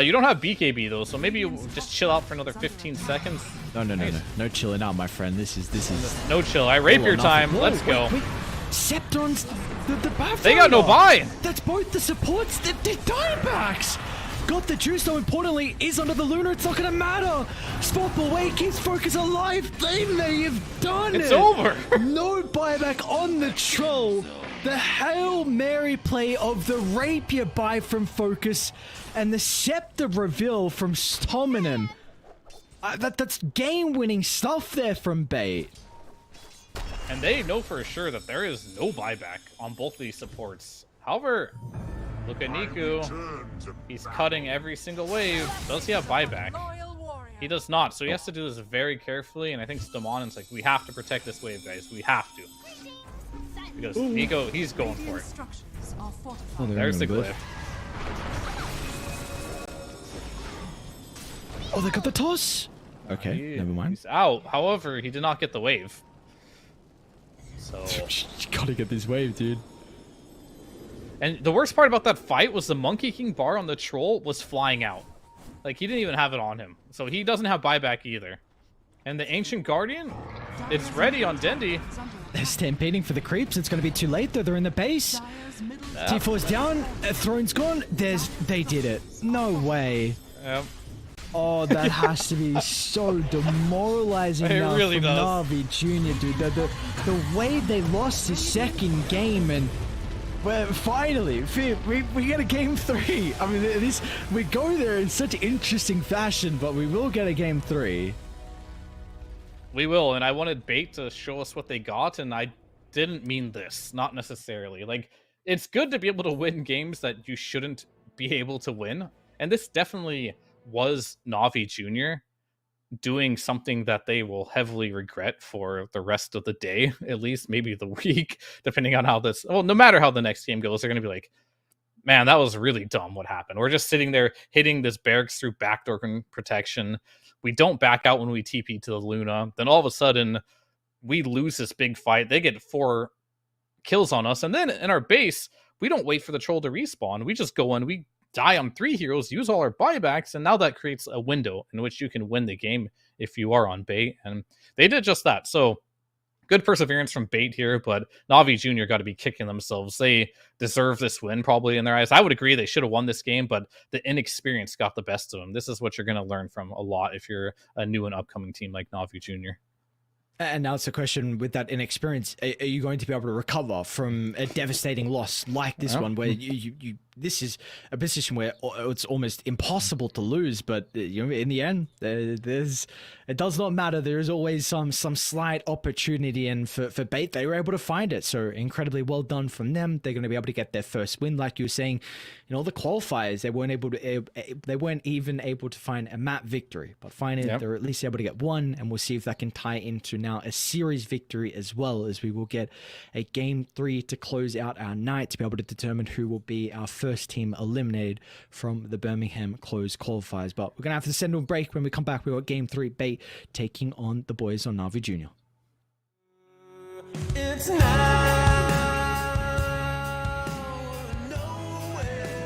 You don't have BKB though, so maybe you just chill out for another 15 seconds. No chilling out, my friend. This is no chill. I rapier time. Let's go. Wait. Sceptron's the buff. They got no buy. That's both the supports. They're diebacks. Got the juice, though. Importantly, is under the Luna. It's not gonna matter. Swap away, keeps Focus alive. They may have done it. It's over. No buyback on the troll. The Hail Mary play of the rapier buy from Focus and the Scepter reveal from Stominum. That's game-winning stuff there from Bait. And they know for sure that there is no buyback on both of these supports. However, look at Niku. He's cutting every single wave. Does he have buyback? He does not, so he has to do this very carefully, and I think Stamon's like, we have to protect this wave, guys. We have to. Because Nico, he's going for it. Oh, there's the glyph. Oh, they got the toss. Okay, never mind. He's out. However, he did not get the wave. So You gotta get this wave, dude. and the worst part about that fight was the Monkey King bar on the troll was flying out. Like, he didn't even have it on him. So he doesn't have buyback either. And the Ancient Guardian, it's ready on Dendi. They're stampeding for the creeps. It's going to be too late, though. They're in the base. T4's down. Throne's gone. They did it. No way. Yep. Oh, that has to be so demoralizing It now really for does. Na'Vi Jr., dude. The way they lost the second game, and well, finally, we get a game 3. I mean, we go there in such interesting fashion, but we will get a game 3. We will, and I wanted Bait to show us what they got, and I didn't mean this. Not necessarily. Like, it's good to be able to win games that you shouldn't be able to win, and this definitely was Na'Vi Jr. doing something that they will heavily regret for the rest of the day, at least, maybe the week, depending on how this... Well, no matter how the next game goes, they're going to be like, man, that was really dumb what happened. We're just sitting there hitting this barracks through backdoor protection. We don't back out when we TP to the Luna. Then all of a sudden, we lose this big fight. They get 4 kills on us. And then in our base, we don't wait for the troll to respawn. We just go in, we die on 3 heroes, use all our buybacks, and now that creates a window in which you can win the game if you are on Bait. And they did just that. So good perseverance from Bait here, but Na'Vi Jr. got to be kicking themselves. They deserve this win, probably, in their eyes. I would agree they should have won this game, but the inexperience got the best of them. This is what you're going to learn from a lot if you're a new and upcoming team like Na'Vi Jr. And now it's a question, with that inexperience, are you going to be able to recover from a devastating loss like this one, where you this is a position where it's almost impossible to lose, but in the end, it does not matter. There is always some slight opportunity, and for Bait, they were able to find it. So incredibly well done from them. They're going to be able to get their first win, like you were saying. The qualifiers, they weren't even able to find a map victory, but finally they're at least able to get one, and we'll see if that can tie into now a series victory, as well as we will get a game 3 to close out our night to be able to determine who will be our first team eliminated from the Birmingham closed qualifiers. But we're gonna have to send a break. When we come back, we've got game 3, Bait taking on the boys on Na'Vi Jr. It's now, no way.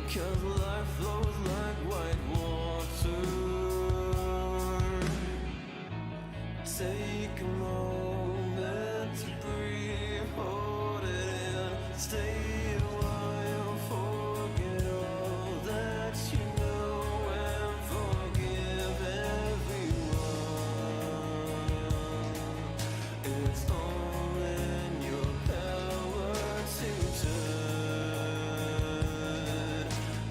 'Cause life flows like white water. Take a moment to breathe, hold it in, stay a while, forget all that you know, and forgive everyone. It's all in your power to turn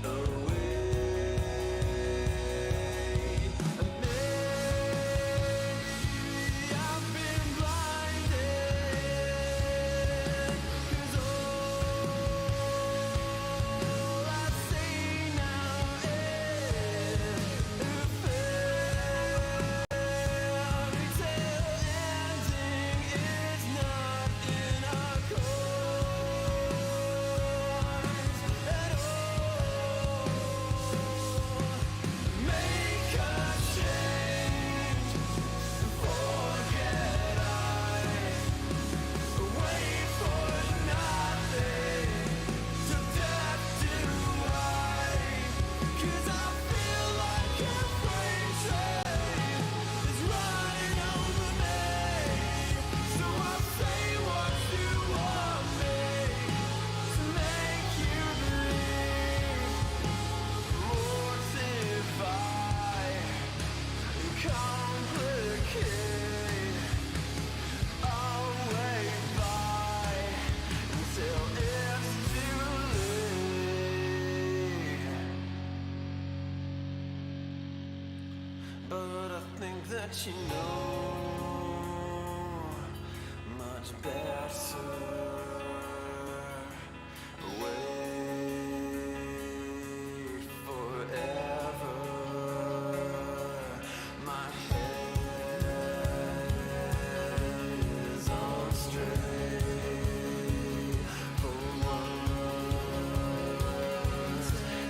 away. I've been blinded, 'cause all I see now is a fairy tale ending. It's not in our course at all. Make a change, forget wait for nothing, to death do I, 'cause I feel like a freight train is running over me. So I say what you want me to make you believe. Mortify, complicate, I'll wait by until it's too late. But I think that you know much better. Wait forever. My head is on straight for once,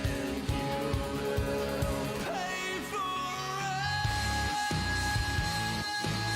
and you will pay for it.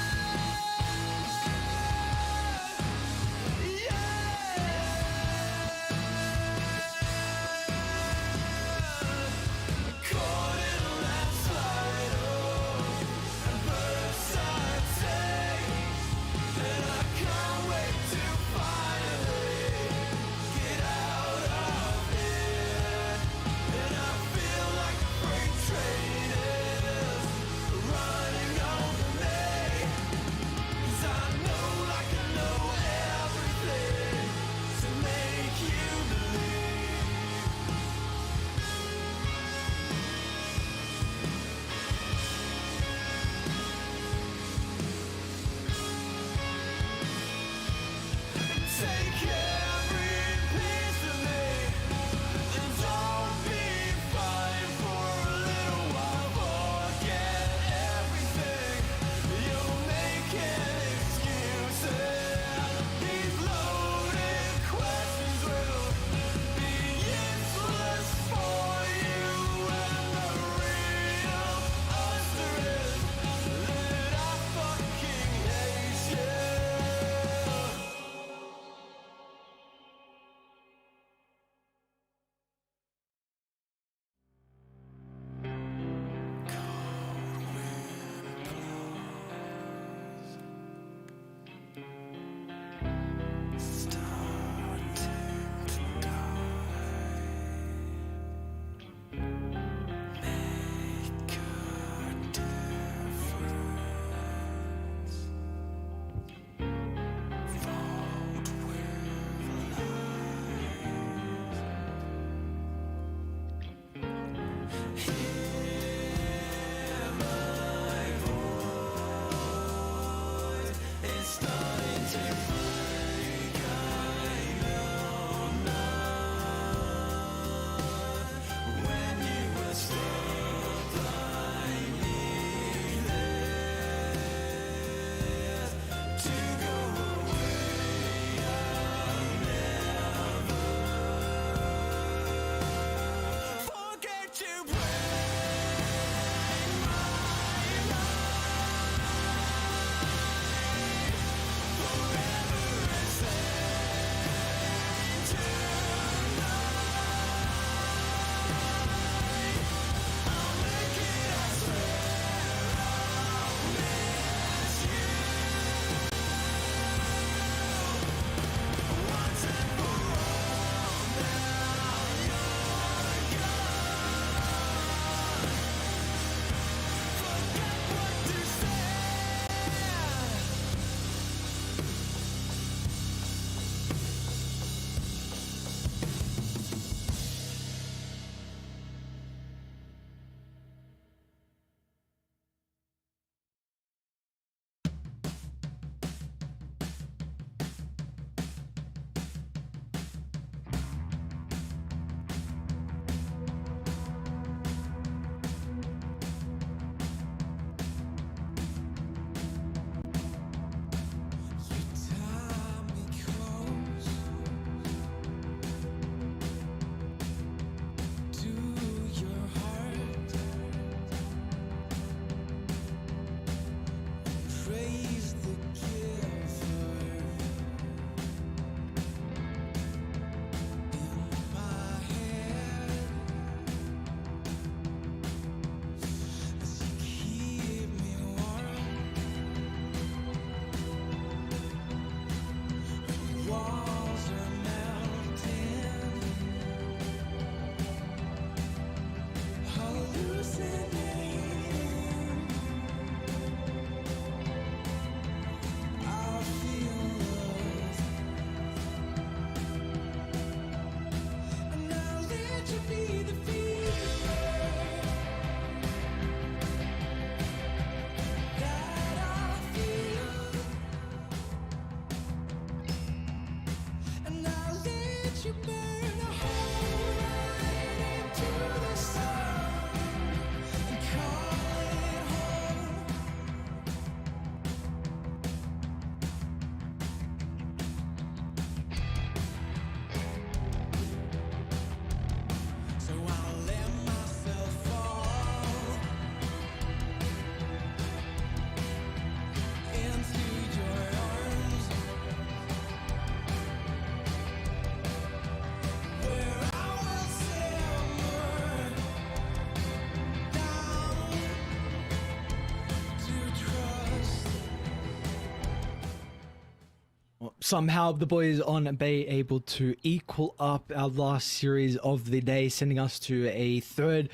somehow the boys on Bay able to equal up our last series of the day, sending us to a third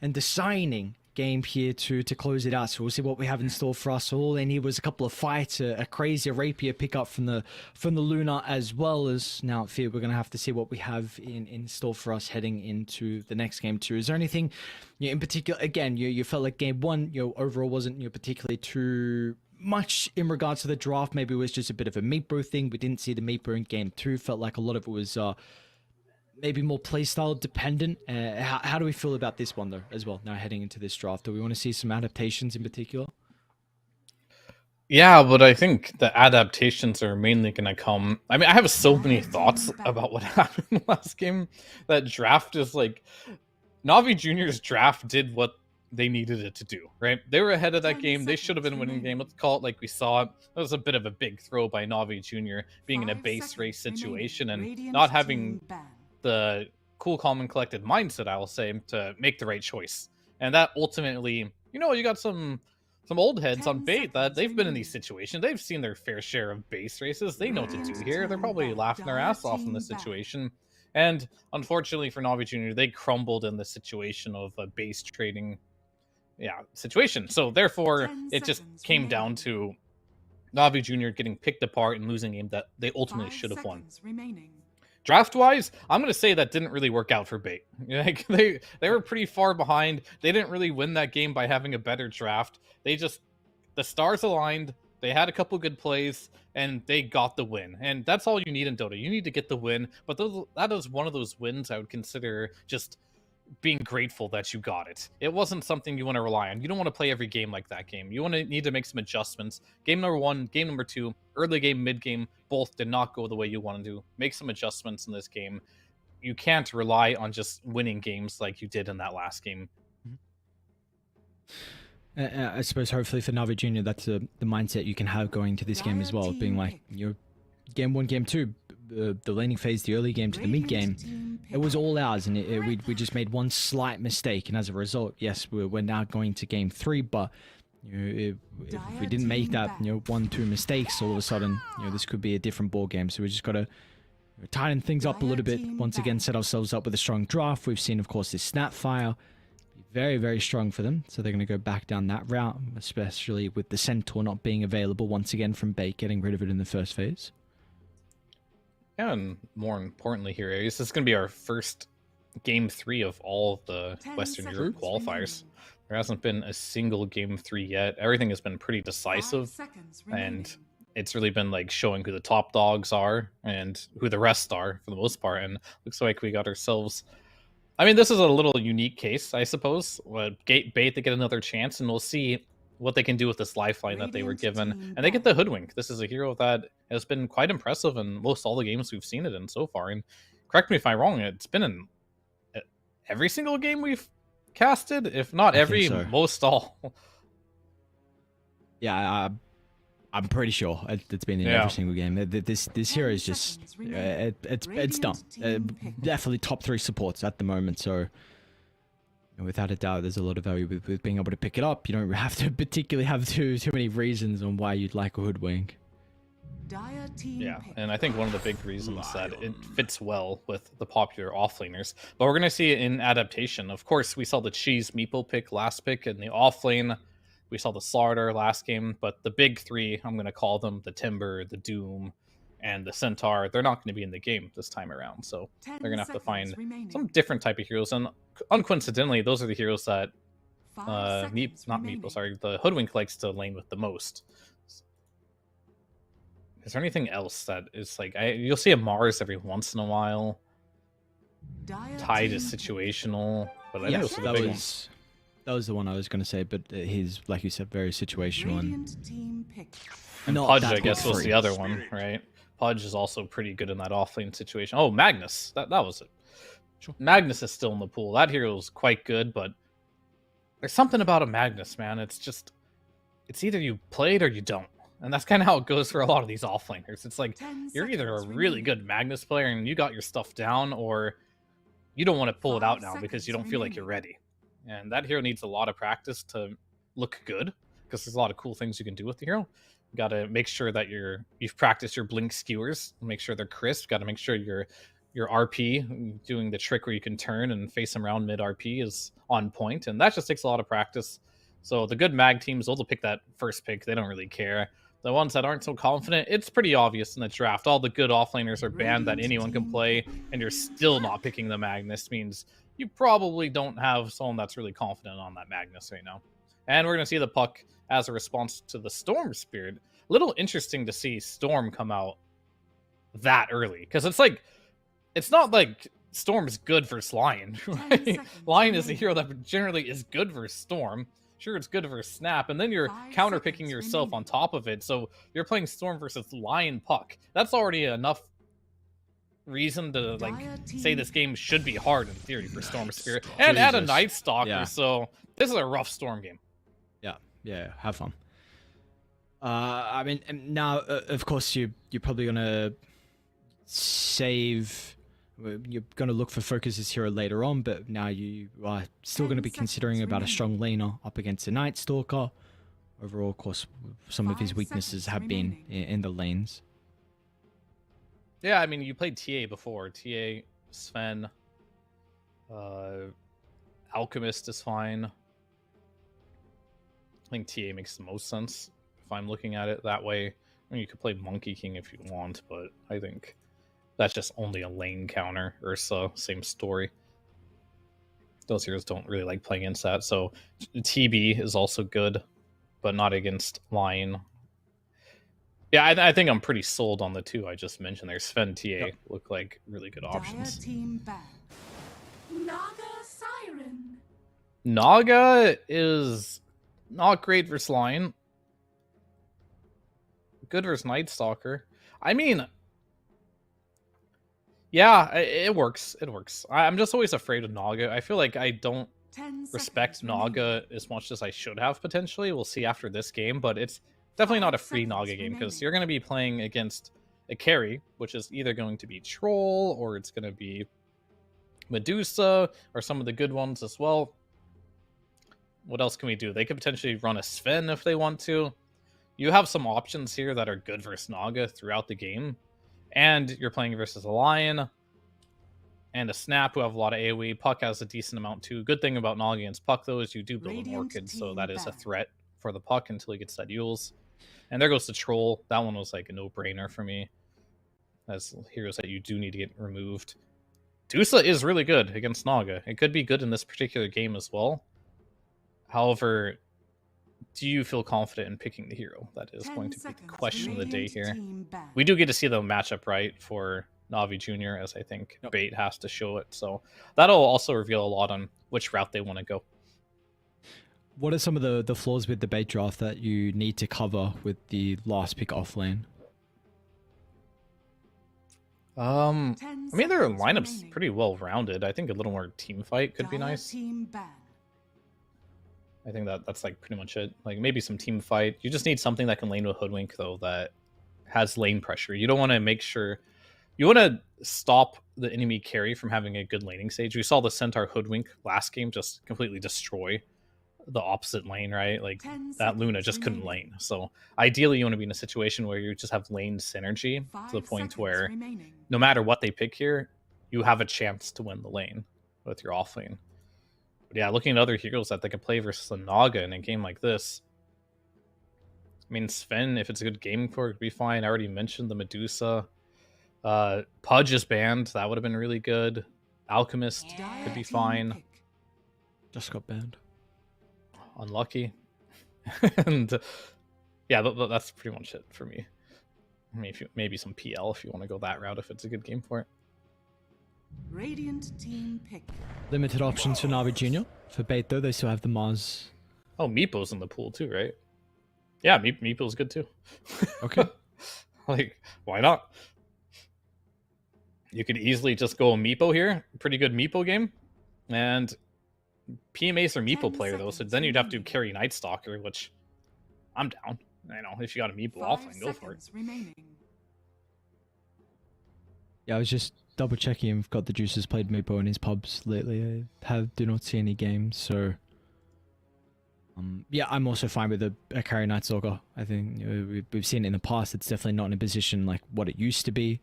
and deciding game here to close it out. So we'll see what we have in store for us. All they need was a couple of fights, a crazy rapier pickup from the Luna, as well as now I fear we're going to have to see what we have in store for us heading into the next game too. Is there anything in particular, again, you felt like game one overall wasn't particularly too much in regards to the draft? Maybe it was just a bit of a meat brew thing. We didn't see the meat brew in game two. Felt like a lot of it was maybe more playstyle dependent. How do we feel about this one though as well, now heading into this draft? Do we want to see some adaptations in particular? Yeah, but I think the adaptations are mainly going to come... I mean, I have so many thoughts about what happened last game. That draft is like... Navi Junior's draft did what they needed it to do, right? They were ahead of that game. They should have been winning the game. Let's call it like we saw it. That was a bit of a big throw by Navi Junior, being in a base race situation and not having the cool, calm, and collected mindset, I will say, to make the right choice. And that ultimately, you got some old heads on bait that they've been in these situations. They've seen their fair share of base races. They know what to do here. They're probably laughing their ass off in this situation. And unfortunately for Navi Junior, they crumbled in the situation of a base trading situation. So therefore, it just came down to Navi Junior getting picked apart and losing a game that they ultimately should have won. Draft-wise, I'm going to say that didn't really work out for Bait. Like they were pretty far behind. They didn't really win that game by having a better draft. The stars aligned. They had a couple good plays, and they got the win. And that's all you need in Dota. You need to get the win. But that is one of those wins I would consider just being grateful that you got it. It wasn't something you want to rely on. You don't want to play every game like that game. You need to make some adjustments. Game number one, game number two, early game, mid game, both did not go the way you want to do. Make some adjustments in this game. You can't rely on just winning games like you did in that last game. I suppose hopefully for Navi Junior, that's the mindset you can have going into this game as well, being like, game one, game two, the laning phase, the early game to the mid game, it was all ours, and we just made one slight mistake, and as a result, yes, we're now going to game three, but if we didn't make that 1-2 mistakes, all of a sudden this could be a different ball game. So we just got to tighten things up a little bit, once again set ourselves up with a strong draft. We've seen, of course, this Snapfire very, very strong for them, so they're going to go back down that route, especially with the Centaur not being available once again from Bait, getting rid of it in the first phase. Yeah, and more importantly here, this is going to be our first game 3 of all of the Western Europe qualifiers. There hasn't been a single game 3 yet. Everything has been pretty decisive, and it's really been like showing who the top dogs are and who the rest are for the most part. And looks like we got ourselves... I mean, this is a little unique case, I suppose. Bait, they get another chance, and we'll see what they can do with this lifeline that they were given. And they get the Hoodwink. This is a hero that has been quite impressive in most all the games we've seen it in so far. And correct me if I'm wrong, it's been in every single game we've casted, if not every, most all. Yeah, I'm pretty sure it's been in every single game. This hero is just it's done. Definitely top 3 supports at the moment. So without a doubt, there's a lot of value with being able to pick it up. You don't have to particularly have too many reasons on why you'd like a Hoodwink. Yeah, and I think one of the big reasons that it fits well with the popular offlaners. But we're going to see it in adaptation. Of course, we saw the Cheese Meeple pick last pick in the offlane. We saw the Slaughter last game, but the big 3, I'm going to call them the Timber, the Doom, and the Centaur, they're not going to be in the game this time around. So they're going to have to find some different type of heroes. And uncoincidentally, those are the heroes that the Hoodwink likes to lane with the most. Is there anything else that is like... you'll see a Mars every once in a while. Tide is situational, but I think those are the big ones. That was the one I was going to say, but he's, like you said, very situational. And Pudge, I guess, was the other one, right? Pudge is also pretty good in that offlane situation. Oh, Magnus. That was it. Sure. Magnus is still in the pool. That hero is quite good, but there's something about a Magnus, man. It's just... it's either you play it or you don't. And that's kind of how it goes for a lot of these offlaners. It's like, you're either a really good Magnus player and you got your stuff down, or you don't want to pull it out now because you don't feel like you're ready. And that hero needs a lot of practice to look good, because there's a lot of cool things you can do with the hero. Got to make sure that you've practiced your blink skewers. Make sure they're crisp. Got to make sure your RP, doing the trick where you can turn and face them around mid RP, is on point, and that just takes a lot of practice. So the good mag teams, they'll pick that first pick. They don't really care. The ones that aren't so confident, it's pretty obvious in the draft. All the good offlaners are banned that anyone can play, and you're still not picking the Magnus. Means you probably don't have someone that's really confident on that Magnus right now. And we're going to see the puck as a response to the Storm Spirit. A little interesting to see Storm come out that early, because it's not like Storm's good versus Lion, right? Lion is a hero that generally is good versus Storm. Sure, it's good versus Snap, and then you're counterpicking yourself on top of it, so you're playing Storm versus Lion Puck. That's already enough reason to say this game should be hard in theory for Storm Spirit. And add a Night Stalker, so this is a rough Storm game. Yeah, have fun. I mean, now, of course, you're probably going to save... You're going to look for focuses here later on, but now you are still going to be considering about a strong laner up against a Night Stalker. Overall, of course, some of his weaknesses have been in the lanes. Yeah, I mean, you played TA before. TA, Sven, Alchemist is fine. I think TA makes the most sense if I'm looking at it that way. I mean, you could play Monkey King if you want, but I think that's just only a lane counter. Ursa, same story. Those heroes don't really like playing against that. So TB is also good, but not against Lion. Yeah, I think I'm pretty sold on the two I just mentioned there. Sven, TA look like really good options. Naga Siren. Naga is not great versus Lion. Good versus Night Stalker. I mean, yeah, it works. It works. I'm just always afraid of Naga. I feel like I don't respect Naga as much as I should have potentially. We'll see after this game, but it's definitely not a free Naga game because you're going to be playing against a carry, which is either going to be Troll or it's going to be Medusa or some of the good ones as well. What else can we do? They could potentially run a Sven if they want to. You have some options here that are good versus Naga throughout the game. And you're playing versus a Lion and a Snap who have a lot of AoE. Puck has a decent amount too. Good thing about Naga against Puck, though, is you do build an Orchid, so that is a threat for the Puck until he gets that Yules. And there goes the Troll. That one was like a no-brainer for me, as heroes that you do need to get removed. Dusa is really good against Naga. It could be good in this particular game as well. However, do you feel confident in picking the hero? That is going to be the question of the day here. We do get to see the matchup right for Na'Vi Jr., as I think Bait has to show it. So that'll also reveal a lot on which route they want to go. What are some of the flaws with the Bait draft that you need to cover with the last pick off lane? I mean, their lineup's pretty well rounded. I think a little more team fight could be nice. I think that's like pretty much it. Like maybe some team fight. You just need something that can lane with Hoodwink though that has lane pressure. You don't want to make sure you want to stop the enemy carry from having a good laning stage. We saw the Centaur Hoodwink last game just completely destroy the opposite lane, right? Like that Luna just couldn't lane. So ideally you want to be in a situation where you just have lane synergy to the point where no matter what they pick here, you have a chance to win the lane with your off lane. But yeah, looking at other heroes that they can play versus a Naga in a game like this. I mean, Sven, if it's a good game for it, would be fine. I already mentioned the Medusa. Pudge is banned. That would have been really good. Alchemist could be fine. Just got banned. Unlucky. And yeah, that's pretty much it for me. I mean, maybe some PL if you want to go that route if it's a good game for it. Radiant team pick. Limited options for Na'Vi Jr. For Bait, though, they still have the Mars. Oh, Meepo's in the pool too, right? Yeah, Meepo's good too. Okay. Like, why not? You could easily just go a Meepo here. Pretty good Meepo game. And PMA's or Meepo player, though, so then you'd have to carry Night Stalker, which I'm down. I know, if you got a Meepo offline, go for it. Yeah, I was just double checking if got the Juices played Meepo in his pubs lately. I do not see any games, so Yeah, I'm also fine with a carry Night Stalker. I think we've seen it in the past. It's definitely not in a position like what it used to be.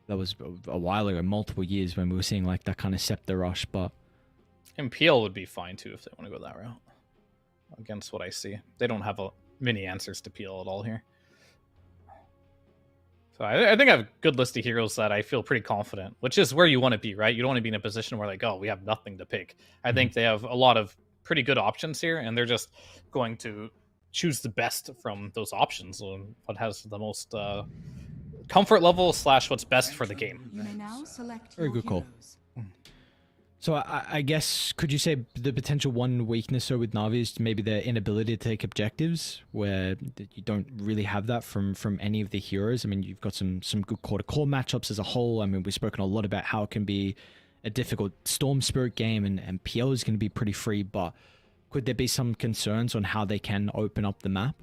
That was a while ago, multiple years, when we were seeing like that kind of Scepter rush, but... And PL would be fine too if they want to go that route. Against what I see. They don't have many answers to PL at all here. So I think I have a good list of heroes that I feel pretty confident, which is where you want to be, right? You don't want to be in a position where like, oh, we have nothing to pick. I think they have a lot of pretty good options here, and they're just going to choose the best from those options, what has the most comfort level / what's best for the game. You may now select Very your good call. heroes. So I guess, could you say the potential one weakness with Na'Vi is maybe their inability to take objectives, where you don't really have that from any of the heroes? I mean, you've got some good core-to-core matchups as a whole. I mean, we've spoken a lot about how it can be a difficult Storm Spirit game, and PL is going to be pretty free, but could there be some concerns on how they can open up the map?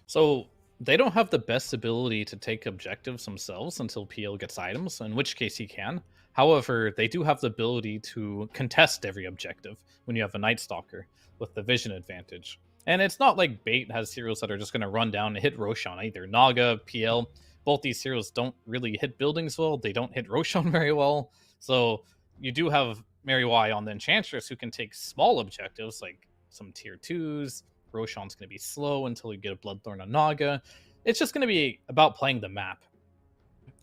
So they don't have the best ability to take objectives themselves until PL gets items, in which case he can. However, they do have the ability to contest every objective when you have a Night Stalker with the vision advantage. And it's not like Bait has heroes that are just going to run down and hit Roshan either. Naga, PL, both these heroes don't really hit buildings well. They don't hit Roshan very well. So you do have Mary Y on the Enchantress who can take small objectives like some tier 2s. Roshan's going to be slow until you get a Bloodthorn on Naga. It's just going to be about playing the map.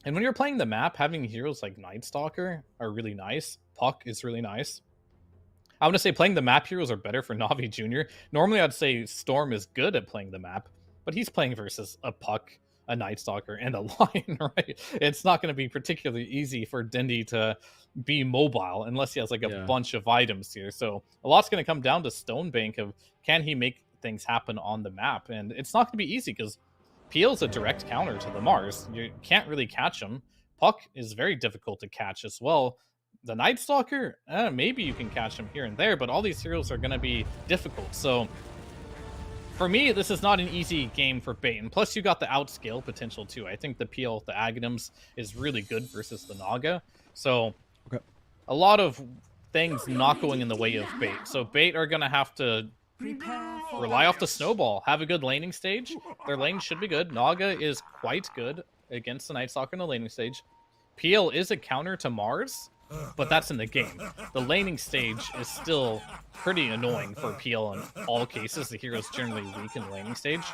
And when you're playing the map, having heroes like Night Stalker are really nice. Puck is really nice. I want to say playing the map heroes are better for Na'Vi Jr. Normally I'd say Storm is good at playing the map, but he's playing versus a Puck, a Night Stalker, and a Lion, right? It's not going to be particularly easy for Dendi to be mobile unless he has like a bunch of items here. So a lot's going to come down to Stonebank of can he make things happen on the map, and it's not going to be easy because PL's a direct counter to the Mars. You can't really catch him. Puck is very difficult to catch as well. The Night Stalker, maybe you can catch him here and there, but all these heroes are going to be difficult. So for me, this is not an easy game for Bait. And plus, you got the outscale potential too. I think the PL with the Aghanims is really good versus the Naga. So a lot of things not going in the way of Bait. So Bait are going to have to rely off the snowball, have a good laning stage. Their lane should be good. Naga is quite good against the Night Stalker in the laning stage. PL is a counter to Mars, but that's in the game. The laning stage is still pretty annoying for PL in all cases. The hero's generally weak in the laning stage.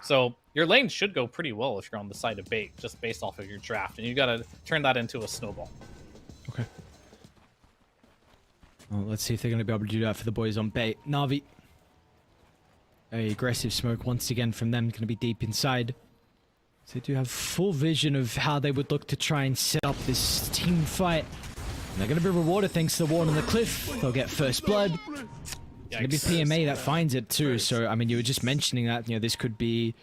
So your lane should go pretty well if you're on the side of Bait, just based off of your draft. And you got to turn that into a snowball. Okay. Well, let's see if they're going to be able to do that for the boys on Bait. Na'Vi. A aggressive smoke once again from them, going to be deep inside. So they do have full vision of how they would look to try and set up this team fight. And they're going to be rewarded thanks to the ward on the cliff. They'll get first blood. It's going to be PMA that finds it too. So, I mean, you were just mentioning that, this could be,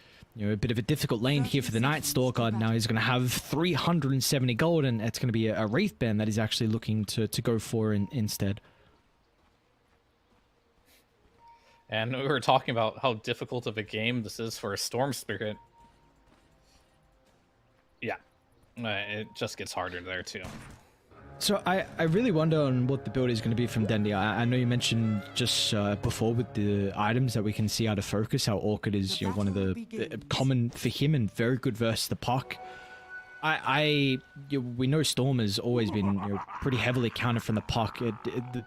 a bit of a difficult lane here for the Night Stalker. Now he's going to have 370 gold, and it's going to be a Wraith Band that he's actually looking to go for instead. And we were talking about how difficult of a game this is for a Storm Spirit. Yeah, it just gets harder there too. So I really wonder on what the build is going to be from Dendi. I know you mentioned just before with the items that we can see out of focus, how Orchid is one of the common for him and very good versus the Puck. We know Storm has always been pretty heavily countered from the Puck. The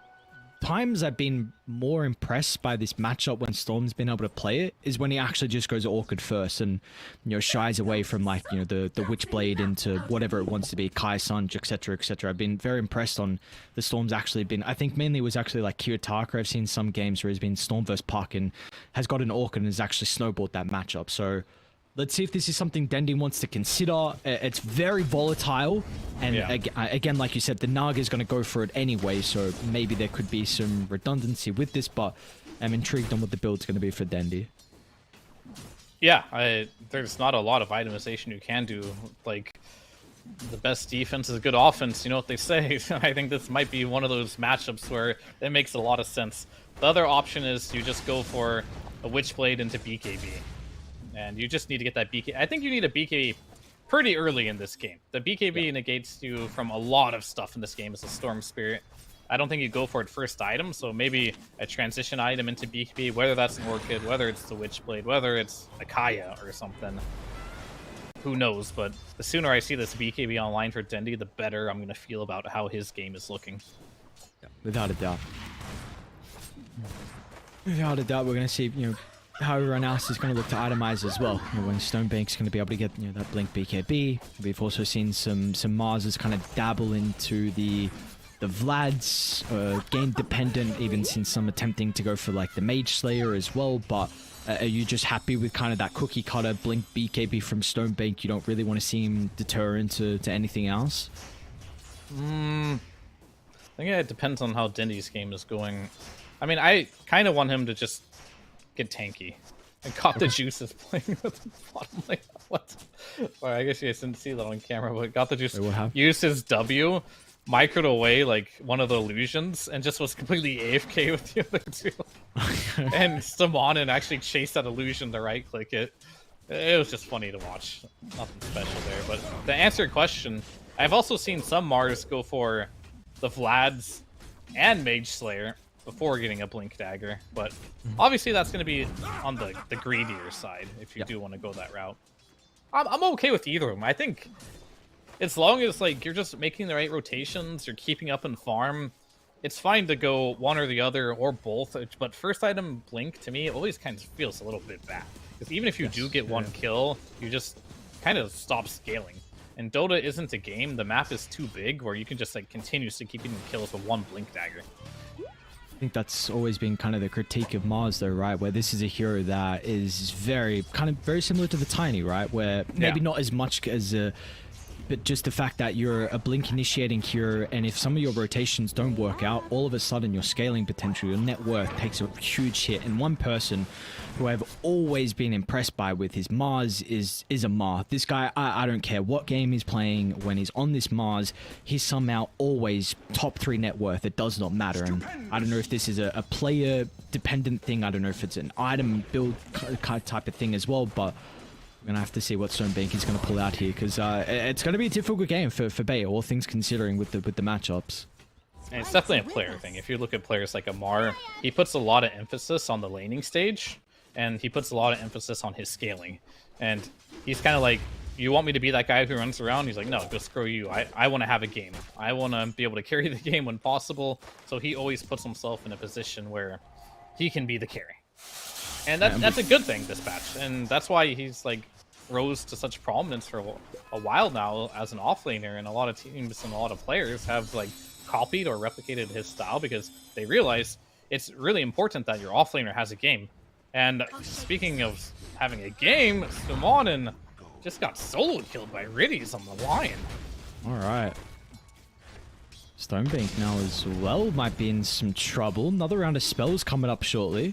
times I've been more impressed by this matchup when Storm's been able to play it is when he actually just goes Orchid first and shies away from the Witchblade into whatever it wants to be, Kai Sanj, etc, etc. I've been very impressed on the Storm's actually been. I think mainly it was actually like Kiritaka. I've seen some games where he's been Storm versus Puck and has got an Orchid and has actually snowballed that matchup. So let's see if this is something Dendi wants to consider. It's very volatile, and again, like you said, the Naga is going to go for it anyway, so maybe there could be some redundancy with this, but I'm intrigued on what the build's going to be for Dendi. Yeah, there's not a lot of itemization you can do. Like, the best defense is good offense, you know what they say. I think this might be one of those matchups where it makes a lot of sense. The other option is you just go for a Witchblade into BKB. And you just need to get that BKB. I think you need a BKB pretty early in this game. The BKB negates you from a lot of stuff in this game as a Storm Spirit. I don't think you go for it first item, so maybe a transition item into BKB, whether that's an Orchid, whether it's the Witchblade, whether it's a Kaya or something. Who knows, but the sooner I see this BKB online for Dendi, the better I'm going to feel about how his game is looking. Yeah, without a doubt. Without a doubt, we're going to see, how everyone else is going to look to itemize as well. When Stonebank's going to be able to get, that Blink BKB. We've also seen some Marses kind of dabble into the Vlads, game dependent, even seen some attempting to go for like the Mage Slayer as well, but are you just happy with kind of that cookie cutter Blink BKB from Stonebank? You don't really want to see him deter into anything else? I think it depends on how Dendi's game is going. I mean, I kind of want him to just get tanky. And Got the Juice is playing with the bottom lane. What? Well, I guess you guys didn't see that on camera, but Got the Juice used his W, microed away like one of the illusions, and just was completely AFK with the other two. And Simonin actually chased that illusion to right click it. It was just funny to watch. Nothing special there. But to answer your question, I've also seen some Mars go for the Vlads and Mage Slayer before getting a Blink Dagger, but obviously that's going to be on the greedier side if you do want to go that route. I'm okay with either of them. I think as long as like you're just making the right rotations, you're keeping up in farm, it's fine to go one or the other or both. But first item Blink, to me, always kind of feels a little bit bad, because even if you do get one kill, you just kind of stop scaling. And Dota isn't a game. The map is too big where you can just like continuously keep getting kills with one Blink Dagger. I think that's always been kind of the critique of Mars, though, right? Where this is a hero that is very similar to the Tiny, right? Where maybe not as much as but just the fact that you're a Blink initiating hero, and if some of your rotations don't work out, all of a sudden your scaling potential, your net worth takes a huge hit. And one person who I've always been impressed by with his Mars is a Mar. This guy, I don't care what game he's playing, when he's on this Mars, he's somehow always top 3 net worth. It does not matter. And I don't know if this is a player dependent thing. I don't know if it's an item build type of thing as well, but we're gonna have to see what Stonebank is gonna pull out here, because it's gonna be a difficult game for Bay, all things considering with the matchups. And it's definitely a player thing. If you look at players like Amar, he puts a lot of emphasis on the laning stage, and he puts a lot of emphasis on his scaling. And he's kind of like, you want me to be that guy who runs around? He's like, no, just screw you. I want to have a game. I want to be able to carry the game when possible. So he always puts himself in a position where he can be the carry. And that's a good thing this patch. And that's why he's like rose to such prominence for a while now as an offlaner, and a lot of teams and a lot of players have like copied or replicated his style, because they realize it's really important that your offlaner has a game. And speaking of having a game, Sumonin just got solo killed by Riddies on the Lion. Alright. Stonebank now as well might be in some trouble. Another round of spells coming up shortly.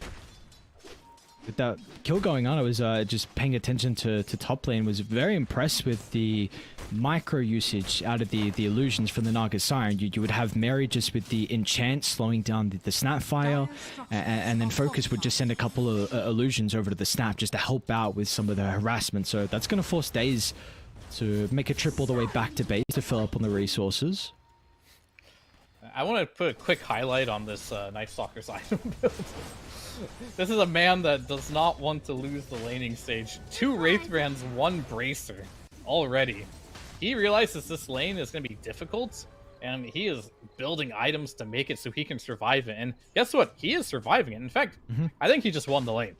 With that kill going on, I was just paying attention to top lane. Was very impressed with the micro usage out of the illusions from the Naga Siren. You would have Mary just with the enchant slowing down the Snapfire, and then Focus would just send a couple of illusions over to the Snap just to help out with some of the harassment. So that's going to force Daze to make a trip all the way back to base to fill up on the resources. I want to put a quick highlight on this Night Stalker's item build. This is a man that does not want to lose the laning stage. 2 Wraithbrands, 1 Bracer already. He realizes this lane is going to be difficult, and he is building items to make it so he can survive it. And guess what? He is surviving it. In fact, I think he just won the lane.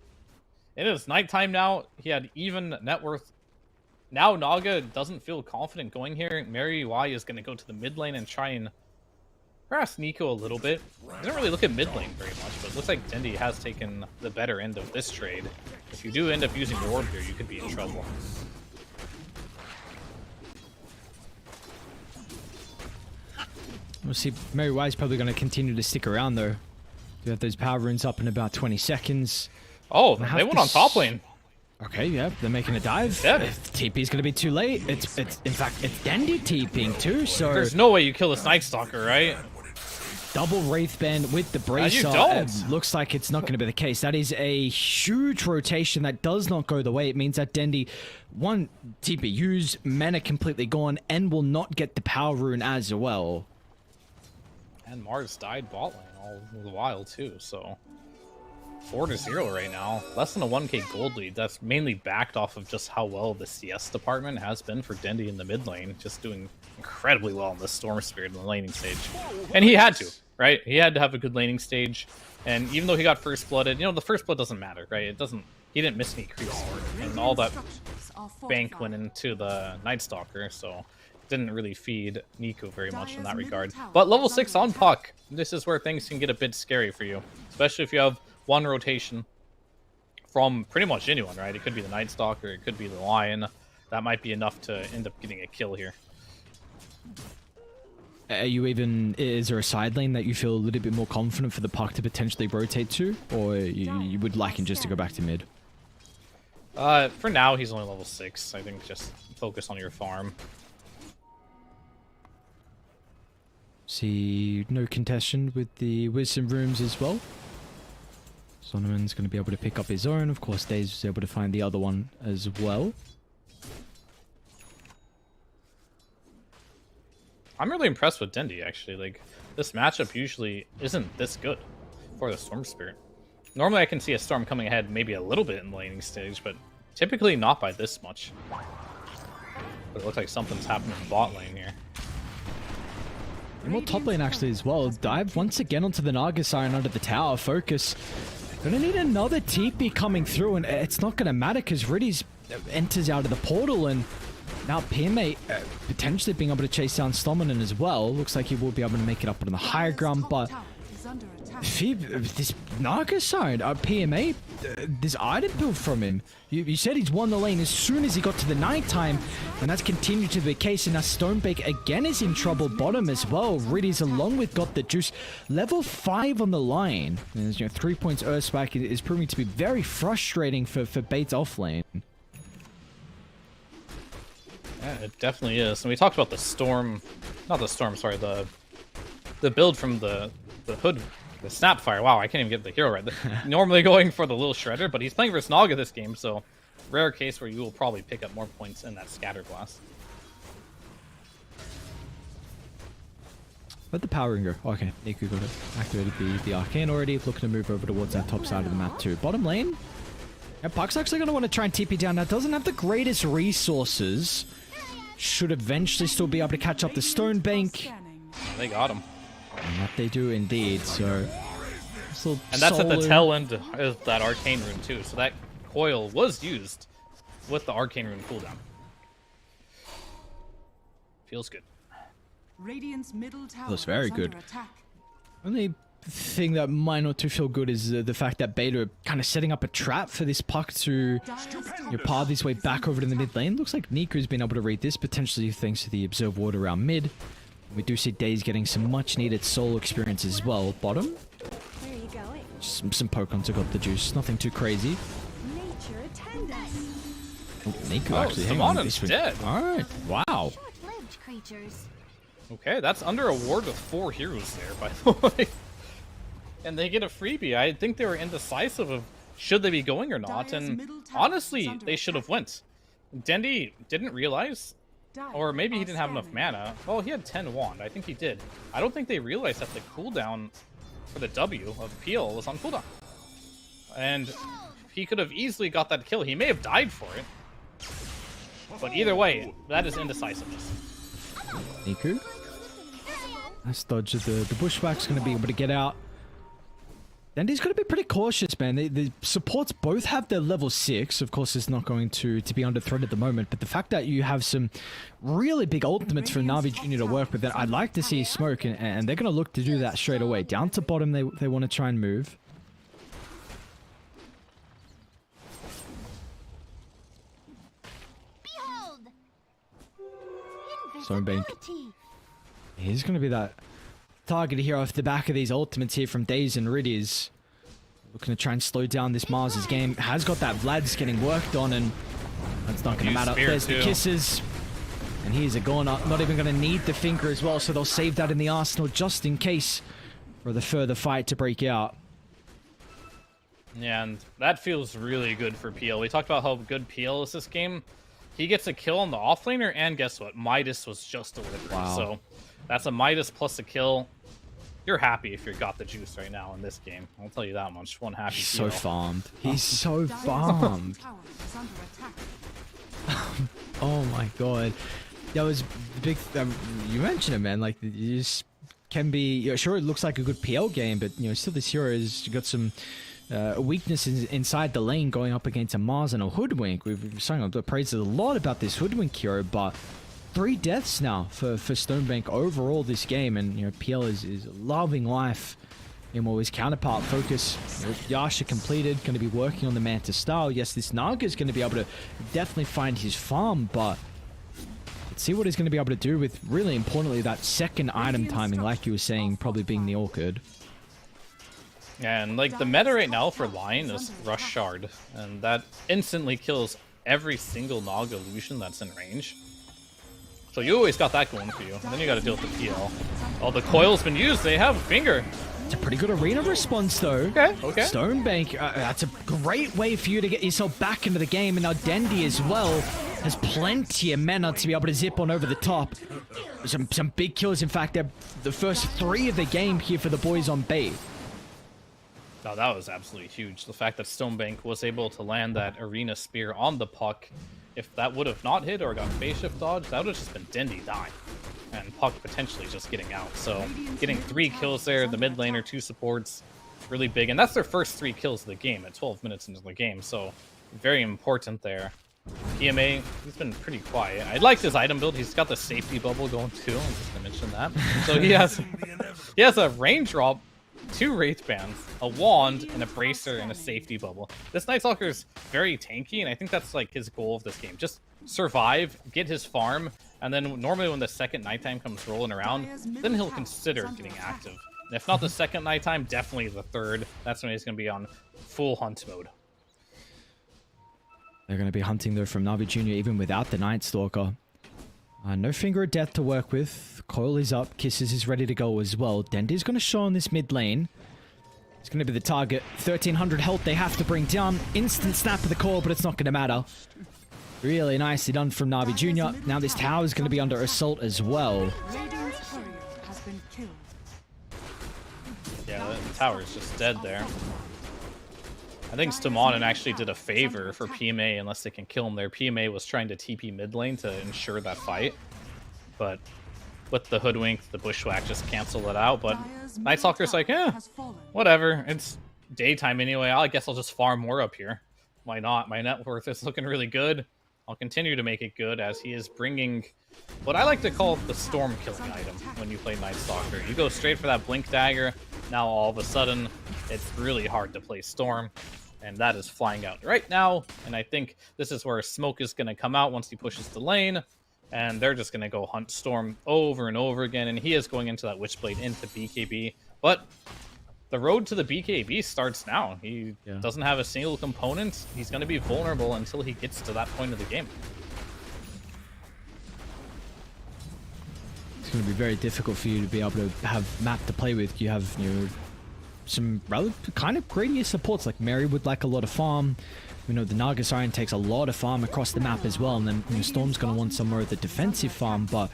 It is nighttime now. He had even net worth. Now Naga doesn't feel confident going here. Mary Y is going to go to the mid lane and try and harass Nico a little bit. He doesn't really look at mid lane very much, but it looks like Dendi has taken the better end of this trade. If you do end up using Ward here, you could be in trouble. We'll see. Mary Y's probably going to continue to stick around, though. You have those power runes up in about 20 seconds. Oh, they went on top lane. Okay, yeah, they're making a dive. Yeah. If TP's going to be too late, it's in fact, it's Dendi TPing too, so... There's no way you kill this Night Stalker, right? Double Wraithband with the Bracer. You don't. Looks like it's not going to be the case. That is a huge rotation that does not go the way. It means that Dendi, 1, TP used, mana completely gone, and will not get the power rune as well. And Mars died bot lane all the while too, so 4-0 right now. Less than a 1k gold lead. That's mainly backed off of just how well the CS department has been for Dendi in the mid lane. Just doing incredibly well in the Storm Spirit in the laning stage. And he had to, right? He had to have a good laning stage. And even though he got first blooded, you know, the first blood doesn't matter, right? It doesn't, he didn't miss any creeps, and all that bank went into the Night Stalker, so didn't really feed Nico very much in that regard. But level 6 on Puck, this is where things can get a bit scary for you, especially if you have one rotation from pretty much anyone, right? It could be the Night Stalker, it could be the Lion. That might be enough to end up getting a kill here. Are you even, is there a side lane that you feel a little bit more confident for the Puck to potentially rotate to? Or you would like him just to go back to mid? For now, he's only level 6. I think just focus on your farm. See, no contestation with the Wisdom Rooms as well. Sonneman's going to be able to pick up his own. Of course, Daze was able to find the other one as well. I'm really impressed with Dendi, actually. Like, this matchup usually isn't this good for the Storm Spirit. Normally, I can see a Storm coming ahead maybe a little bit in the laning stage, but typically not by this much. But it looks like something's happening in bot lane here. And more top lane actually as well. Dive once again onto the Naga Siren under the tower. Focus. Gonna need another TP coming through, and it's not gonna matter because Riddy's enters out of the portal, and now PMA potentially being able to chase down Stomanen as well. Looks like he will be able to make it up on the higher ground, but this Naga side, PMA, this item build from him. You said he's won the lane as soon as he got to the nighttime, and that's continued to be the case. And now Stonebeak again is in trouble bottom as well. Riddy's along with Got the Juice, level 5 on the line. And, you know, 3 points Earthspike is proving to be very frustrating for Bates off lane. Yeah, it definitely is. And we talked about the Storm, not the Storm, sorry, the build from the Hood. The Snapfire, wow, I can't even get the hero right. Normally going for the little Shredder, but he's playing versus Naga this game, so rare case where you will probably pick up more points in that Scatter Blast. Where'd the power ring go? Okay, Niku got it. Activated the Arcane already, looking to move over towards that top side of the map too. Bottom lane. And Puck's actually going to want to try and TP down. Now, doesn't have the greatest resources. Should eventually still be able to catch up the Stone Bank. They got him. And that they do indeed, so... And that's at the tail end of that Arcane Rune too, so that coil was used with the Arcane Rune cooldown. Feels good. Radiant's middle tower Feels very is under good. attack. Only thing that might not too feel good is the fact that Beta are kind of setting up a trap for this Puck to path his way back over to the mid lane. Looks like Niku's been able to read this, potentially thanks to the Observe Ward around mid. We do see Daze getting some much needed solo experience as well. Bottom. Where are you going? Some Pokemon took up the juice. Nothing too crazy. Nature attend us. Oh, Niku actually. Hang on. Summonen's dead. Alright. Wow. Short-lived creatures. Okay, that's under a ward with 4 heroes there, by the way. And they get a freebie. I think they were indecisive of should they be going or not, and honestly, they should have went. Dendi didn't realize, or maybe he didn't have enough mana. Well, he had 10 wand. I think he did. I don't think they realized that the cooldown for the W of Peel was on cooldown. And he could have easily got that kill. He may have died for it. But either way, that is indecisiveness. Niku. Nice dodge of the bushwhack's going to be able to get out. And he's going to be pretty cautious, man. The supports both have their level 6. Of course, it's not going to be under threat at the moment. But the fact that you have some really big ultimates for Na'Vi Jr. to work with, that I'd like to see smoke. And they're going to look to do that straight away. Down to bottom, they want to try and move. Behold! Stonebank. Invisibility. He's going to be that target here off the back of these ultimates here from Daze and Riddies. Looking to try and slow down this Mars's game. Has got that Vlad's getting worked on, and that's not going to matter. There's the kisses. And he's a goner. Not even going to need the finger as well, so they'll save that in the arsenal just in case for the further fight to break out. Yeah, and that feels really good for Peel. We talked about how good Peel is this game. He gets a kill on the offlaner, and guess what? Midas was just delivered. Wow. So that's a Midas plus a kill. You're happy if you got the juice right now in this game. I'll tell you that much. One happy He's feel. so farmed. He's so Dire's farmed. tower is under attack. Oh my god. That was big. You mentioned it, man. Like, you just can be. Sure, it looks like a good PL game, but still, this hero has got some weaknesses inside the lane going up against a Mars and a Hoodwink. We've sung praised a lot about this Hoodwink hero, but 3 deaths now for Stonebank overall this game, and PL is loving life in what his counterpart focus. Yasha completed, going to be working on the Manta style. Yes, this Naga is going to be able to definitely find his farm, but let's see what he's going to be able to do with, really importantly, that second item timing, like you were saying, probably being the Orchid. Yeah, and like the meta right now for Lion is Rush Shard, and that instantly kills every single Naga illusion that's in range. So you always got that going for you. And then you got to deal with the PL. Oh, the coil's been used. They have Finger. It's a pretty good arena response, though. Okay. Stonebank, that's a great way for you to get yourself back into the game. And now Dendi as well has plenty of mana to be able to zip on over the top. Some big kills. In fact, they're the first 3 of the game here for the boys on bait. No, that was absolutely huge. The fact that Stonebank was able to land that arena spear on the puck. If that would have not hit or got phase shift dodge, that would have just been Dendi dying. And Puck potentially just getting out. So getting 3 kills there, the mid laner, 2 supports, really big. And that's their first 3 kills of the game at 12 minutes into the game. So very important there. PMA, he's been pretty quiet. I liked his item build. He's got the safety bubble going too. I'm just going to mention that. So he has a range drop, 2 Wraith Bands, a Wand, and a Bracer, and a safety bubble. This Night Stalker is very tanky, and I think that's like his goal of this game. Just survive, get his farm, and then normally when the second nighttime comes rolling around, then he'll consider getting active. And if not the second nighttime, definitely the third. That's when he's going to be on full hunt mode. They're going to be hunting, though, from Navi Jr. even without the Night Stalker. No Finger of Death to work with. Coil is up. Kisses is ready to go as well. Dendi's going to show on this mid lane. It's going to be the target. 1300 health they have to bring down. Instant snap of the Coil, but it's not going to matter. Really nicely done from Navi Jr. Now this tower is going to be under assault as well. Radiant's courier has been killed. Yeah, the tower's just dead there. I think Stamanen actually did a favor for PMA unless they can kill him there. PMA was trying to TP mid lane to ensure that fight. But with the Hoodwink, the Bushwhack just canceled it out. But Night Stalker's like, whatever. It's daytime anyway. I guess I'll just farm more up here. Why not? My net worth is looking really good. I'll continue to make it good as he is bringing what I like to call the storm killing item when you play Night Stalker. You go straight for that Blink Dagger. Now all of a sudden, it's really hard to play Storm. And that is flying out right now. And I think this is where Smoke is going to come out once he pushes the lane. And they're just going to go hunt Storm over and over again. And he is going into that Witchblade into BKB. But the road to the BKB starts now. He doesn't have a single component. He's going to be vulnerable until he gets to that point of the game. It's going to be very difficult for you to be able to have map to play with. You have some rather kind of greedier supports, like Mary would like a lot of farm. We know the Naga Siren takes a lot of farm across the map as well, and then Storm's going to want somewhere of the defensive farm, but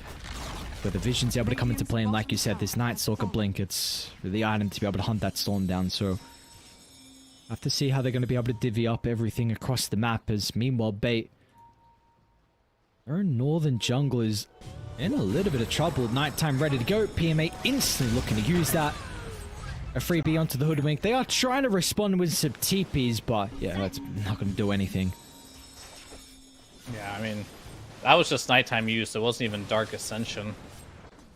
where the Vision's able to come into play, and like you said, this Night Stalker Blink, it's the item to be able to hunt that Storm down, so I have to see how they're going to be able to divvy up everything across the map, as meanwhile Bait, their northern jungle is in a little bit of trouble. Nighttime ready to go, PMA instantly looking to use that. A freebie onto the Hoodwink. They are trying to respond with some TPs, but yeah, that's not going to do anything. Yeah, I mean, that was just nighttime use. It wasn't even Dark Ascension.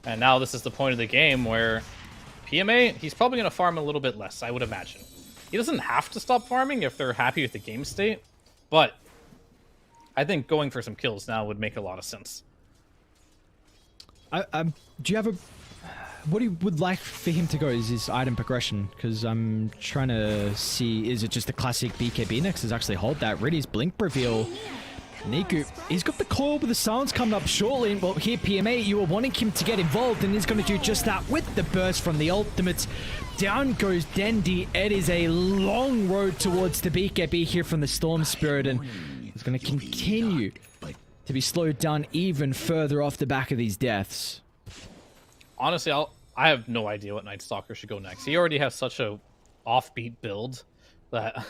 And now this is the point of the game where PMA, he's probably going to farm a little bit less, I would imagine. He doesn't have to stop farming if they're happy with the game state, but I think going for some kills now would make a lot of sense. Do you have a... What he would like for him to go is his item progression, because I'm trying to see, is it just the classic BKB next? Does actually hold that? Reddy's Blink Reveal. Niku, he's got the coil with the silence coming up shortly. Well, here, PMA, you were wanting him to get involved, and he's going to do just that with the burst from the ultimates. Down goes Dendi. It is a long road towards the BKB here from the Storm Spirit, and he's going to continue to be slowed down even further off the back of these deaths. Honestly, I have no idea what Night Stalker should go next. He already has such a offbeat build that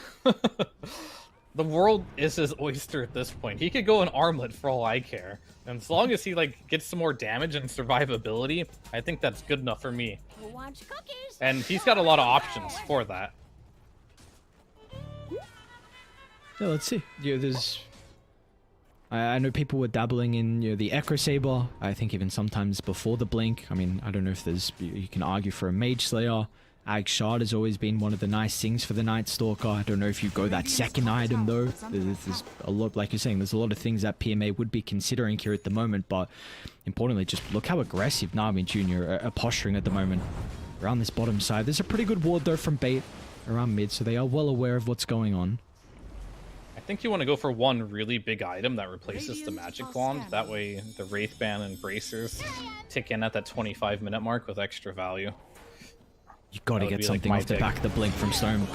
the world is his oyster at this point. He could go an armlet for all I care. And as long as he like gets some more damage and survivability, I think that's good enough for me. Who wants cookies? And he's got a lot of options for that. Yeah, let's see. Yeah, there's. I know people were dabbling in the Echo Saber. I think even sometimes before the Blink. I mean, I don't know if there's. You can argue for a Mage Slayer. Ag Shard has always been one of the nice things for the Night Stalker. I don't know if you go that second item though. There's a lot, like you're saying, there's a lot of things that PMA would be considering here at the moment. But importantly, just look how aggressive Na'Vi Jr. are posturing at the moment. Around this bottom side, there's a pretty good ward though from Bait around mid, so they are well aware of what's going on. I think you want to go for one really big item that replaces the Magic Wand. That way the Wraith Band and Bracers tick in at that 25-minute mark with extra value. You gotta get something off the back of the Blink from Stone.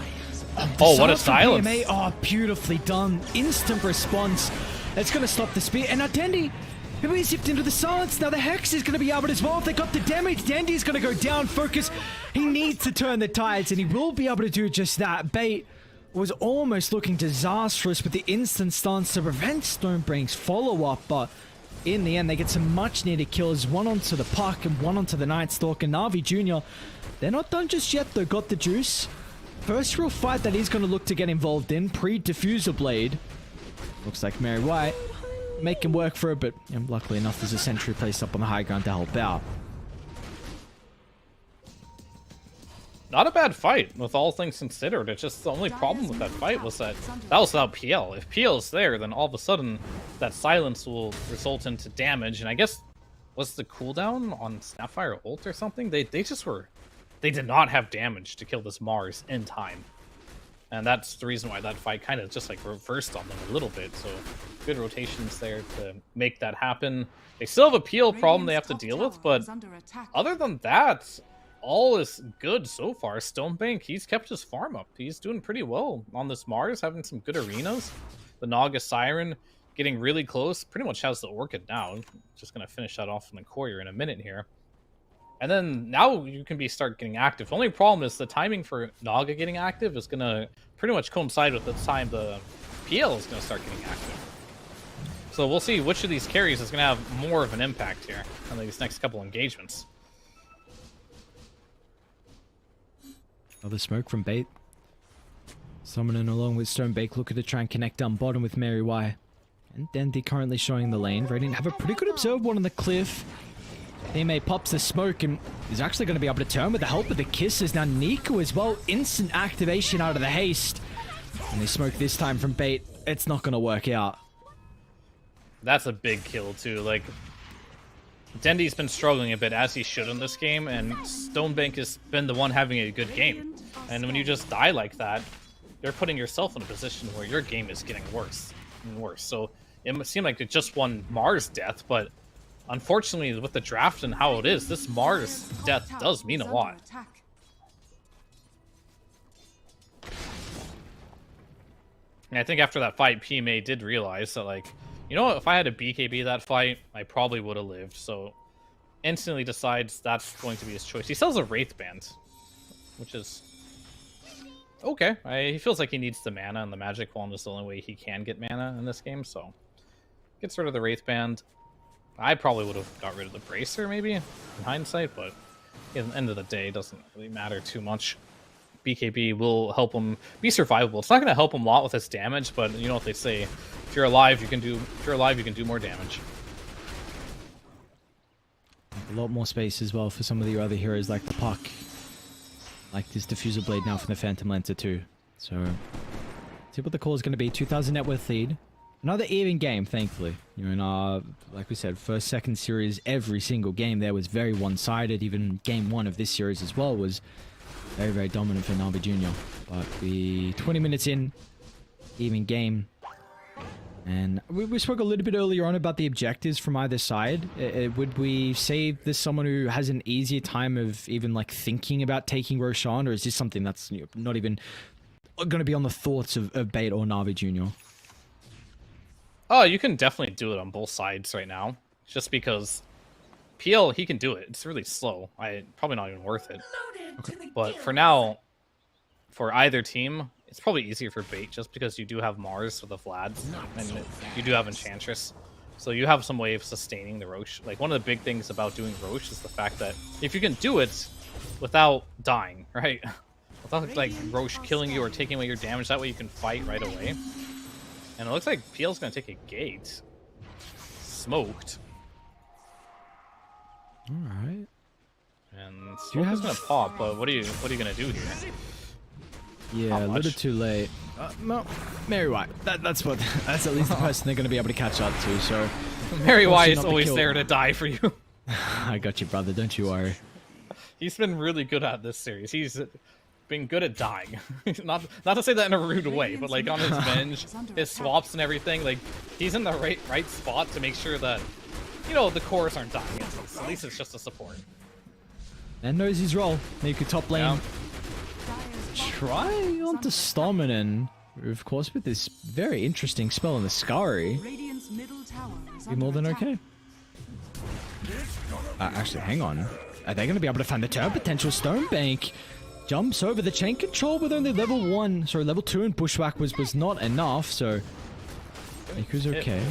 Oh, what a silence! PMA. Oh, beautifully done. Instant response. That's gonna stop the spear. And now Dandy, he zipped into the silence. Now the Hex is gonna be able as well. If they got the damage, Dandy is gonna go down. Focus. He needs to turn the tides, and he will be able to do just that. Bait was almost looking disastrous with the instant stance to prevent Stonebrink's follow-up, but in the end, they get some much-needed kills. One onto the Puck and one onto the Night Stalker. Na'Vi Jr., they're not done just yet, though. Got the juice. First real fight that he's going to look to get involved in. Pre-Diffuser Blade. Looks like Mary White making work for it, but luckily enough, there's a sentry placed up on the high ground to help out. Not a bad fight, with all things considered. It's just the only problem with that fight was that was without PL. If PL's there, then all of a sudden that silence will result into damage. And I guess, was the cooldown on Snapfire ult or something? They did not have damage to kill this Mars in time. And that's the reason why that fight kind of just like reversed on them a little bit. So good rotations there to make that happen. They still have a PL problem they have to deal with, but other than that, all is good so far. Stonebank, he's kept his farm up. He's doing pretty well on this Mars, having some good arenas. The Naga Siren getting really close. Pretty much has the Orchid now. Just going to finish that off in the Courier in a minute here. And then now you can start getting active. The only problem is the timing for Naga getting active is going to pretty much coincide with the time the PL is going to start getting active. So we'll see which of these carries is going to have more of an impact here on these next couple engagements. Another smoke from Bait. Summoning along with Stonebank, looking to try and connect down bottom with Mary Y. And Dandy currently showing the lane. Radiant have a pretty good observed one on the cliff. PMA pops the smoke and is actually going to be able to turn with the help of the kisses. Now Nico as well. Instant activation out of the haste. And they smoke this time from Bait. It's not going to work out. That's a big kill too. Like, Dendy's been struggling a bit, as he should in this game, and Stonebank has been the one having a good game. And when you just die like that, you're putting yourself in a position where your game is getting worse and worse. So it seemed like it just won Mars' death, but unfortunately with the draft and how it is, this Mars death does mean a lot. And I think after that fight, PMA did realize that, like, you know what, if I had a BKB that fight, I probably would have lived. So instantly decides that's going to be his choice. He sells a Wraith Band, which is okay. He feels like he needs the mana, and the Magic Wand is the only way he can get mana in this game. So gets rid of the Wraith Band. I probably would have got rid of the Bracer, maybe, in hindsight, but at the end of the day, it doesn't really matter too much. BKB will help him be survivable. It's not going to help him a lot with his damage, but you know what they say: if you're alive, you can do more damage. A lot more space as well for some of the other heroes like the Puck, like this Diffuser Blade now from the Phantom Lancer too. So see what the call is going to be. 2,000 net worth lead. Another even game, thankfully. You know, in our, like we said, first, second series, every single game there was very one-sided. Even game one of this series as well was very, very dominant for Na'Vi Jr. But we 20 minutes in, even game. And we spoke a little bit earlier on about the objectives from either side. Would we say this someone who has an easier time of even like thinking about taking Roshan, or is this something that's not even going to be on the thoughts of Bait or Na'Vi Jr.? Oh, you can definitely do it on both sides right now. Just because PL, he can do it. It's really slow. Probably not even worth it. But for now, for either team, it's probably easier for bait just because you do have Mars with the Vlads, and you do have Enchantress. So you have some way of sustaining the Roche. Like, one of the big things about doing Roche is the fact that if you can do it without dying, right? Without, like, Roche killing you or taking away your damage, that way you can fight right away. And it looks like PL's going to take a gate. Smoked. Alright. And Smoke is going to pop, but what are you going to do here? Yeah, a little too late. No, Mary White. That's at least the person they're going to be able to catch up to. So Mary White is always there to die for you. I got you, brother. Don't you worry. He's been really good at this series. He's been good at dying. not to say that in a rude way, but like on his bench, his swaps and everything. Like, he's in the right spot to make sure that, you know, the cores aren't dying. At least it's just a support. And knows his role. Make a top lane. Yeah. Try onto Stomin, of course, with this very interesting spell on the Scary. Radiant's middle tower is Be more than under attack. okay. Actually, hang on. Are they going to be able to find the turn potential? Stonebank jumps over the chain control with only level 2 and Bushwhack was not enough, so Niku's okay.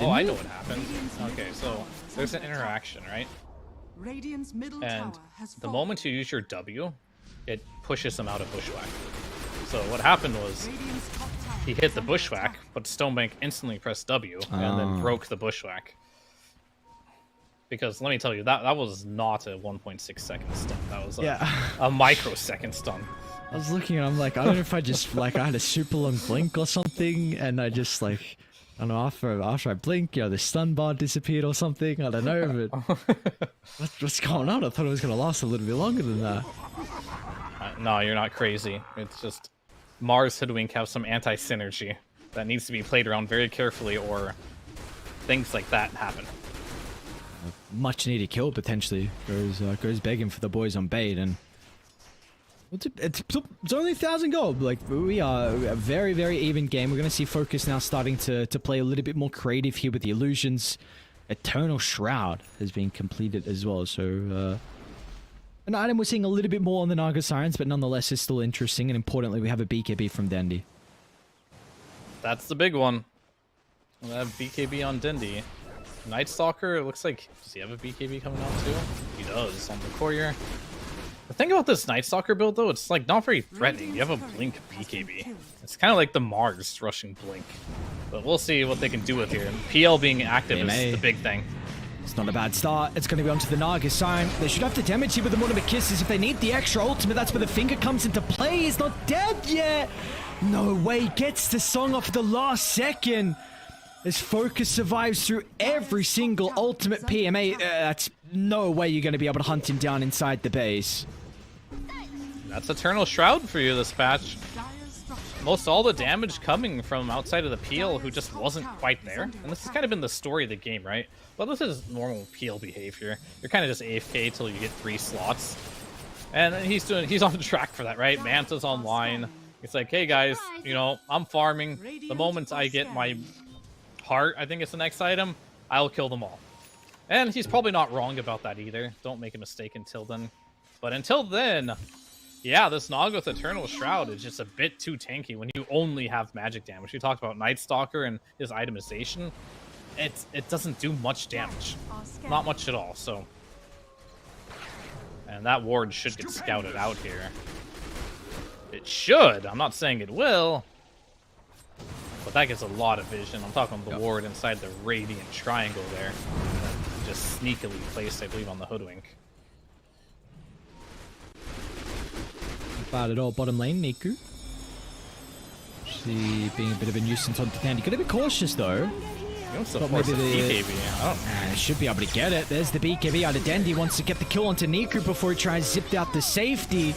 Oh, I know what happened. Okay, so there's an interaction, right? Radiant's middle And tower has the fallen. moment you use your W, it pushes him out of Bushwhack. So what happened was, Radiant's top tower he is hit the under Bushwhack, attack. but Stonebank instantly pressed W, and then broke the Bushwhack. Because let me tell you, that was not a 1.6 second stun. That was a microsecond stun. I was looking and I'm like, I don't know if I just, like, I had a super long blink or something, and I just, like, I don't know, after I blink, you know, the stun bar disappeared or something. I don't know, but what's going on? I thought it was going to last a little bit longer than that. No, you're not crazy. It's just Mars Hoodwink have some anti-synergy that needs to be played around very carefully, or things like that happen. Much needed kill potentially goes begging for the boys on bait, and it's only 1,000 gold. Like, we are a very, very even game. We're going to see Focus now starting to play a little bit more creative here with the illusions. Eternal Shroud has been completed as well, so an item we're seeing a little bit more on the Naga Sirens, but nonetheless is still interesting. And importantly, we have a BKB from Dendi. That's the big one. We have BKB on Dendi. Night Stalker, it looks like, does he have a BKB coming out too? He does, on the courier. The thing about this Night Stalker build, though, it's like not very threatening. You have a Blink BKB. It's kind of like the Mars rushing Blink. But we'll see what they can do with here. And PL being active is the big thing. It's not a bad start. It's going to be onto the Naga Siren. They should have to damage here with the Mortimer Kisses if they need the extra ultimate. That's where the finger comes into play. He's not dead yet. No way. Gets the song off the last second. As Focus survives through every single ultimate PMA. That's no way you're going to be able to hunt him down inside the base. That's Eternal Shroud for you this patch. Most all the damage coming from outside of the PL, who just wasn't quite there. And this has kind of been the story of the game, right? Well, this is normal PL behavior. You're kind of just AFK till you get 3 slots. And he's on track for that, right? Manta's online. It's like, hey guys, you know, I'm farming. The moment I get my heart, I think it's the next item, I'll kill them all. And he's probably not wrong about that either. Don't make a mistake until then. But until then, yeah, this Naga with Eternal Shroud is just a bit too tanky when you only have magic damage. We talked about Night Stalker and his itemization. It doesn't do much damage. Not much at all, so. And that ward should get scouted out here. It should. I'm not saying it will. But that gets a lot of vision. I'm talking the ward inside the Radiant Triangle there. Just sneakily placed, I believe, on the Hoodwink. Bad at all. Bottom lane, Niku. She being a bit of a nuisance on Tandy. Gotta be cautious though. But maybe the BKB. Should be able to get it. There's the BKB out of Dendi. Wants to get the kill onto Niku before he tries to zip out the safety.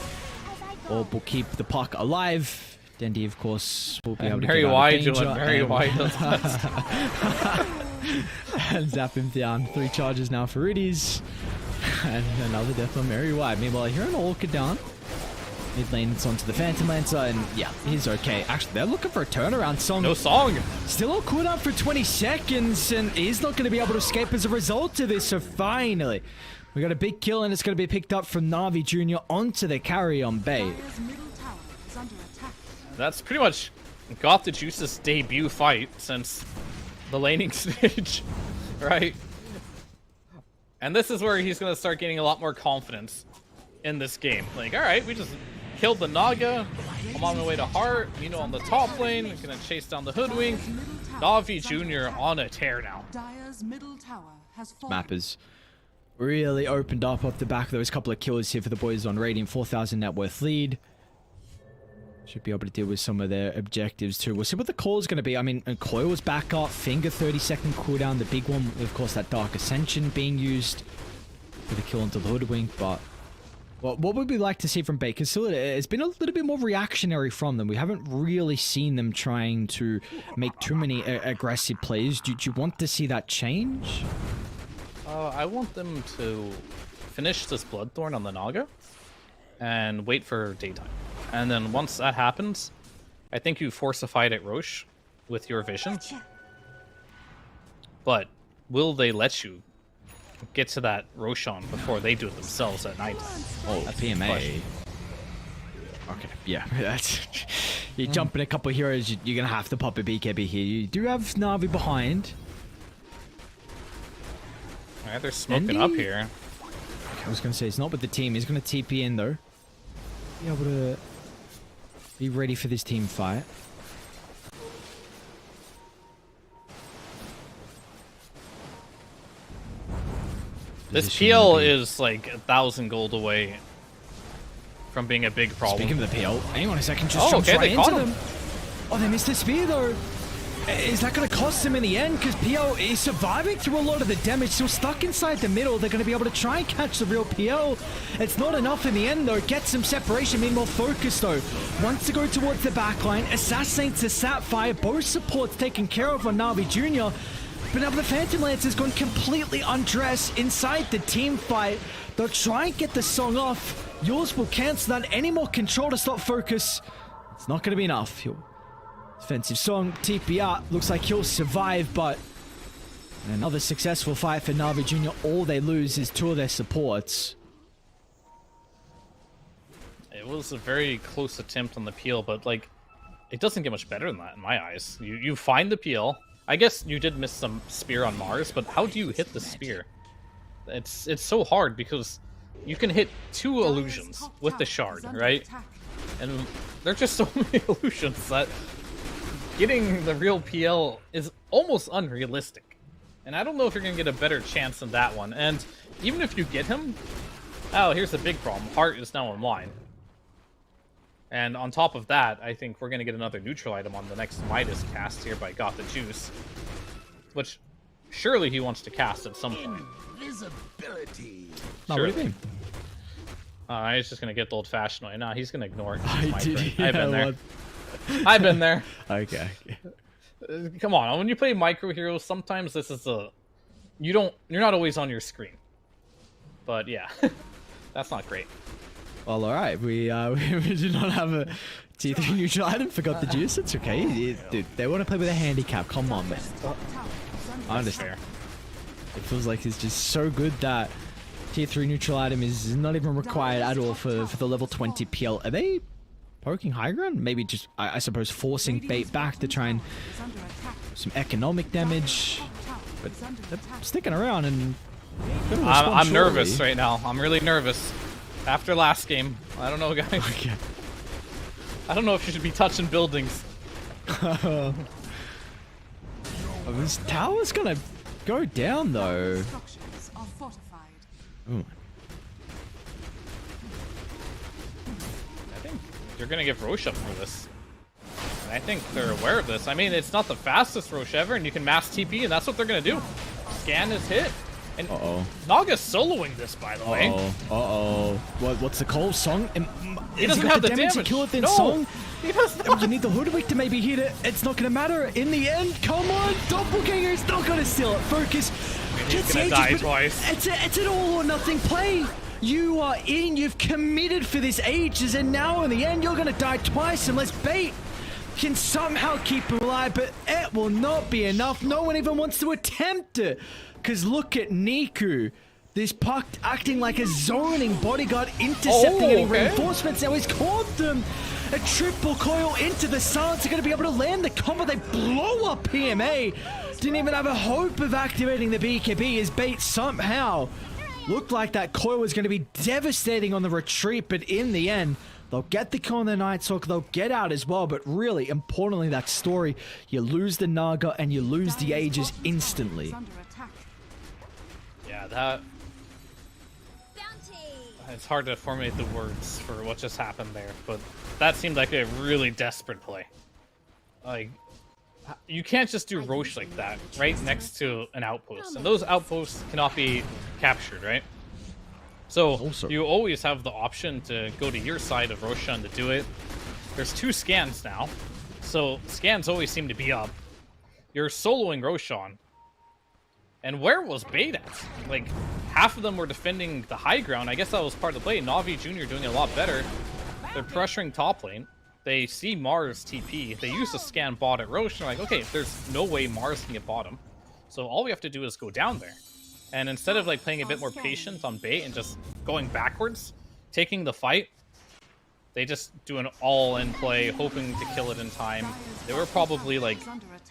Orb will keep the puck alive. Dendi, of course, will be able to get out of danger. Very wide does that. And zap him down. 3 charges now for Riddies. And another death on Mary White. Meanwhile, here on Orchid down. Mid lane, it's onto the Phantom Lancer, and yeah, he's okay. Actually, they're looking for a turnaround. Song No song. still on cooldown for 20 seconds, and he's not going to be able to escape as a result of this. So finally, we got a big kill, and it's going to be picked up from Na'Vi Jr. onto the carry on bait. Dire's middle tower is under attack. That's pretty much got the Juice's debut fight since the laning stage, right? And this is where he's going to start gaining a lot more confidence in this game. Like, all right, we just killed the Naga. I'm on my way to Heart. Mino on the top lane. We're going to chase down the Hoodwink. Na'Vi Jr. on a tear now. Dire's middle tower has fallen. Map is really opened up off the back of those couple of kills here for the boys on Radiant. 4,000 net worth lead. Should be able to deal with some of their objectives too. We'll see what the call is going to be. I mean, Coil's back up. Finger 30-second cooldown. The big one, of course, that Dark Ascension being used for the kill onto the Hoodwink. But what would we like to see from Baker? Still, it's been a little bit more reactionary from them. We haven't really seen them trying to make too many aggressive plays. Do you want to see that change? I want them to finish this Bloodthorn on the Naga and wait for daytime. And then once that happens, I think you force a fight at Roche with your vision. But will they let you get to that Roshan before they do it themselves at night? Oh, That's the PMA. question. Okay, yeah, that's... You're jumping a couple of heroes, you're going to have to pop a BKB here. You do have Na'Vi behind. Alright, they're smoking Andy? up here. I was going to say, it's not with the team. He's going to TP in, though. Be able to be ready for this team fight. This Position PL will be- is like 1,000 gold away from being a big problem. Speaking of the PL, hang on a second, just Oh, jumps okay, right they into caught him. them. Oh, they missed the spear, though. Is that going to cost them in the end? Because PL is surviving through a lot of the damage. Still stuck inside the middle. They're going to be able to try and catch the real PL. It's not enough in the end, though. Get some separation, being more focused, though. Wants to go towards the backline. Assassinate to Sapphire. Both supports taken care of on Na'Vi Jr. But now the Phantom Lance has gone completely undressed inside the team fight. They'll try and get the song off. Yours will cancel that. Any more control to stop focus. It's not going to be enough. Defensive song, TP out. Looks like he'll survive, but another successful fight for Na'Vi Jr. All they lose is two of their supports. It was a very close attempt on the peel, but like, it doesn't get much better than that in my eyes. You find the peel. I guess you did miss some spear on Mars, but how do you hit the spear? It's so hard because you can hit two illusions with the shard, right? And there's just so many illusions that getting the real PL is almost unrealistic. And I don't know if you're going to get a better chance than that one. And even if you get him... Oh, here's the big problem. Heart is now online. And on top of that, I think we're going to get another neutral item on the next Midas cast here by Got the Juice. Which, surely he wants to cast at some point. Invisibility. No, what do you mean? He's just going to get the old-fashioned way. Nah, he's going to ignore it. I did, I've been there. what? I've been there. Okay. Come on, when you play Micro Heroes, sometimes this is a... You're not always on your screen. But yeah, that's not great. Well, alright. We do not have a T3 neutral item. Forgot the juice. It's okay. Dude, they want to play with a handicap. Come on, man. I understand. It feels like it's just so good that Tier 3 neutral item is not even required at all for the level 20 PL. Are they poking high ground? Maybe just, I suppose, forcing bait back to try and some economic damage. But they're sticking around and... I'm nervous right now. I'm really nervous. After last game. I don't know, guys. Okay. I don't know if you should be touching buildings. This tower's gonna go down, though. Structures are fortified. Ooh. I think you're going to give Roche up for this. And I think they're aware of this. I mean, it's not the fastest Roche ever, and you can mass TP, and that's what they're going to do. Scan is hit. And Naga's soloing this, by the way. What's the call? Song? He doesn't have the to damage. kill it in No, song? he does not. You need the Hoodwink to maybe hit it. It's not going to matter. In the end, come on. Doppelganger's not going to steal it. Focus. He's going to die twice. It's an all or nothing play. You are in, you've committed for this ages, and now in the end you're gonna die twice unless Bait can somehow keep him alive, but it will not be enough. No one even wants to attempt it. Because look at Niku. This puck acting like a zoning bodyguard, intercepting any reinforcements. Now he's caught them. A triple coil into the silence. They're going to be able to land the combo. They blow up PMA. Didn't even have a hope of activating the BKB as Bait somehow looked like that coil was going to be devastating on the retreat. But in the end, they'll get the kill on the Night Stalker. They'll get out as well. But really, importantly, that story, you lose the Naga and you lose the Aegis instantly. Yeah, that... It's hard to formulate the words for what just happened there, but that seemed like a really desperate play. Like, you can't just do Roche like that right next to an outpost, and those outposts cannot be captured, right? So you always have the option to go to your side of Roshan to do it. There's 2 scans now, so scans always seem to be up. You're soloing Roshan. And where was Bait at? Like, half of them were defending the high ground. I guess that was part of the play. Na'Vi Jr. doing a lot better. They're pressuring top lane. They see Mars TP. They use the scan bot at Roche. They're like, okay, there's no way Mars can get bottom. So all we have to do is go down there. And instead of like playing a bit more patient on Bait and just going backwards, taking the fight, they just do an all-in play, hoping to kill it in time. They were probably like,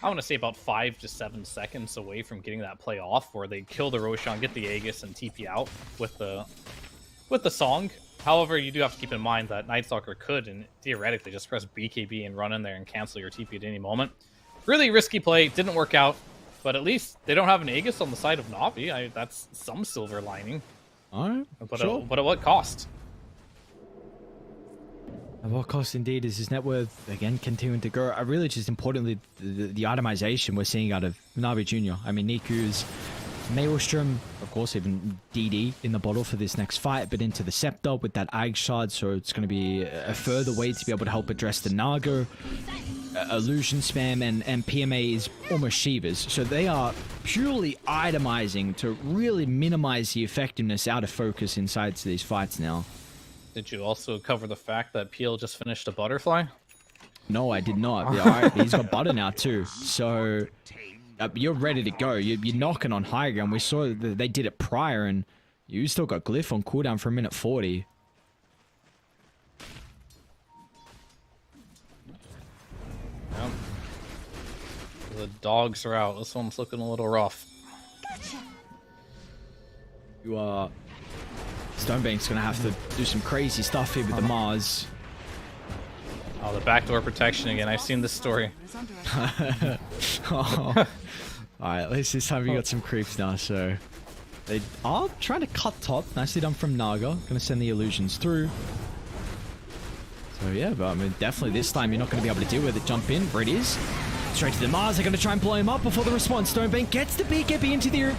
I want to say about 5 to 7 seconds away from getting that play off, where they kill the Roshan, get the Aegis, and TP out with the song. However, you do have to keep in mind that Night Stalker could, and theoretically, just press BKB and run in there and cancel your TP at any moment. Really risky play, didn't work out, but at least they don't have an Aegis on the side of Na'Vi. That's some silver lining. Alright, But, sure. But at what cost? At what cost indeed is his net worth, again, continuing to grow? Really just importantly, the itemization we're seeing out of Na'Vi Jr. I mean, Niku's Maelstrom, of course, even DD in the bottle for this next fight, but into the Scepter with that Ag Shard, so it's going to be a further way to be able to help address the Naga. Illusion spam, and PMA is almost Shivas, so they are purely itemizing to really minimize the effectiveness out of focus inside these fights now. Did you also cover the fact that PL just finished a butterfly? No, I did not. Yeah, alright, he's got butter now too. So you're ready to go. You're knocking on high ground. We saw that they did it prior, and you still got Glyph on cooldown for a minute 40. Yep. The dogs are out. This one's looking a little rough. You are... Stonebank's gonna have to do some crazy stuff here with the Mars. Oh, the backdoor protection again. I've seen this story. Oh. Alright, at least this time we got some creeps now, so... They are trying to cut top. Nicely done from Naga. Gonna send the illusions through. So yeah, but I mean, definitely this time you're not gonna be able to deal with it. Jump in, where it is. Straight to the Mars. They're gonna try and blow him up before the response. Stonebank gets the BKB into the...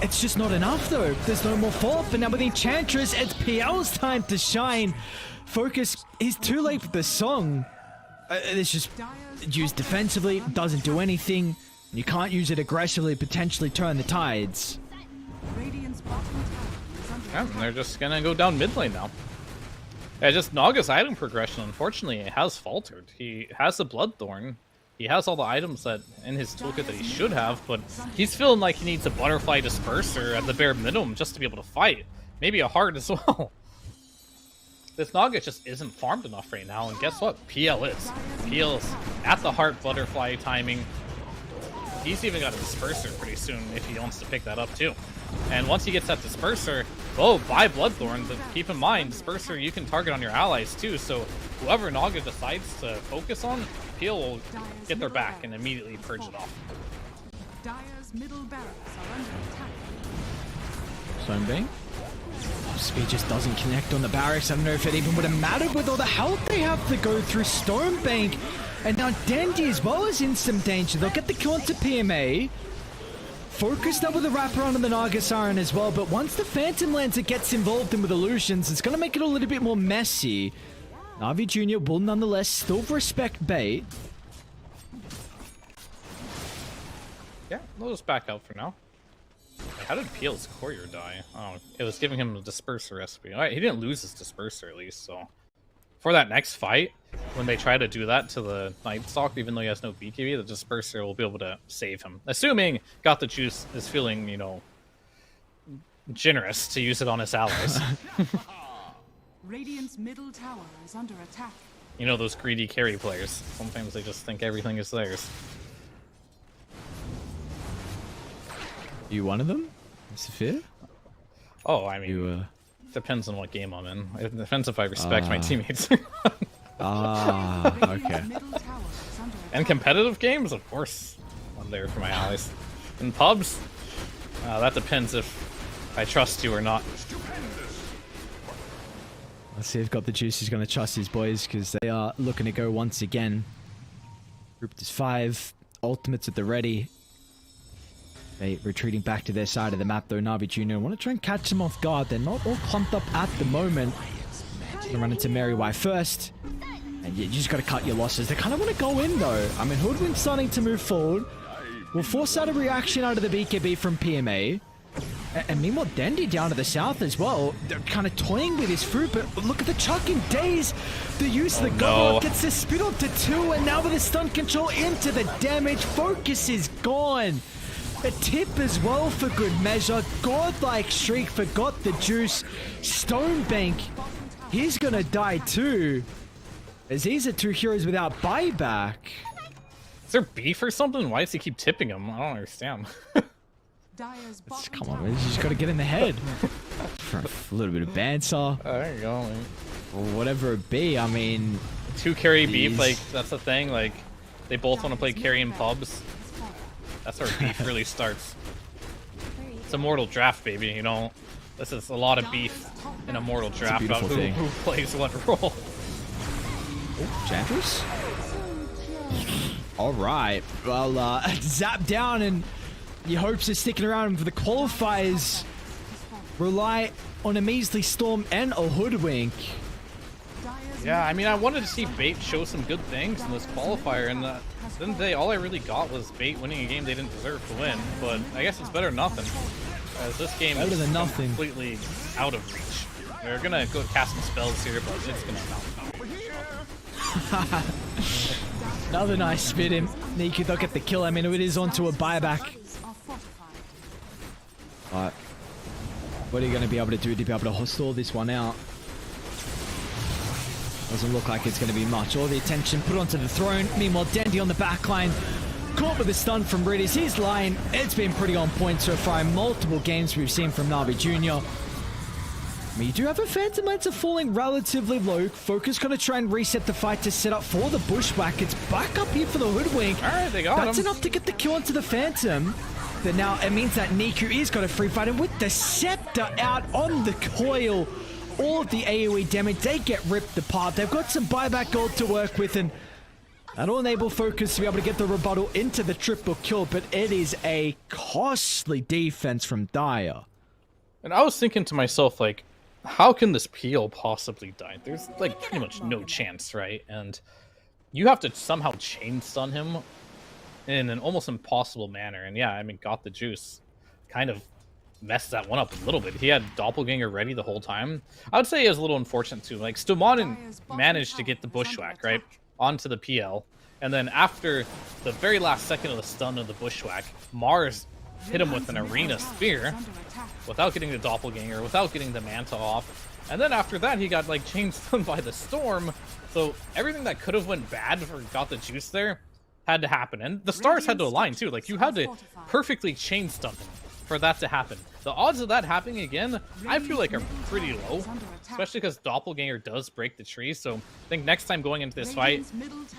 It's just not enough though. There's no more follow-up, but now with Enchantress, it's PL's time to shine. Focus is too late for the song. It's just used defensively, doesn't do anything. You can't use it aggressively, potentially turn the tides. Yeah, and they're just gonna go down mid lane now. Yeah, just Naga's item progression, unfortunately, it has faltered. He has the Bloodthorn. He has all the items that in his toolkit that he should have, but he's feeling like he needs a Butterfly Disperser at the bare minimum just to be able to fight. Maybe a Heart as well. This Naga just isn't farmed enough right now, and guess what? PL is. PL's at the Heart Butterfly timing. He's even got a Disperser pretty soon if he wants to pick that up too. And once he gets that Disperser, oh, buy Bloodthorn, but keep in mind, Disperser you can target on your allies too, so whoever Naga decides to focus on, Peel will get their back and immediately purge it off. Dire's middle barracks are under attack. Stonebank. Speed just doesn't connect on the barracks. I don't know if it even would have mattered with all the health they have to go through. Stonebank. And now Dandy as well is in some danger. They'll get the kill onto PMA. Focused up with the wraparound on the Naga Siren as well, but once the Phantom Lancer gets involved in with illusions, it's going to make it a little bit more messy. Na'Vi Jr. will nonetheless still respect Bait. Yeah, they'll just back out for now. How did PL's courier die? Oh, it was giving him a disperser recipe. Alright, he didn't lose his disperser at least, so. For that next fight, when they try to do that to the Night Stalker, even though he has no BKB, the disperser will be able to save him. Assuming Got the Juice is feeling, you know, generous to use it on his allies. Radiant's middle tower is under attack. You know, those greedy carry players. Sometimes they just think everything is theirs. You one of them, Sophia? Oh, I mean, You depends on what game I'm in. It depends if I respect my teammates. okay. Radiant's middle tower is under attack. And competitive games, of course, I'm there for my allies. In pubs, that depends if I trust you or not. Let's see if Got the Juice is going to trust his boys, because they are looking to go once again. Grouped as 5, ultimates at the ready. They retreating back to their side of the map though. Navi Jr. want to try and catch them off guard. They're not all clumped up at the moment. Gonna run into Mary Y first. And you just got to cut your losses. They kind of want to go in though. I mean, Hoodwin's starting to move forward. We'll force out a reaction out of the BKB from PMA. And meanwhile, Dendy down to the south as well. They're kind of toying with his fruit, but look at the chucking days. The use of the Gobble gets the spit onto 2, and now with the stun control into the damage. Focus is gone. A tip as well for good measure. Godlike Shriek forgot the juice. Stonebank, he's gonna die too. As these are 2 heroes without buyback. Is there beef or something? Why does he keep tipping him? I don't understand. Dyer's bottom Come on, tower man. You just gotta get in the head. For a little bit of banter. There you go. Man. Or whatever it be, I mean... 2 carry beef, Jeez. like, that's the thing. Like, they both want to play carry in pubs. That's where beef really starts. It's a mortal draft, baby, you know? This is a lot of beef in a mortal draft about beautiful thing. who plays what role. Chantress? Alright. Well, zap down, and your hopes of sticking around for the qualifiers rely on a measly Storm and a Hoodwink. Yeah, I mean, I wanted to see Bait show some good things in this qualifier, and then all I really got was Bait winning a game they didn't deserve to win. But I guess it's better than nothing, as this game Better is than nothing. completely out of reach. They're gonna go cast some spells here, but it's gonna mount. Another nice spit in. Niku don't get the kill. I mean, it is onto a buyback. But what are you going to be able to do to be able to stall this one out? Doesn't look like it's going to be much. All the attention put onto the throne. Meanwhile, Dendy on the backline. Caught with a stun from Riddis. His line, it's been pretty on point so far in multiple games we've seen from Navi Jr. I mean, you do have a Phantom Lancer falling relatively low. Focus going to try and reset the fight to set up for the Bushwhack. It's back up here for the Hoodwink. Alright, they got That's him. enough to get the kill onto the Phantom. But now it means that Niku is got a free fight, and with the Scepter out on the coil, all of the AoE damage, they get ripped apart. They've got some buyback gold to work with, and that'll enable Focus to be able to get the rebuttal into the triple kill, but it is a costly defense from Dyer. And I was thinking to myself, like, how can this PL possibly die? There's, like, pretty much no chance, right? And you have to somehow chain stun him in an almost impossible manner. And yeah, I mean, Got the Juice kind of messed that one up a little bit. He had Doppelganger ready the whole time. I would say it was a little unfortunate, too. Like, Stomanen managed to get the Bushwhack, right, onto the PL. And then after the very last second of the stun of the Bushwhack, Mars hit him with an Arena Spear without getting the Doppelganger, without getting the Manta off. And then after that, he got, like, chain stunned by the Storm. So everything that could have went bad for Got the Juice there had to happen. And the stars had to align, too. Like, you had to perfectly chain stun him for that to happen. The odds of that happening again, I feel like are pretty low, especially because Doppelganger does break the tree. So I think next time going into this fight,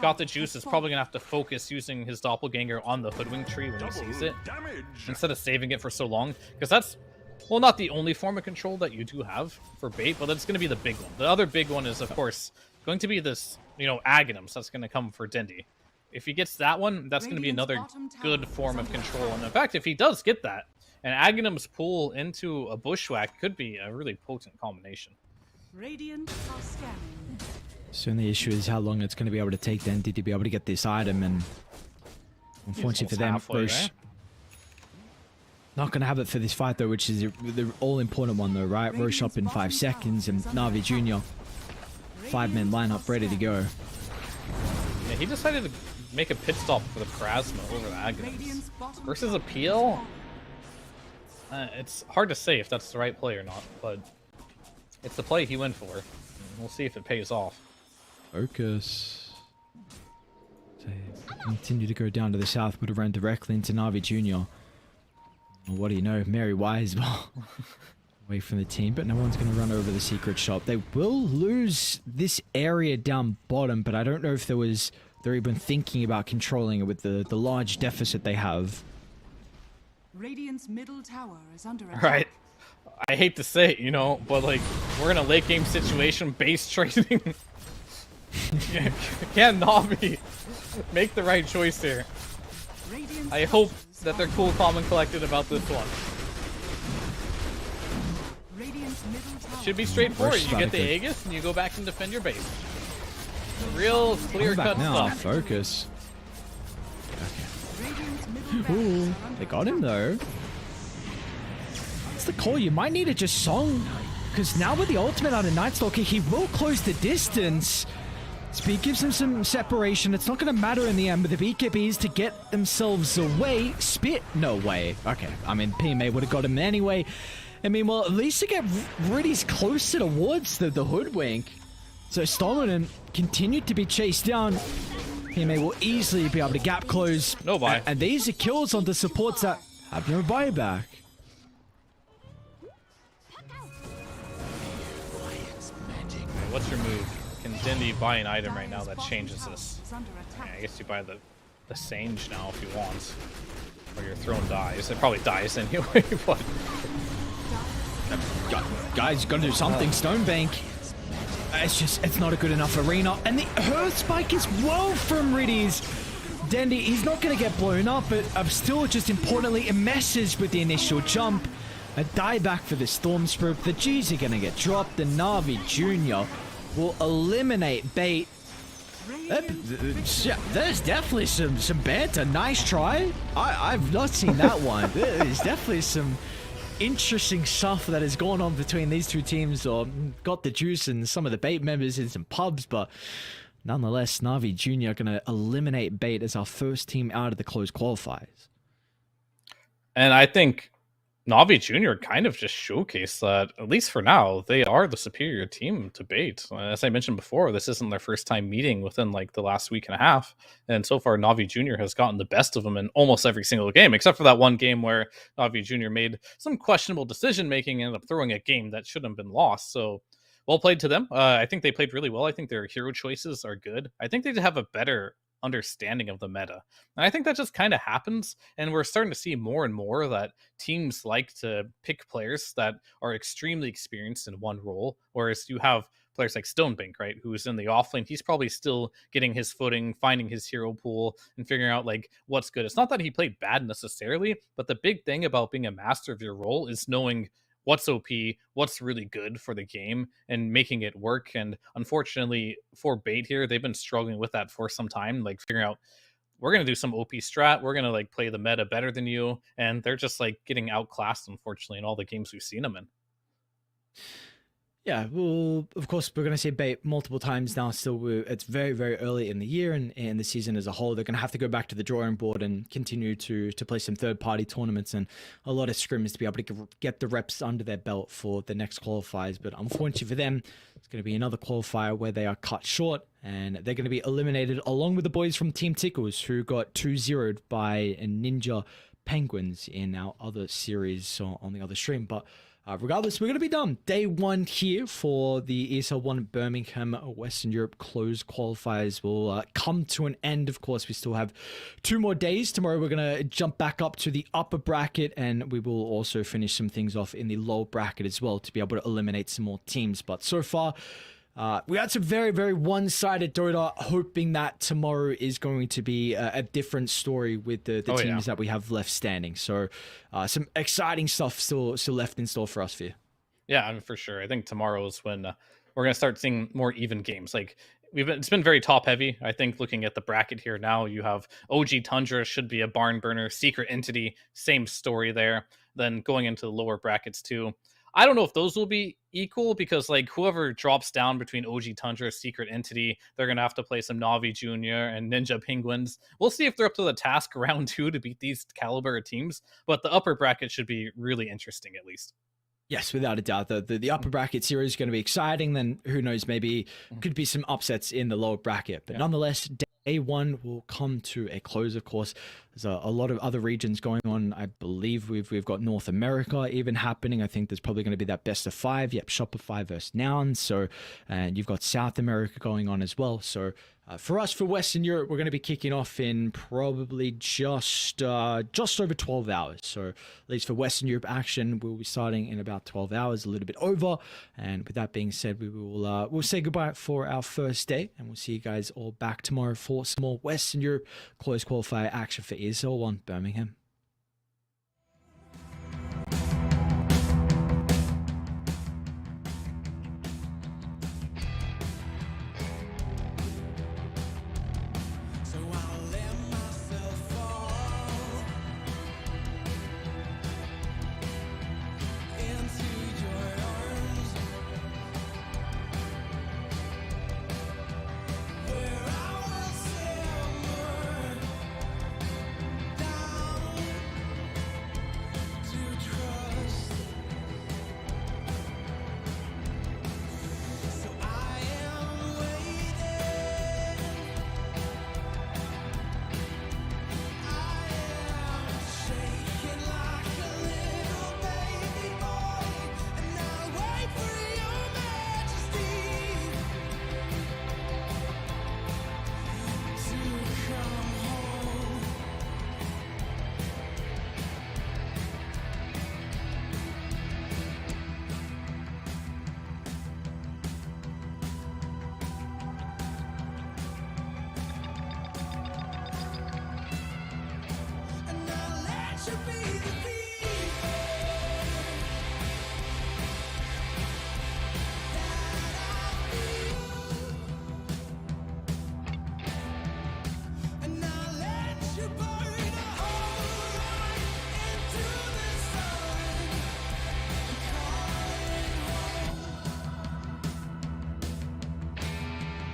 Got the Juice is probably going to have to focus using his Doppelganger on the Hoodwink tree when he sees it, instead of saving it for so long. Because that's, well, not the only form of control that you do have for Bait, but that's going to be the big one. The other big one is, of course, going to be this, you know, Aghanims that's going to come for Dendy. If he gets that one, that's going to be another good form of control. And in fact, if he does get that, an Aghanim's pull into a Bushwhack could be a really potent combination. Radiant are scanning. Soon the issue is how long it's going to be able to take Dendy to be able to get this item, and unfortunately for them, halfway, Bush. right? Not going to have it for this fight, though, which is the all-important one, though, right? Roche up in 5 seconds, and Navi Jr. 5-man lineup ready to go. Yeah, he decided to make a pit stop for the Pharasma over the Aghanim. Versus Appeal? It's hard to say if that's the right play or not, but it's the play he went for. We'll see if it pays off. Focus. Continue to go down to the south, would have run directly into Navi Jr. What do you know? Mary Wise away from the team, but no one's going to run over the secret shop. They will lose this area down bottom, but I don't know if they're even thinking about controlling it with the large deficit they have. Radiant's middle tower is under attack. Right. I hate to say it, you know, but like, we're in a late game situation, base trading. Can Navi make the right choice here? Radiant's I hope structures that they're are cool, calm, and collected about this one. Radiant's middle tower Should be straightforward. First You get the strike. Aegis and you go back and defend your base. Real Come clear-cut back now. stuff. Focus. Radiant's middle Ooh, barracks are under they got him though. That's the call. You might need to just song, because now with the ultimate out of Nightstalker, he will close the distance. Speed gives him some separation. It's not going to matter in the end, but the BKBs to get themselves away. Spit, no way. Okay, I mean, PMA would have got him anyway. I mean, well, at least to get Riddy's closer towards the hoodwink. So Stolen continued to be chased down. PMA will easily be able to gap close. No buy. And these are kills on the supports that have no buyback. What's your move? Can Dindy buy an item right now that Dyer's changes bottom this? tower is under Yeah, attack. I guess you buy the Sange now if you want. Or your throne dies. It probably dies anyway, but... Guys, you gotta do something. Stonebank. It's not a good enough arena. And the Earth Spike is well from Riddies. Dendy, he's not gonna get blown up, but still just importantly, it messes with the initial jump. A dieback for the Storm Spirit. The G's are gonna get dropped. The Navi Jr. will eliminate bait. There's definitely some banter. Nice try. I've not seen that one. There's definitely some interesting stuff that has gone on between these two teams, or got the juice and some of the bait members in some pubs, but nonetheless, Navi Jr. are going to eliminate bait as our first team out of the closed qualifiers. And I think Navi Jr. kind of just showcased that, at least for now, they are the superior team to Bait. As I mentioned before, this isn't their first time meeting within like the last week and a half. And so far, Navi Jr. has gotten the best of them in almost every single game, except for that one game where Navi Jr. made some questionable decision-making and ended up throwing a game that shouldn't have been lost. So, well played to them. I think they played really well. I think their hero choices are good. I think they have a better understanding of the meta, and I think that just kind of happens, and we're starting to see more and more that teams like to pick players that are extremely experienced in one role, whereas you have players like Stonebank, right, who's in the offlane. He's probably still getting his footing, finding his hero pool, and figuring out like what's good. It's not that he played bad necessarily, but the big thing about being a master of your role is knowing what's OP, what's really good for the game, and making it work. And unfortunately for Bait here, they've been struggling with that for some time, like figuring out, we're going to do some OP strat, we're going to like play the meta better than you, and they're just like getting outclassed, unfortunately, in all the games we've seen them in. Yeah, well, of course, we're going to see Bait multiple times now. Still, it's very, very early in the year and the season as a whole. They're going to have to go back to the drawing board and continue to play some third-party tournaments and a lot of scrims to be able to get the reps under their belt for the next qualifiers. But unfortunately for them, it's going to be another qualifier where they are cut short and they're going to be eliminated along with the boys from Team Tickles, who got 2-0'd by Ninja Penguins in our other series on the other stream. But regardless, we're going to be done. Day one here for the ESL 1 Birmingham Western Europe closed qualifiers will come to an end. Of course, we still have 2 more days. Tomorrow, we're going to jump back up to the upper bracket, and we will also finish some things off in the lower bracket as well to be able to eliminate some more teams. But so far, we had some very, very one-sided Dota, hoping that tomorrow is going to be a different story with the teams that we have left standing. So some exciting stuff still left in store for us, Fear. Yeah, I mean, for sure. I think tomorrow is when we're going to start seeing more even games. Like, it's been very top heavy. I think looking at the bracket here now, you have OG Tundra should be a barn burner, Secret Entity, same story there. Then going into the lower brackets too. I don't know if those will be equal because like whoever drops down between OG Tundra, Secret Entity, they're gonna have to play some Navi Junior and Ninja Penguins. We'll see if they're up to the task round 2 to beat these caliber of teams. But the upper bracket should be really interesting at least. Yes, without a doubt. The upper bracket series is going to be exciting. Then who knows, maybe could be some upsets in the lower bracket. But nonetheless, day 1 will come to a close, of course. There's a lot of other regions going on. I believe we've got North America even happening. I think there's probably going to be that best of 5. Yep, Shopify versus Nouns. So, and you've got South America going on as well. So for us, for Western Europe, we're going to be kicking off in probably just over 12 hours. So at least for Western Europe action, we'll be starting in about 12 hours, a little bit over. And with that being said, we'll say goodbye for our first day, and we'll see you guys all back tomorrow for some more Western Europe close qualifier action for ESL 1 Birmingham.